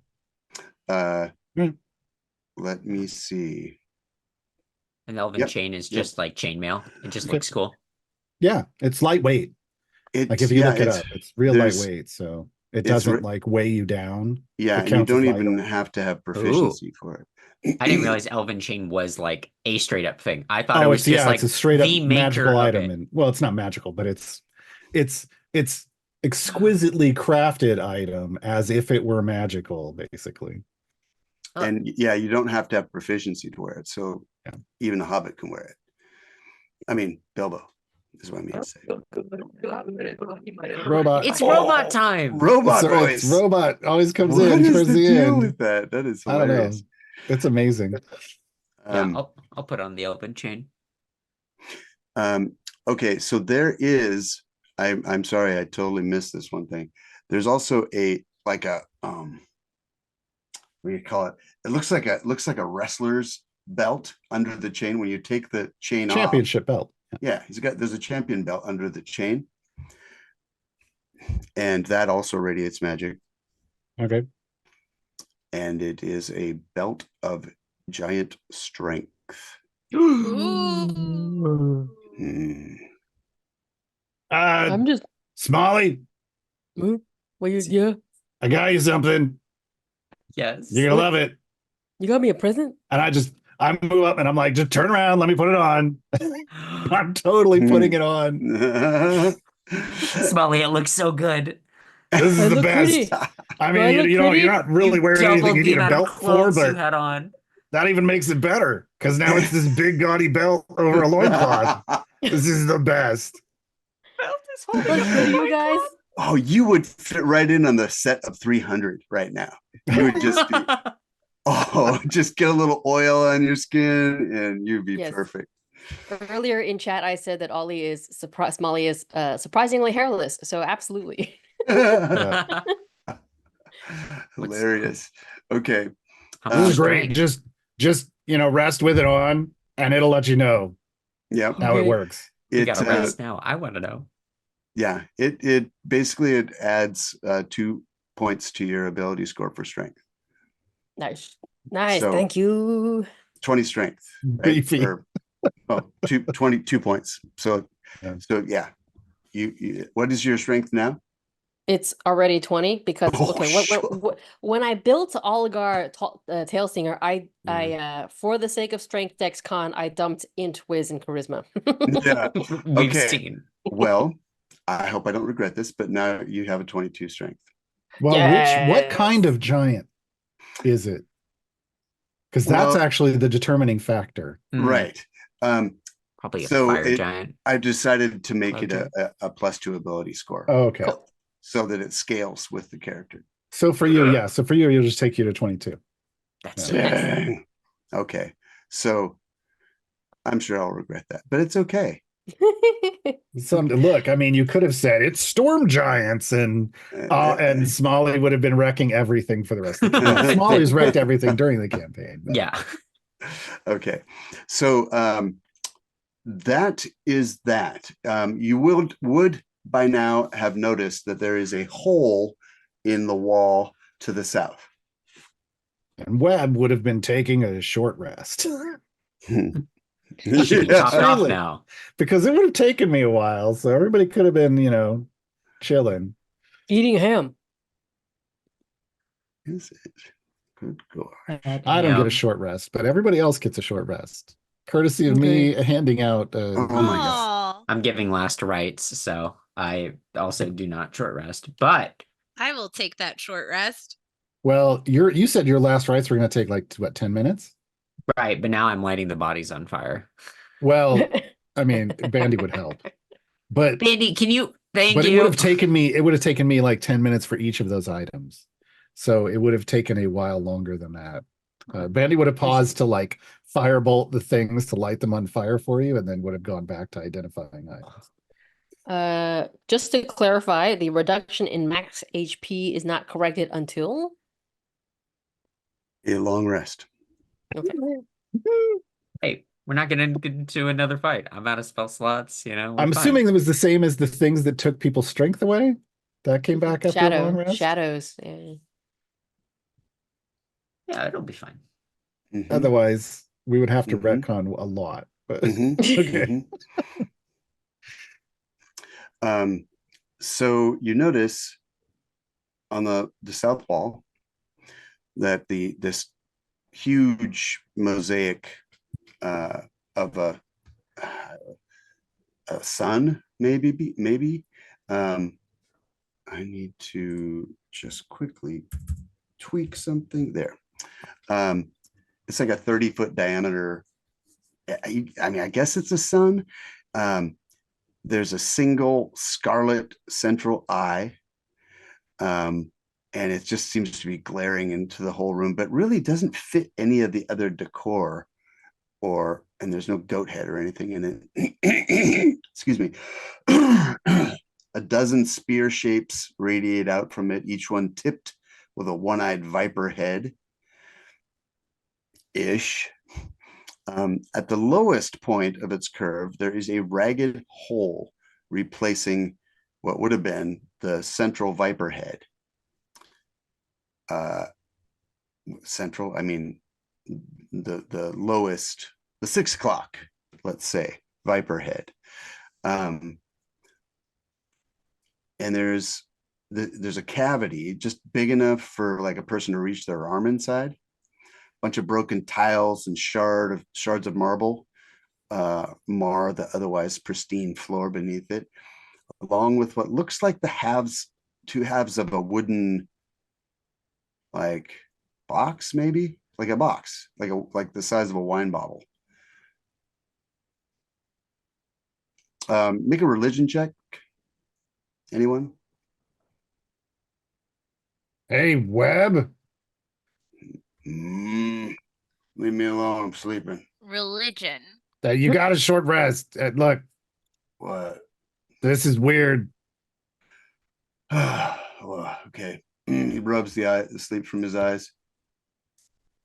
Let me see. An elven Yep. chain is Yep. just like chainmail. It just Okay. looks cool. Yeah, it's lightweight. It's, Like if you yeah, look it it's- up, it's real there's- lightweight. So it it's doesn't re- like weigh you down. Yeah, It and you counts as don't light. even have to have proficiency for it. I didn't realize elven chain was like a straight up thing. I thought it Oh, was it's just like it's a straight up the maker magical of item, it. and well, it's not magical, but it's exquisitely crafted item as if it were magical, basically. Oh. And yeah, you don't have to have proficiency to wear it. So Yeah. even a hobbit can wear it. I mean, Bilbo is what I mean to say. Robot. It's robot time. Robot So voice. it's robot always comes What in is towards the the deal end. with that? That is I don't know. hilarious. It's amazing. Yeah, I'll put on the elven chain. Okay, so there is. I'm sorry, I totally missed this one thing. There's also a what do you call it? It looks like a wrestler's belt under the chain. When you take the chain off, Championship belt. Yeah, there's a champion belt under the chain. And that also radiates magic. Okay. And it is a belt of giant strength. Ooh. Hmm. I'm just Smolly, well, yeah. I got you something. Yes. You're gonna What? love it. You got me a present? And I move up and I'm like, just turn around, let me put it on. I'm totally putting it on. Smolly, it looks so good. This I is the look best. pretty. I Do I mean, look you're pretty? not really You wearing anything doubled you the need a amount of belt for, clothes you but had on. that even makes it better because now it's this big gaudy belt over a loincloth. This is the best. Belt is holding Looks up good the to you guys. loincloth. Oh, you would fit right in on the set of 300 right now. You would just be, just get a little oil on your skin and you'd be Yes. perfect. Earlier in chat, I said that Smolly is surprisingly hairless. So absolutely. Hilarious. Okay. How This much is great. strength? Just rest with it on, and it'll let you know Yep. how it Okay. works. We It gotta rest now. I want to know. yeah, it basically it adds 2 points to your ability score for strength. Nice. Nice. So- Thank you. 20 strength, right? Beefy. Or 22 points. So Yeah. yeah. You what is your strength now? It's already 20 because Oh, okay, sure. when I built Oligar Tailsinger, I for the sake of strength dex con, I dumped int whiz and charisma. Yeah. We've Okay. seen. Well, I hope I don't regret this, but now you have a 22 strength. Well, what kind Yes. of giant is it? Because that's Well- actually the determining factor. Right. Probably a So fire giant. I've decided to make it Okay. a +2 ability score Oh, okay. Cool. so that it scales with the character. So for you, you'll just take you to 22. That's so nice. Dang. Okay. So I'm sure I'll regret that, but it's okay. Look, I mean, you could have said it's storm giants, and Smolly would have been wrecking everything for the rest of the well, Smolly's wrecked everything during the campaign. But. Yeah. Okay. So that is that. You would by now have noticed that there is a hole in the wall to the south. And Webb would have been taking a short rest. He should be topped off Truly. now. Because it would have taken me a while, so everybody could have been, chilling. Eating ham. Is it? Good God. I don't get a short rest, but everybody else gets a short rest. Courtesy of me handing out. Oh my God. Aw, I'm giving last rights, so I also do not short rest. But I will take that short rest. Well, you said your last rites were going to take like, what, 10 minutes? right, but now I'm lighting the bodies on fire. Well, I mean, Bande would help. But Bande, can you thank but you? it would have taken me like 10 minutes for each of those items. So it would have taken a while longer than that. Bande would have paused to like firebolt the things to light them on fire for you, and then would have gone back to identifying items. Just to clarify, the reduction in max HP is not corrected until A long rest. okay. Hey, we're not gonna get into another fight. I'm out of spell slots, we're I'm fine. assuming it was the same as the things that took people's strength away. That came back after a long rest. Shadows. Yeah. Yeah, it'll be fine. Mhm. Otherwise, we would have to Mhm. retcon a lot. But Mhm. okay. Mhm. So you notice on the south wall that this huge mosaic of a sun, maybe. I need to just quickly tweak something there. It's like a 30-foot diameter. I mean, I guess it's a sun. There's a single scarlet central eye. And it just seems to be glaring into the whole room, but really doesn't fit any of the other decor and there's no goat head or anything in it. Excuse me. A dozen spear shapes radiate out from it, each one tipped with a one-eyed viper head ish. At the lowest point of its curve, there is a ragged hole replacing what would have been the central viper head. Central, I mean, the lowest, the 6 o'clock, let's say, viper head. And there's a cavity just big enough for like a person to reach their arm inside. Bunch of broken tiles and shards of marble mar the otherwise pristine floor beneath it, along with what looks like the two halves of a wooden like box, maybe like a box, like the size of a wine bottle. Make a religion check. Anyone? Hey, Webb. Leave me alone. I'm sleeping. Religion. You got a short rest. Look, What? this is weird. Well, okay. He rubs the sleep from his eyes.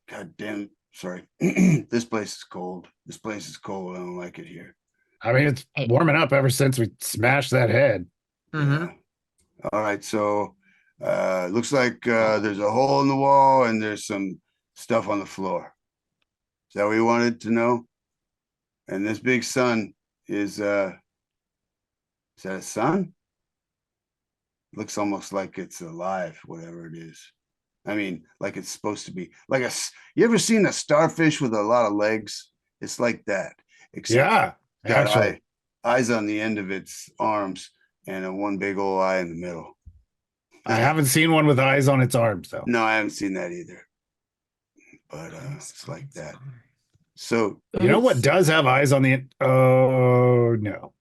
God damn. Sorry. This place is cold. This place is cold. I don't like it here. I mean, it's warming up ever since we smashed that head. Mm-hmm. Yeah. All right. So looks like there's a hole in the wall and there's some stuff on the floor. Is that what you wanted to know? And this big sun is that a sun? Looks almost like it's alive, whatever it is. I mean, like it's supposed to be. Like you ever seen a starfish with a lot of legs? It's like that. Except Yeah, got actually. eyes on the end of its arms and one big old eye in the middle. I haven't seen one with eyes on its arms, though. No, I haven't seen that either. But it's like that. So You know what does have eyes on the... Oh, no.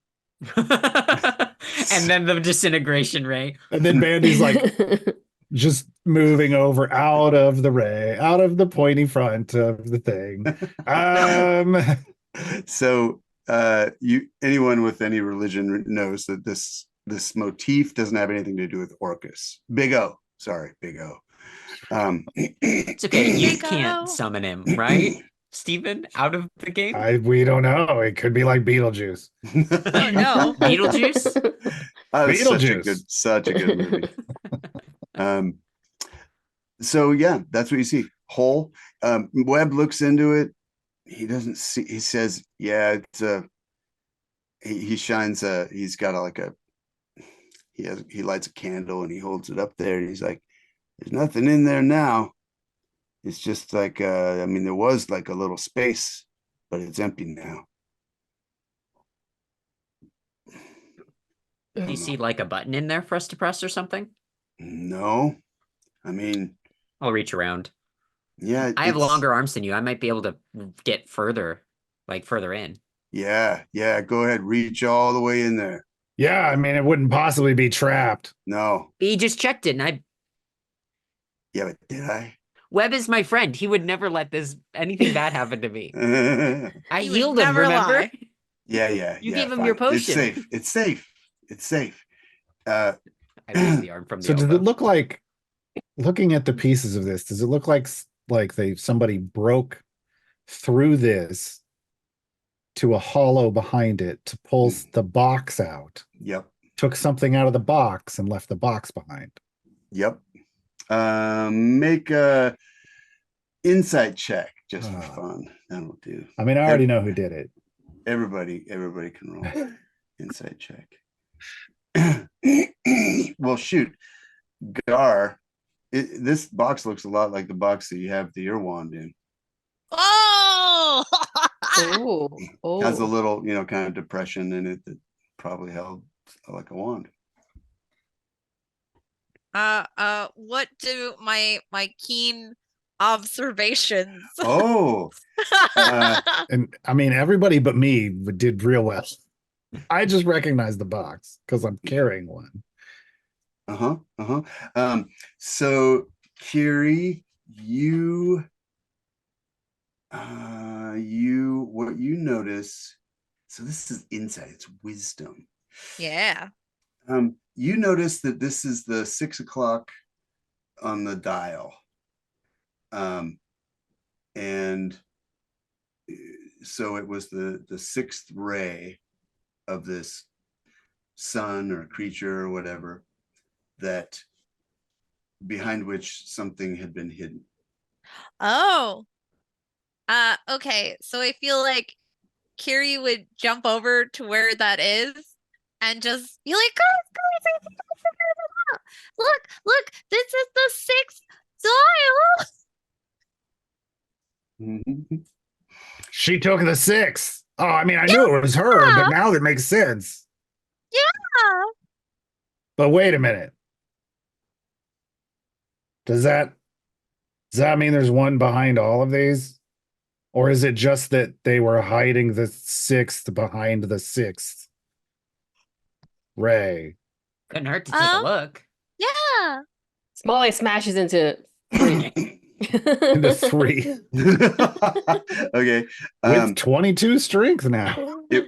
And then the disintegration ray. And then Bandy's like just moving over out of the ray, out of the pointy front of the thing. So anyone with any religion knows that this motif doesn't have anything to do with Orcus. Big O. Sorry, Big O. It's okay. You Big O. can't summon him, right? Stephen, out of the game? We don't know. It could be like Beetlejuice. Oh no. Beetlejuice? Beetlejuice. Such a good movie. So yeah, that's what you see. Hole. Webb looks into it. He doesn't see. He says, "Yeah, it's a." He shines a. He's got he lights a candle and he holds it up there and he's like, "There's nothing in there now. It's just like I mean, there was like a little space, but it's empty now." Do you see like a button in there for us to press or something? No, I mean, I'll reach around. Yeah, I have longer arms than you. I might be able to get further in. Yeah, go ahead, reach all the way in there. Yeah, I mean, it wouldn't possibly be trapped. No. He just checked it, and Yeah, but did I? Webb is my friend. He would never let anything bad happen to me. I He would healed him, never remember? lie. Yeah. You gave him fine. your potion. It's safe. I raised the arm from the So elbow. does it look like, looking at the pieces of this, does it look like somebody broke through this to a hollow behind it to pull the box out? Yep. Took something out of the box and left the box behind. Yep. Make a insight check just for fun. That'll do. I mean, I already know who did it. Everybody can roll insight check. Well, shoot, Gar, this box looks a lot like the box that you have the ear wand in. Oh. Oh. Has a little, kind of depression in it that probably held like a wand. What do my keen observations? Oh. And I mean, everybody but me did real well. I just recognized the box because I'm carrying one. So Kiry, what you notice, so this is insight, it's wisdom. Yeah. You notice that this is the 6 o'clock on the dial. And so it was the sixth ray of this sun or creature or whatever, that behind which something had been hidden. Oh. Okay. So I feel like Kiry would jump over to where that is and just be like, guys, I think I figured it out. Look, this is the sixth dial. She took the 6. Oh, I mean, I knew it was her, but now that makes sense. Yeah. But wait a minute. Does that mean there's one behind all of these? Or is it just that they were hiding the 6th behind the 6th ray? Couldn't hurt to take a look. Yeah. Smolly smashes into 3. Into 3. Okay. With 22 strength now. It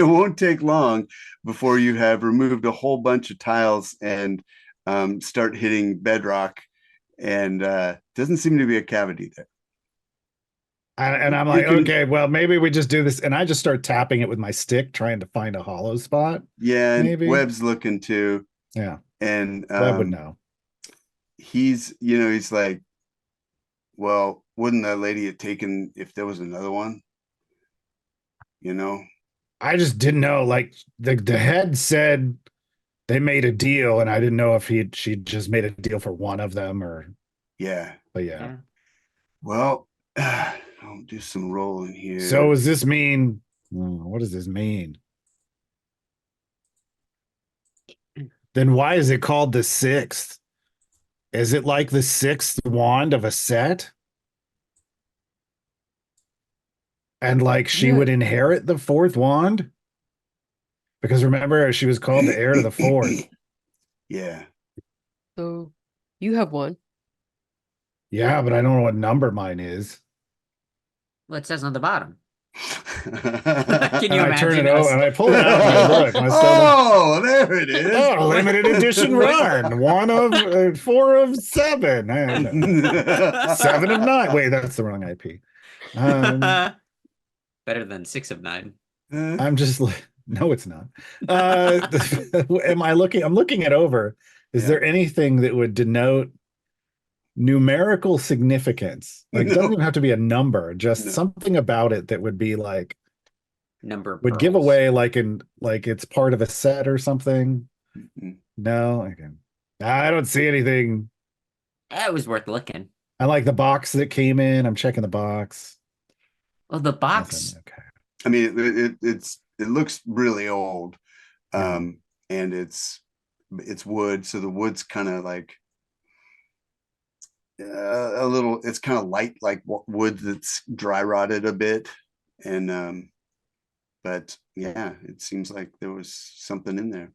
won't take long before you have removed a whole bunch of tiles and start hitting bedrock, and doesn't seem to be a cavity there. And I'm like, okay, well, maybe we just do this. And I just start tapping it with my stick, trying to find a hollow spot. Yeah, and maybe. Webb's looking too. Yeah. And Webb would know. He's like, well, wouldn't that lady have taken if there was another one? I just didn't know. Like the head said they made a deal, and I didn't know if she just made a deal for one of them or. Yeah. But yeah. Well, I'll do some rolling here. So does this mean? What does this mean? Then why is it called the 6th? Is it like the 6th wand of a set? And like she would inherit the 4th wand? Because remember, she was called the heir to the 4th. Yeah. So you have one. Yeah, but I don't know what number mine is. Well, it says on the bottom. Can you I turn imagine it us? over and I pull it out and I look. And I start Oh, there it is. oh, limited edition run. 1 of 4 of 7. 7 of 9. Wait, that's the wrong IP. Better than 6 of 9. I'm just no, it's not. Am I looking? I'm looking it over. Is there anything that would denote numerical significance? Like, it doesn't even have to be a number, just something about it that would be like Number would give pearls. away like it's part of a set or something. No, I don't see anything. It was worth looking. I like the box that came in. I'm checking the box. Well, the box. Nothing. Okay. I mean, it looks really old, and it's wood, so the wood's kind of like a little. It's kind of light, like wood that's dry rotted a bit, and but yeah, it seems like there was something in there.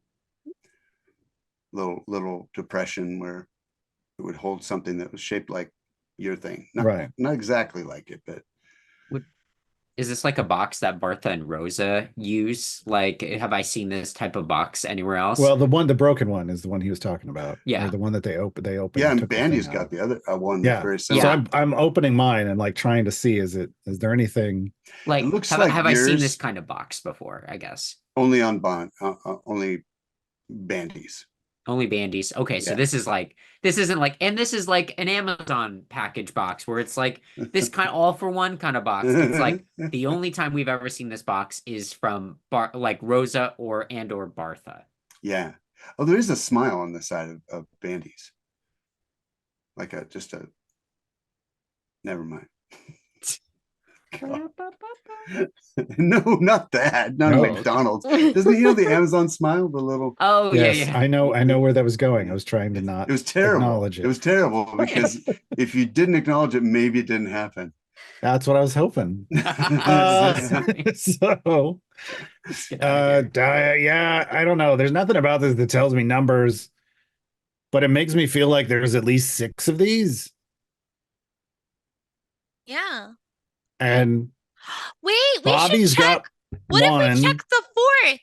Little depression where it would hold something that was shaped like your thing, not exactly like it, but. Is this like a box that Bertha and Rosa use? Like, have I seen this type of box anywhere else? Well, the broken one is the one he was talking about. Yeah, or the one that they opened. Yeah, and Bandy's got the other one. Yeah, very similar. So I'm opening mine and like trying to see is there anything? Like, it looks have I seen this kind of box before? I guess only on Bond, only Bandy's. Only Bandy's. Okay, so this isn't like, and this is like an Amazon package box where it's like this kind of all for one kind of box. It's like the only time we've ever seen this box is from like Rosa or Bartha. Yeah. Oh, there is a smile on the side of Bandy's. Like never mind. No, not that. Not McDonald's. Doesn't he have the Amazon smile? The little. Oh, yes, yeah. I know where that was going. I was trying to not. It was terrible. Acknowledge it. It was terrible because if you didn't acknowledge it, maybe it didn't happen. That's what I was hoping. So, yeah, I don't know. There's nothing about this that tells me numbers, but it makes me feel like there's at least 6 of these. Yeah. And wait, Bobby's we should check. What one. if we check the 4th?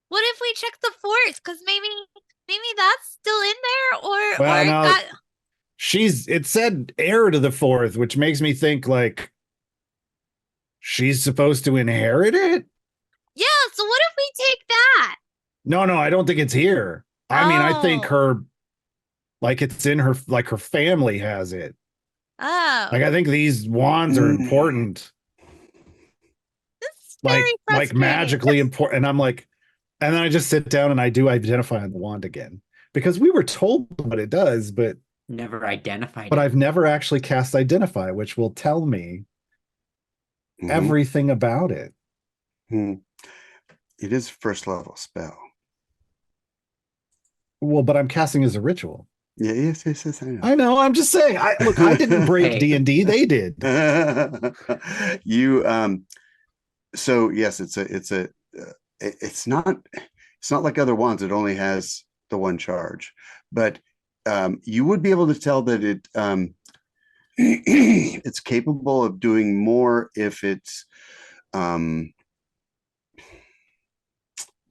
What if we check the 4th? Because maybe that's still in there, or no, it said heir to the 4th, which makes me think like she's supposed to inherit it? Yeah, so what if we take that? No, I don't think it's here. I mean, I think Oh. her, like it's in her, like her family has it. Oh. Like I think these wands are important. This is very Like frustrating. magically important. And I'm like, and then I just sit down and I do identify on the wand again. Because we were told what it does, but Never identified but it. I've never actually cast identify, which will tell me Mhm. everything about it. Mhm. It is a first level spell. Well, but I'm casting as a ritual. Yeah, yes, I know. I know. I'm just saying. Look, I didn't break Hey. D&D. They did. You so yes, it's not like other wands. It only has the one charge, but you would be able to tell that it it's capable of doing more if it's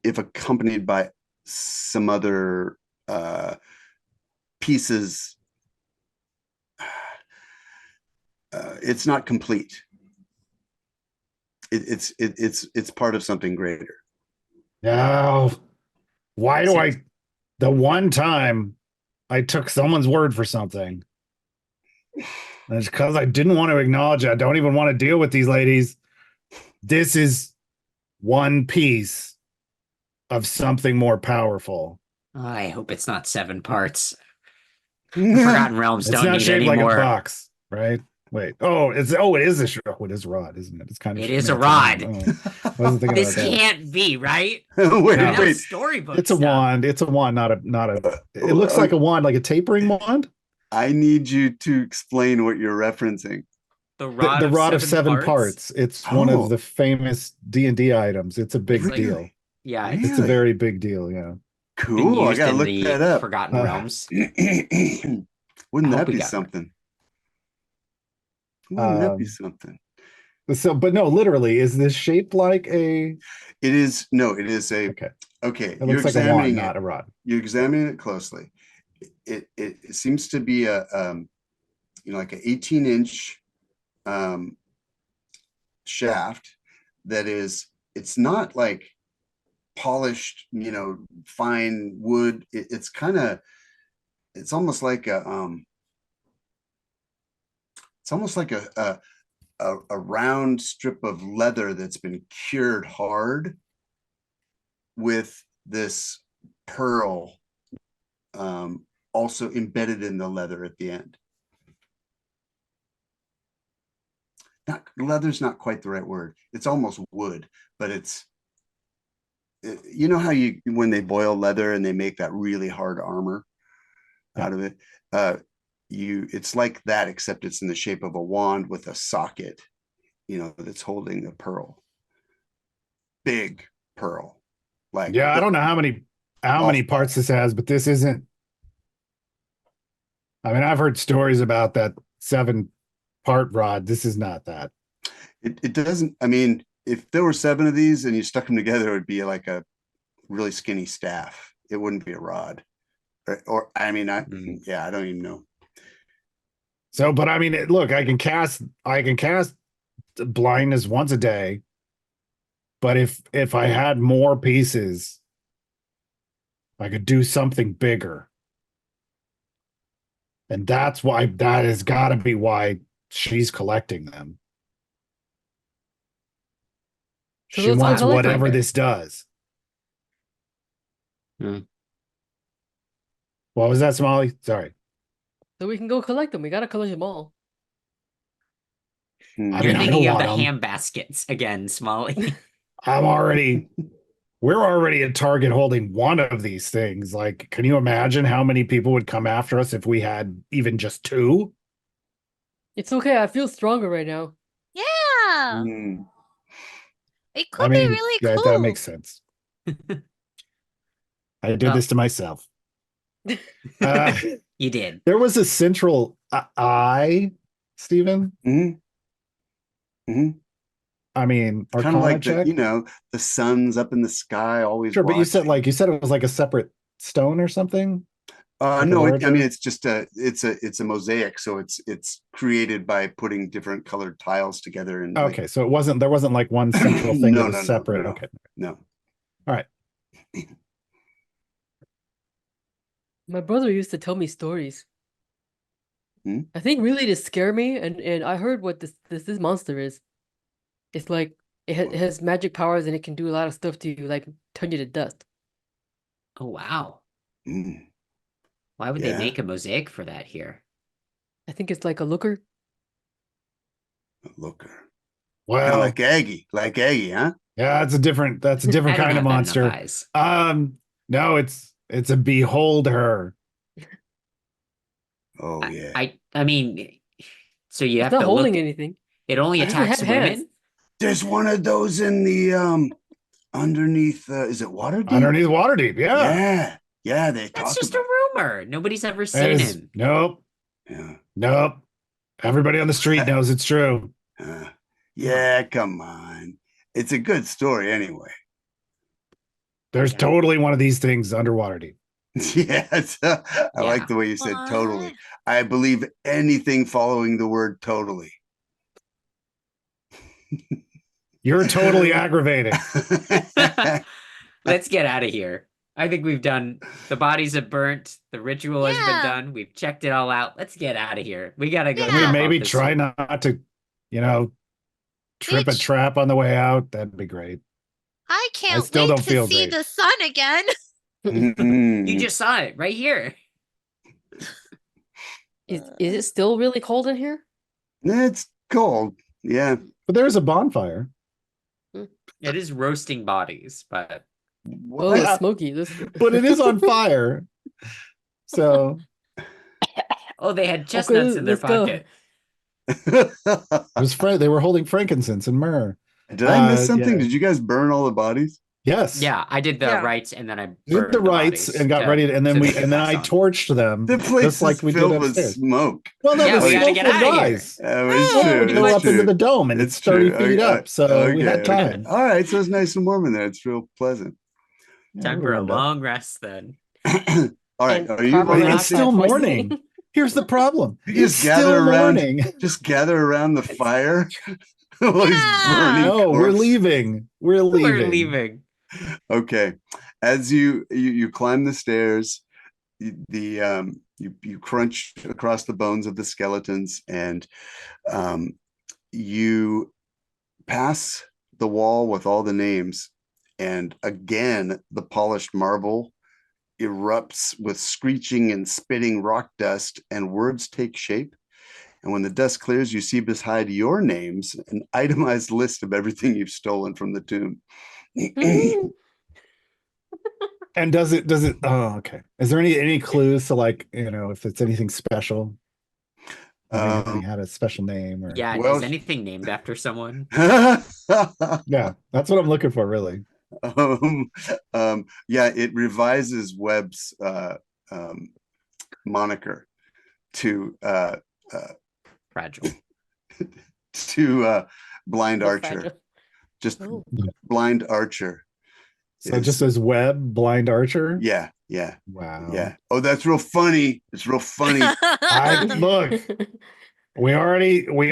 if accompanied by some other pieces. It's not complete. It's part of something greater. No. Why do Seems- I? The one time I took someone's word for something. And it's because I didn't want to acknowledge it. I don't even want to deal with these ladies. This is one piece of something more powerful. I hope it's not 7 parts. Forgotten Realms It's don't not need shaped any like more. a box, right? Wait. It is it is a rod, isn't it? It's kind of. It is a I rod. wasn't thinking This about that. can't be, right? Wait, No. That wait. was storybook It's a stuff. wand. It's a wand, not a. It looks like a wand, like a tapering wand. I need you to explain what you're referencing. The The rod of 7 parts. It's one Oh. of the famous D&D items. It's a big like- deal. Yeah, Really? It's a very big deal. Yeah. been Cool. I used gotta in look the that up. Forgotten Uh, Realms. Wouldn't I hope that we be got it. something? Wouldn't that be Um, something? So, but no, literally, is this shaped like a? It is a Okay, okay. it You're looks like a wand, examining not it. a rod. You're examining it closely. It seems to be a like an 18-inch shaft that is. It's not like polished, fine wood. It's kind of. It's almost like a round strip of leather that's been cured hard with this pearl also embedded in the leather at the end. Not leather's not quite the right word. It's almost wood, but you know how when they boil leather and they make that really hard armor out of it. It's like that, except it's in the shape of a wand with a socket, that's holding the pearl. Big pearl. Like, Yeah, I don't know how many parts this has, but this isn't. I mean, I've heard stories about that 7-part rod. This is not that. It doesn't. I mean, if there were 7 of these and you stuck them together, it would be like a really skinny staff. It wouldn't be a rod. Or I mean, I don't even know. So, but I mean, look, I can cast blindness once a day. But if I had more pieces, I could do something bigger. And that has got to be why she's collecting them. So She let's wants collect whatever them. this does. Hmm. What was that, Smolly? Sorry. So we can go collect them. We gotta collect them all. Hmm. I You're mean, I thinking don't of the want 'em. ham baskets again, Smolly. We're already at Target holding one of these things. Like, can you imagine how many people would come after us if we had even just 2? It's okay. I feel stronger right now. Yeah. Hmm. It could I be mean, really yeah, cool. that makes sense. I did Well. this to myself. Uh, You did. there was a central eye, Stephen. Hmm. Hmm. I mean, Kind of Arcana like check. the sun's up in the sky, always Sure, but you said watching. it was like a separate stone or something. No, I larger? mean it's just it's a mosaic, so it's created by putting different colored tiles together and Okay, so there wasn't like one central thing that was separate. No. Okay. No. All right. My brother used to tell me stories. Hmm? I think really to scare me, and I heard what this monster is. It's like it has magic powers and it can do a lot of stuff to you, like turn you to dust. Oh, wow. Mm, Why would they Yeah. make a mosaic for that here? I think it's like a looker. looker. Kind Well, of like Aggie, huh? yeah, that's a different I don't kind of have that monster. enough eyes. No, it's a beholder. Oh yeah. I mean, so you It's have not to holding look. anything. It only It doesn't attacks have women. hands. There's one of those in the underneath. Is it Waterdeep? Underneath Waterdeep, yeah. Yeah. They That's talk just about. a rumor. Nobody's ever That seen is him. nope, Yeah. nope. Everybody on the street knows it's true. Yeah. Come on. It's a good story anyway. There's Yeah. totally one of these things under Waterdeep. Yes. I like Yeah. the way you said totally. What? I believe anything following the word totally. You're totally aggravating. Let's get out of here. I think we've done the bodies have burnt, the ritual has been Yeah. done, we've checked it all out. Let's get out of here. We gotta go. Yeah. Can we drop off maybe this try sword. not to, trip a Bitch. trap on the way out? That'd be great. I can't still wait don't to feel see great. the sun again. You just saw it right here. Is it still really cold in here? It's cold. Yeah. But there's a bonfire. It is roasting bodies, but Oh, Yeah. it's smoky. But it is on fire. So oh, they had chestnuts in their let's go. pocket. it was they were holding frankincense and myrrh. Did I miss something? yeah. Did you guys burn all the bodies? Yes. Yeah, I did the Yeah. rites and then I We did burned the rites bodies and got to- ready, and then so we they could and then pass I on. torched them. The place just like is we did filled with upstairs. smoke. Well, no, Yeah, the we gotta smoke get will outta here. rise. It's Oh, true. We go It's up into true. the dome, and it's 30 feet up, so we had Okay. time. All right, so it's nice and warm in there. It's real pleasant. Yeah, Time we for a warmed up. long rest then. All right, And are you carbon Wait, ready to it's see? still monoxide morning. poisoning. Here's the problem. You It's just gather still around. morning. Just gather around the fire. While he's Yeah. burning No, we're corpse. leaving. We're leaving. We're leaving. Okay, as you climb the stairs, you crunch across the bones of the skeletons, and you pass the wall with all the names, and again the polished marble erupts with screeching and spitting rock dust, and words take shape. And when the dust clears, you see beside your names an itemized list of everything you've stolen from the tomb. And does it oh, okay. Is there any clues to, like, if it's anything special? Anything had a special name or Yeah, Well- is anything named after someone? yeah, that's what I'm looking for, really. Yeah, it revises Webb's moniker to Fragile. blind So archer. fragile. Just Oh. blind archer. So it just says Webb Blind Archer. Yeah. Wow. Yeah. Oh, that's real funny. It's real funny. Look, we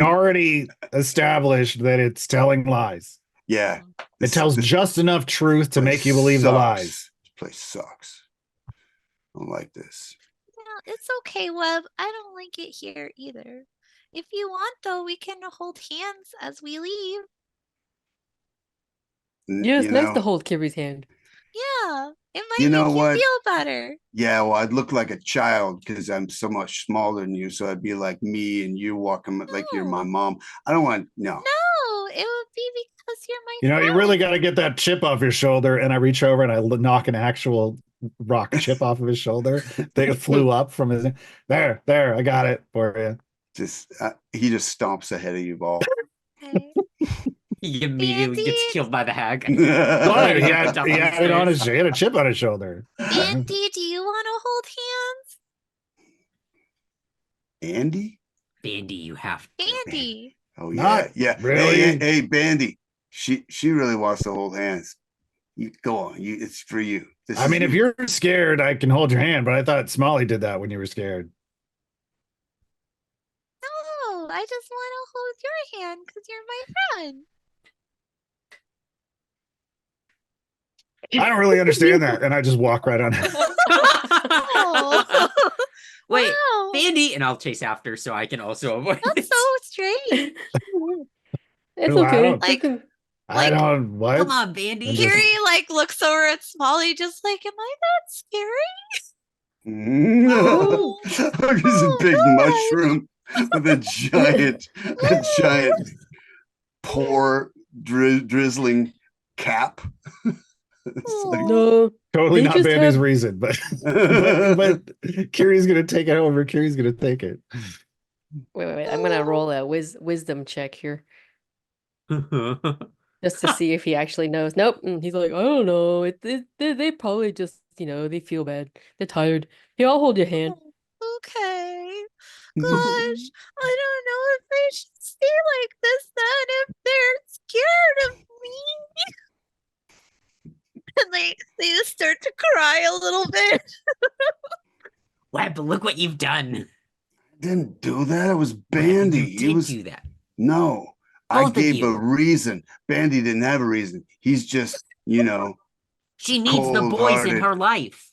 already established that it's telling lies. Yeah. It tells this just enough truth to place make you believe the sucks. lies. This place sucks. I don't like this. No, it's okay, Webb. I don't like it here either. If you want, though, we can hold hands as we leave. Yeah, it's You nice know, to hold Kiry's hand. Yeah, it might You know make what? you feel better. yeah, well, I'd look like a child because I'm so much smaller than you. So I'd be like me and you walking like you're my No. mom. I don't want, no. No, it would be because you're my You friend. really got to get that chip off your shoulder. And I reach over and I knock an actual rock chip off of his shoulder. They flew up from his. There, I got it for you. Just, he just stomps ahead of you, Ball. Okay. He immediately Bandy? gets killed by the hag. Why? He Jumped had, up he on the had it on stairs. his. He had a chip on his shoulder. Andy, do you want to hold hands? Andy? Bandy, you have to. Andy. Oh, yeah. Not Yeah. really. Hey, Bandy. She really wants to hold hands. You go on. It's for you. I mean, if you're scared, I can hold your hand, but I thought Smolly did that when you were scared. No, I just want to hold your hand because you're my friend. I don't really understand that. And I just walk right on. Oh, Wait, wow. Bande, and I'll chase after so I can also avoid That's this. so strange. It's Well, I okay. don't- You Like- can- I Like, don't, what? Come on, Bande. I'm just- Kiry like looks over at Smolly, just like, am I that scary? No. There's a big mushroom with a giant poor drizzling cap. It's like, No. Totally They not just Bandy's have- reason, but but Kiri's gonna take it over. Kiri's gonna take it. Wait. I'm gonna roll a wisdom check here just to see if he actually knows. Nope. He's like, I don't know. They probably just, they feel bad. They're tired. Here, I'll hold your hand. Okay. Gosh, I don't know if they should stay like this then if they're scared of me. And they just start to cry a little bit. Web, look what you've done. didn't do that. It was Web, Bandy. You He did was do that. no. Both I of gave a you. reason. Bandy didn't have a reason. He's just, She needs the boys in Cold-hearted. her life.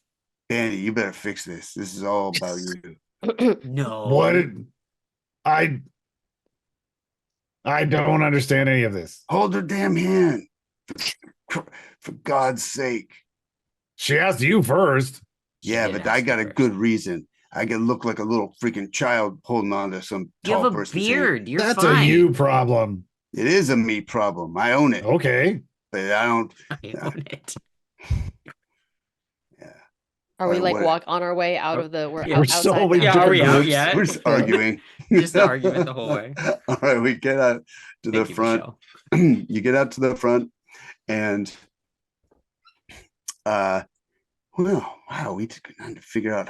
Bandy, you better fix this. This is all about you. No. What? I don't understand any of this. Hold her damn hand. For God's sake. She asked you first. She Yeah, did but I ask got you a first. good reason. I can look like a little freaking child holding on to some You tall have a person's hand. beard. You're That's fine. a you problem. It is a me problem. I own it, Okay. but I don't. I own it. Yeah, Are we Alright, like what- walk on our way out of the? We're Yeah. We're outside still now. Yeah, are we out We're- yet? We're just arguing. Just an argument the whole way. All right, we get out to the Thank you, front. Michelle. You get out to the front, and well, wow, we took time to figure out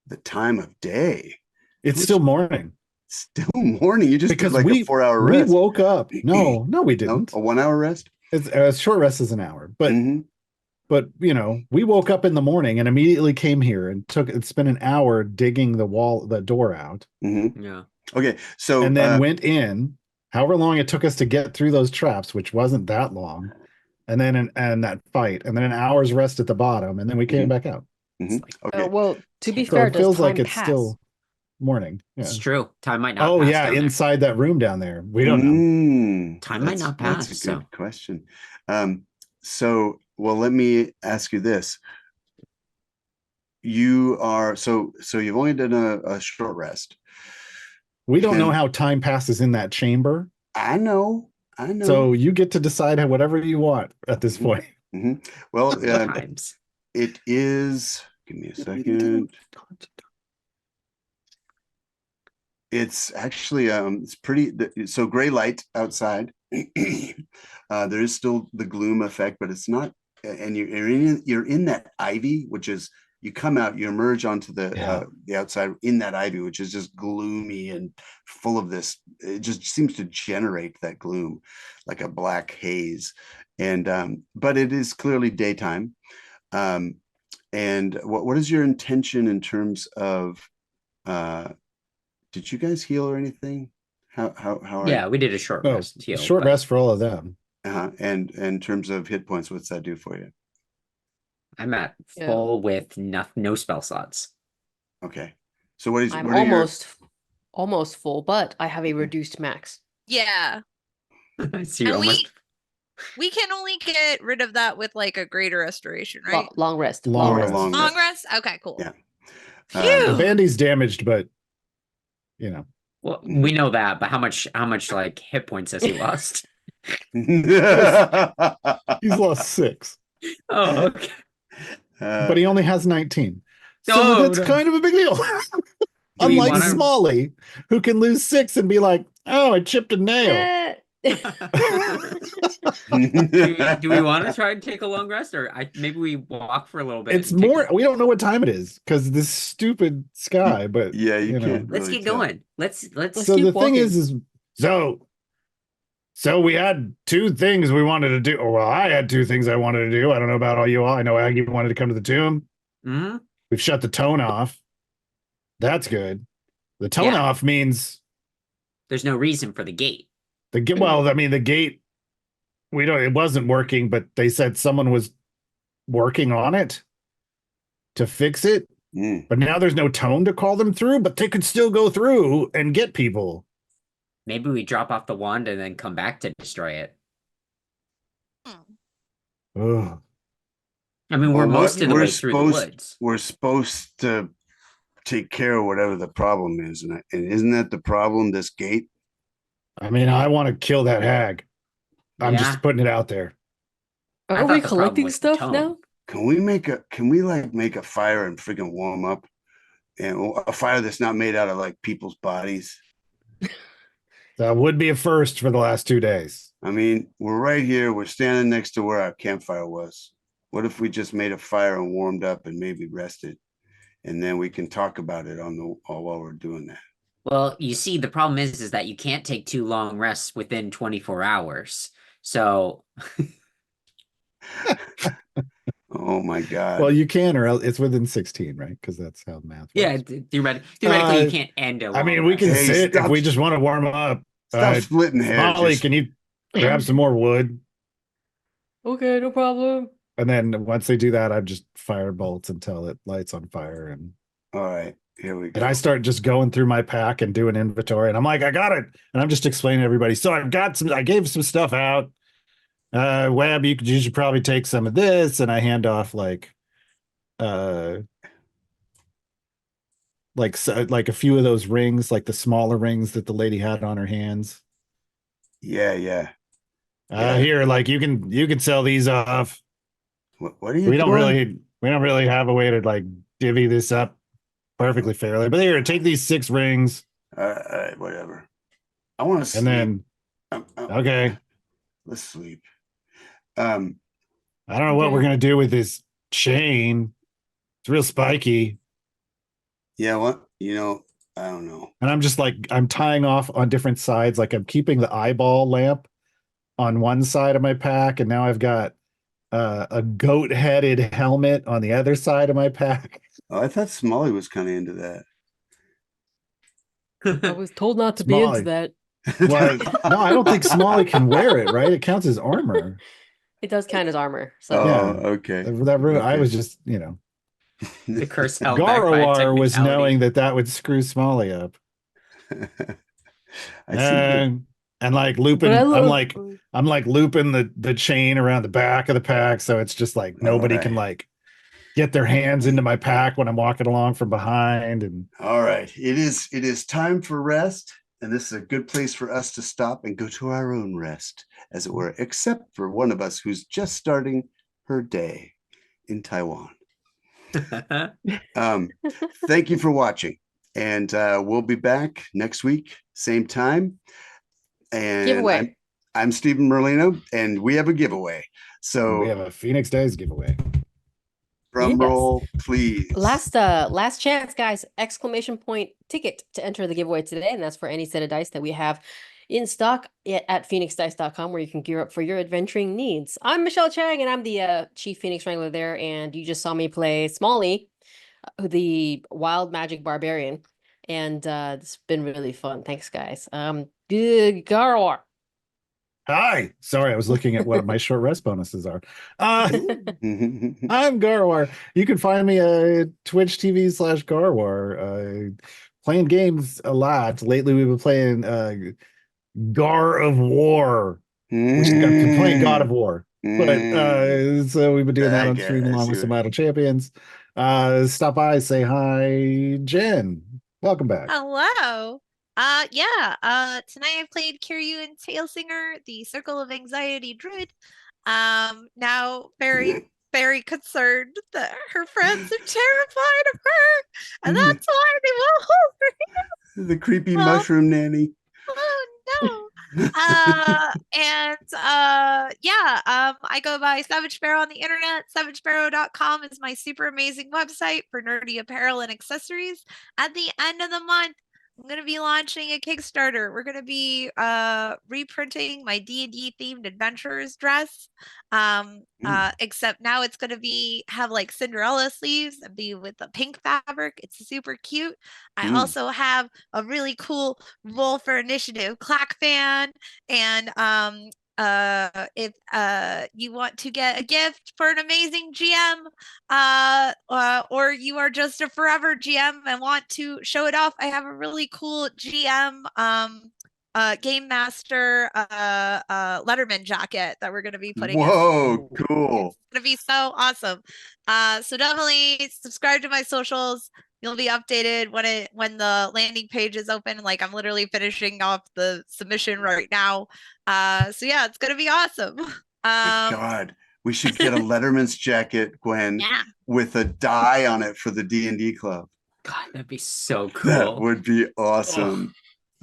the time of day. It's still morning. Still morning. You just Because took like we a 4-hour we rest. woke up. No, we No, didn't. a 1-hour rest. It's a short rest is an hour, but Mhm. but we woke up in the morning and immediately came here and spent an hour digging the door out, Mhm. Yeah. Okay, so and then went in. However long it took us to get through those traps, which wasn't that long, and then and that fight, and then an hour's rest at the bottom, and then we came Mhm. back out. mhm, okay. Well, to be So fair, it does feels time like it's pass? still morning. Yeah. It's true. Time might not Oh pass yeah, down there. inside that room down there. We don't know. Time might not That's pass, a good so. question. So, well, let me ask you this. You are so you've only done a short rest. We don't know Can- how time passes in that chamber. I know. So you get to decide whatever you want at this Mhm. point. Mhm. Well, Times. it is. Give me a second. It's actually it's pretty. So gray light outside. There is still the gloom effect, but it's not. And you're in that ivy, which is you come out, you emerge onto the outside in that ivy, which is just gloomy and full of this. It just seems to generate that gloom, like a black haze. And but it is clearly daytime. And what is your intention in terms of? Did you guys heal or anything? How are Yeah, we did a short Oh, rest. Heal, short but rest for all of them. and in terms of hit points, what's that do for you? I'm at Yeah. full with no spell slots. Okay, so what I'm are your- almost full, but I have a reduced max. Yeah. So you're And almost. we can only get rid of that with like a greater restoration, Lo- right? long rest. Long Long rest. rest. Long Long rest? Okay, cool. Yeah. Phew. The Bandy's damaged, but Well, we know that, but how much like hit points has he lost? he's lost 6. Oh, okay. But he only has 19. So Oh, that's no. kind of a big deal. Do we Unlike wanna- Smolly, who can lose 6 and be like, oh, I chipped a nail. Eh. do we want to try and take a long rest, or maybe we walk for a little bit? It's and take more, a- we don't know what time it is because this stupid sky, but Yeah, you you know. can't. Let's really get tell. going. Let's So keep the thing walking. is so So we had two things we wanted to do. Well, I had two things I wanted to do. I don't know about all you all. I know Aggie wanted to come to the tomb. Hmm. We've shut the tone off. That's good. The tone Yeah. off means There's no reason for the gate. well, I mean, the gate, it wasn't working, but they said someone was working on it to fix it. Mm. But now there's no tone to call them through, but they could still go through and get people. Maybe we drop off the wand and then come back to destroy it. Ugh. I mean, we're Well, most of the way through the woods. We're supposed to take care of whatever the problem is, and isn't that the problem? This gate. I mean, I want to kill that hag. I'm Yeah. just putting it out there. I Are thought we the problem collecting was the stuff tone. now? Can we make a fire and friggin' warm up, and a fire that's not made out of like people's bodies? That would be a first for the last 2 days. I mean, we're right here. We're standing next to where our campfire was. What if we just made a fire and warmed up and maybe rested, and then we can talk about it while we're doing that. Well, you see, the problem is that you can't take too long rests within 24 hours. So, Oh my God. Well, you can, or it's within 16, right? Because that's how math works. yeah, theoretically, you can't end a I mean, long we can rest. Hey, sit if stop- we just want to warm up. Stop splitting hairs. Molly, Just- can you grab some more wood? Okay, no problem. And then once they do that, I just fire bolts until it lights on fire. And All right, here we go. I start just going through my pack and doing inventory. And I'm like, I got it. And I'm just explaining to everybody. So I gave some stuff out. Webb, you should probably take some of this. And I hand off like a few of those rings, like the smaller rings that the lady had on her hands. Yeah. Yeah. Here, like you can sell these off. What are you We doing? don't really have a way to like divvy this up perfectly fairly. But here, take these 6 rings, All right, whatever. I want to sleep. and then okay. Let's sleep. I don't know what we're gonna do with this chain. It's real spiky, Yeah. What? I don't know. and I'm just like I'm tying off on different sides. Like I'm keeping the eyeball lamp on one side of my pack, and now I've got a goat-headed helmet on the other side of my pack. Oh, I thought Smolly was kind of into that. I was told not to be Smolly. into that. Well, no, I don't think Smolly can wear it. Right? It counts as armor. It does count as armor. So Oh, Yeah. okay. I Okay. was just, The curse held back by a Garwar was technicality. knowing that would screw Smolly up. I see. And like looping, But I I'm love- like looping the chain around the back of the pack, so it's just like nobody can Alright. like get their hands into my pack when I'm walking along from behind. And All right. It is time for rest, and this is a good place for us to stop and go to our own rest, as it were, except for one of us who's just starting her day in Taiwan. Thank you for watching, and we'll be back next week, same time. And Giveaway. I'm Stephen Merlino, and we have a giveaway. So we have a Phoenix Days giveaway. drum Yes. roll, please. Last chance, guys. Exclamation point ticket to enter the giveaway today. And that's for any set of dice that we have in stock at phoenixdice.com, where you can gear up for your adventuring needs. I'm Michelle Chang, and I'm the Chief Phoenix Wrangler there. And you just saw me play Smolly, the Wild Magic Barbarian. And it's been really fun. Thanks, guys. Good Garwar. Hi. Sorry, I was looking at what my short rest bonuses are. I'm Garwar. You can find me at Twitch TV/Garwar. Playing games a lot. Lately, we've been playing Gar of War. Which I'm playing God of War. But so we've been doing that I on get stream it. I along see with some what- idle champions. Stop by, say hi, Jen. Welcome back. Hello. Tonight I played Kiry and Smolly, the Circle of Anxiety Druid. Now very, very concerned that her friends are terrified of her, and that's why they won't hold her. The creepy Well- mushroom nanny. Oh no. I go by Savage Sparrow on the internet. SavageSparrow.com is my super amazing website for nerdy apparel and accessories. At the end of the month, I'm gonna be launching a Kickstarter. We're gonna be reprinting my D&D themed adventurers dress. Except now it's gonna have like Cinderella sleeves and be with the pink fabric. It's super cute. I also have a really cool roll for initiative clack fan, and if you want to get a gift for an amazing GM, or you are just a forever GM and want to show it off, I have a really cool GM game master Letterman jacket that we're going to be putting in. Whoa, cool. It's going to be so awesome. So definitely subscribe to my socials. You'll be updated when the landing page is open. Like, I'm literally finishing off the submission right now. So yeah, it's gonna be awesome. My God, we should get a Letterman's jacket, Gwen, Yeah. with a die on it for the D&D club. God, that'd be so cool. That would be awesome.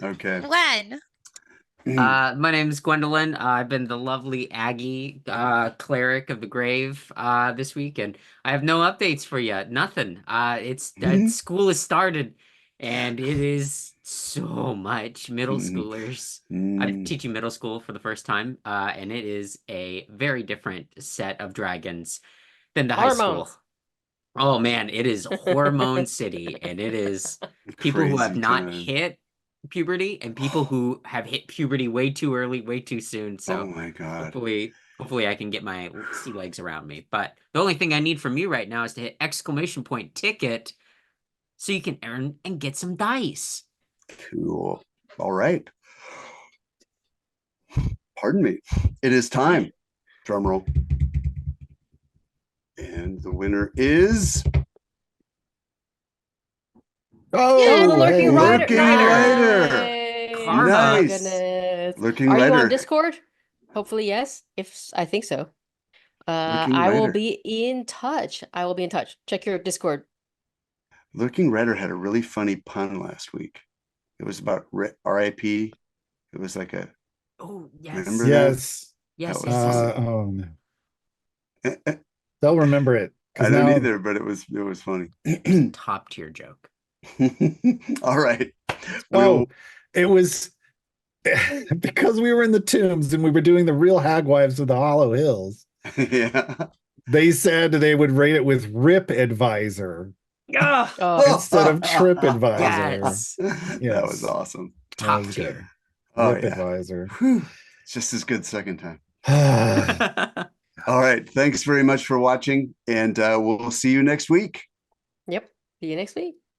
Okay. When? My name is Gwendolyn. I've been the lovely Aggie cleric of the grave this week, and I have no updates for you. Nothing. School has started, and it is so much middle schoolers. I'm teaching middle school for the first time, and it is a very different set of dragons than the high school. Oh man, it is hormone city, and it is people who have not hit puberty and people who have hit puberty way too early, way too soon. So oh my God. hopefully I can get my sea legs around me. But the only thing I need from you right now is to hit !ticket so you can earn and get some dice. Cool. All right. Pardon me. It is time. Drum roll. And the winner is the Lurking Rider. Lurking Rider. Nice. Goodness. Lurking Are Rider. you on Discord? Hopefully, yes. I think so. I will be in touch. Check your Discord. Lurking Rider had a really funny pun last week. It was about RIP. It was like a. Oh yes. Remember Yes. Yes. Oh no. They'll remember it. I don't either, but it was funny. Top tier joke. All right. It was because we were in the tombs and we were doing the real hagwives of the Hollow Hills. Yeah. They said they would rate it with RIP advisor instead of trip advisor. Yes. That was awesome. Top tier. RIP advisor. It's just as good second time. All right. Thanks very much for watching, and we'll see you next week. Yep. See you next week.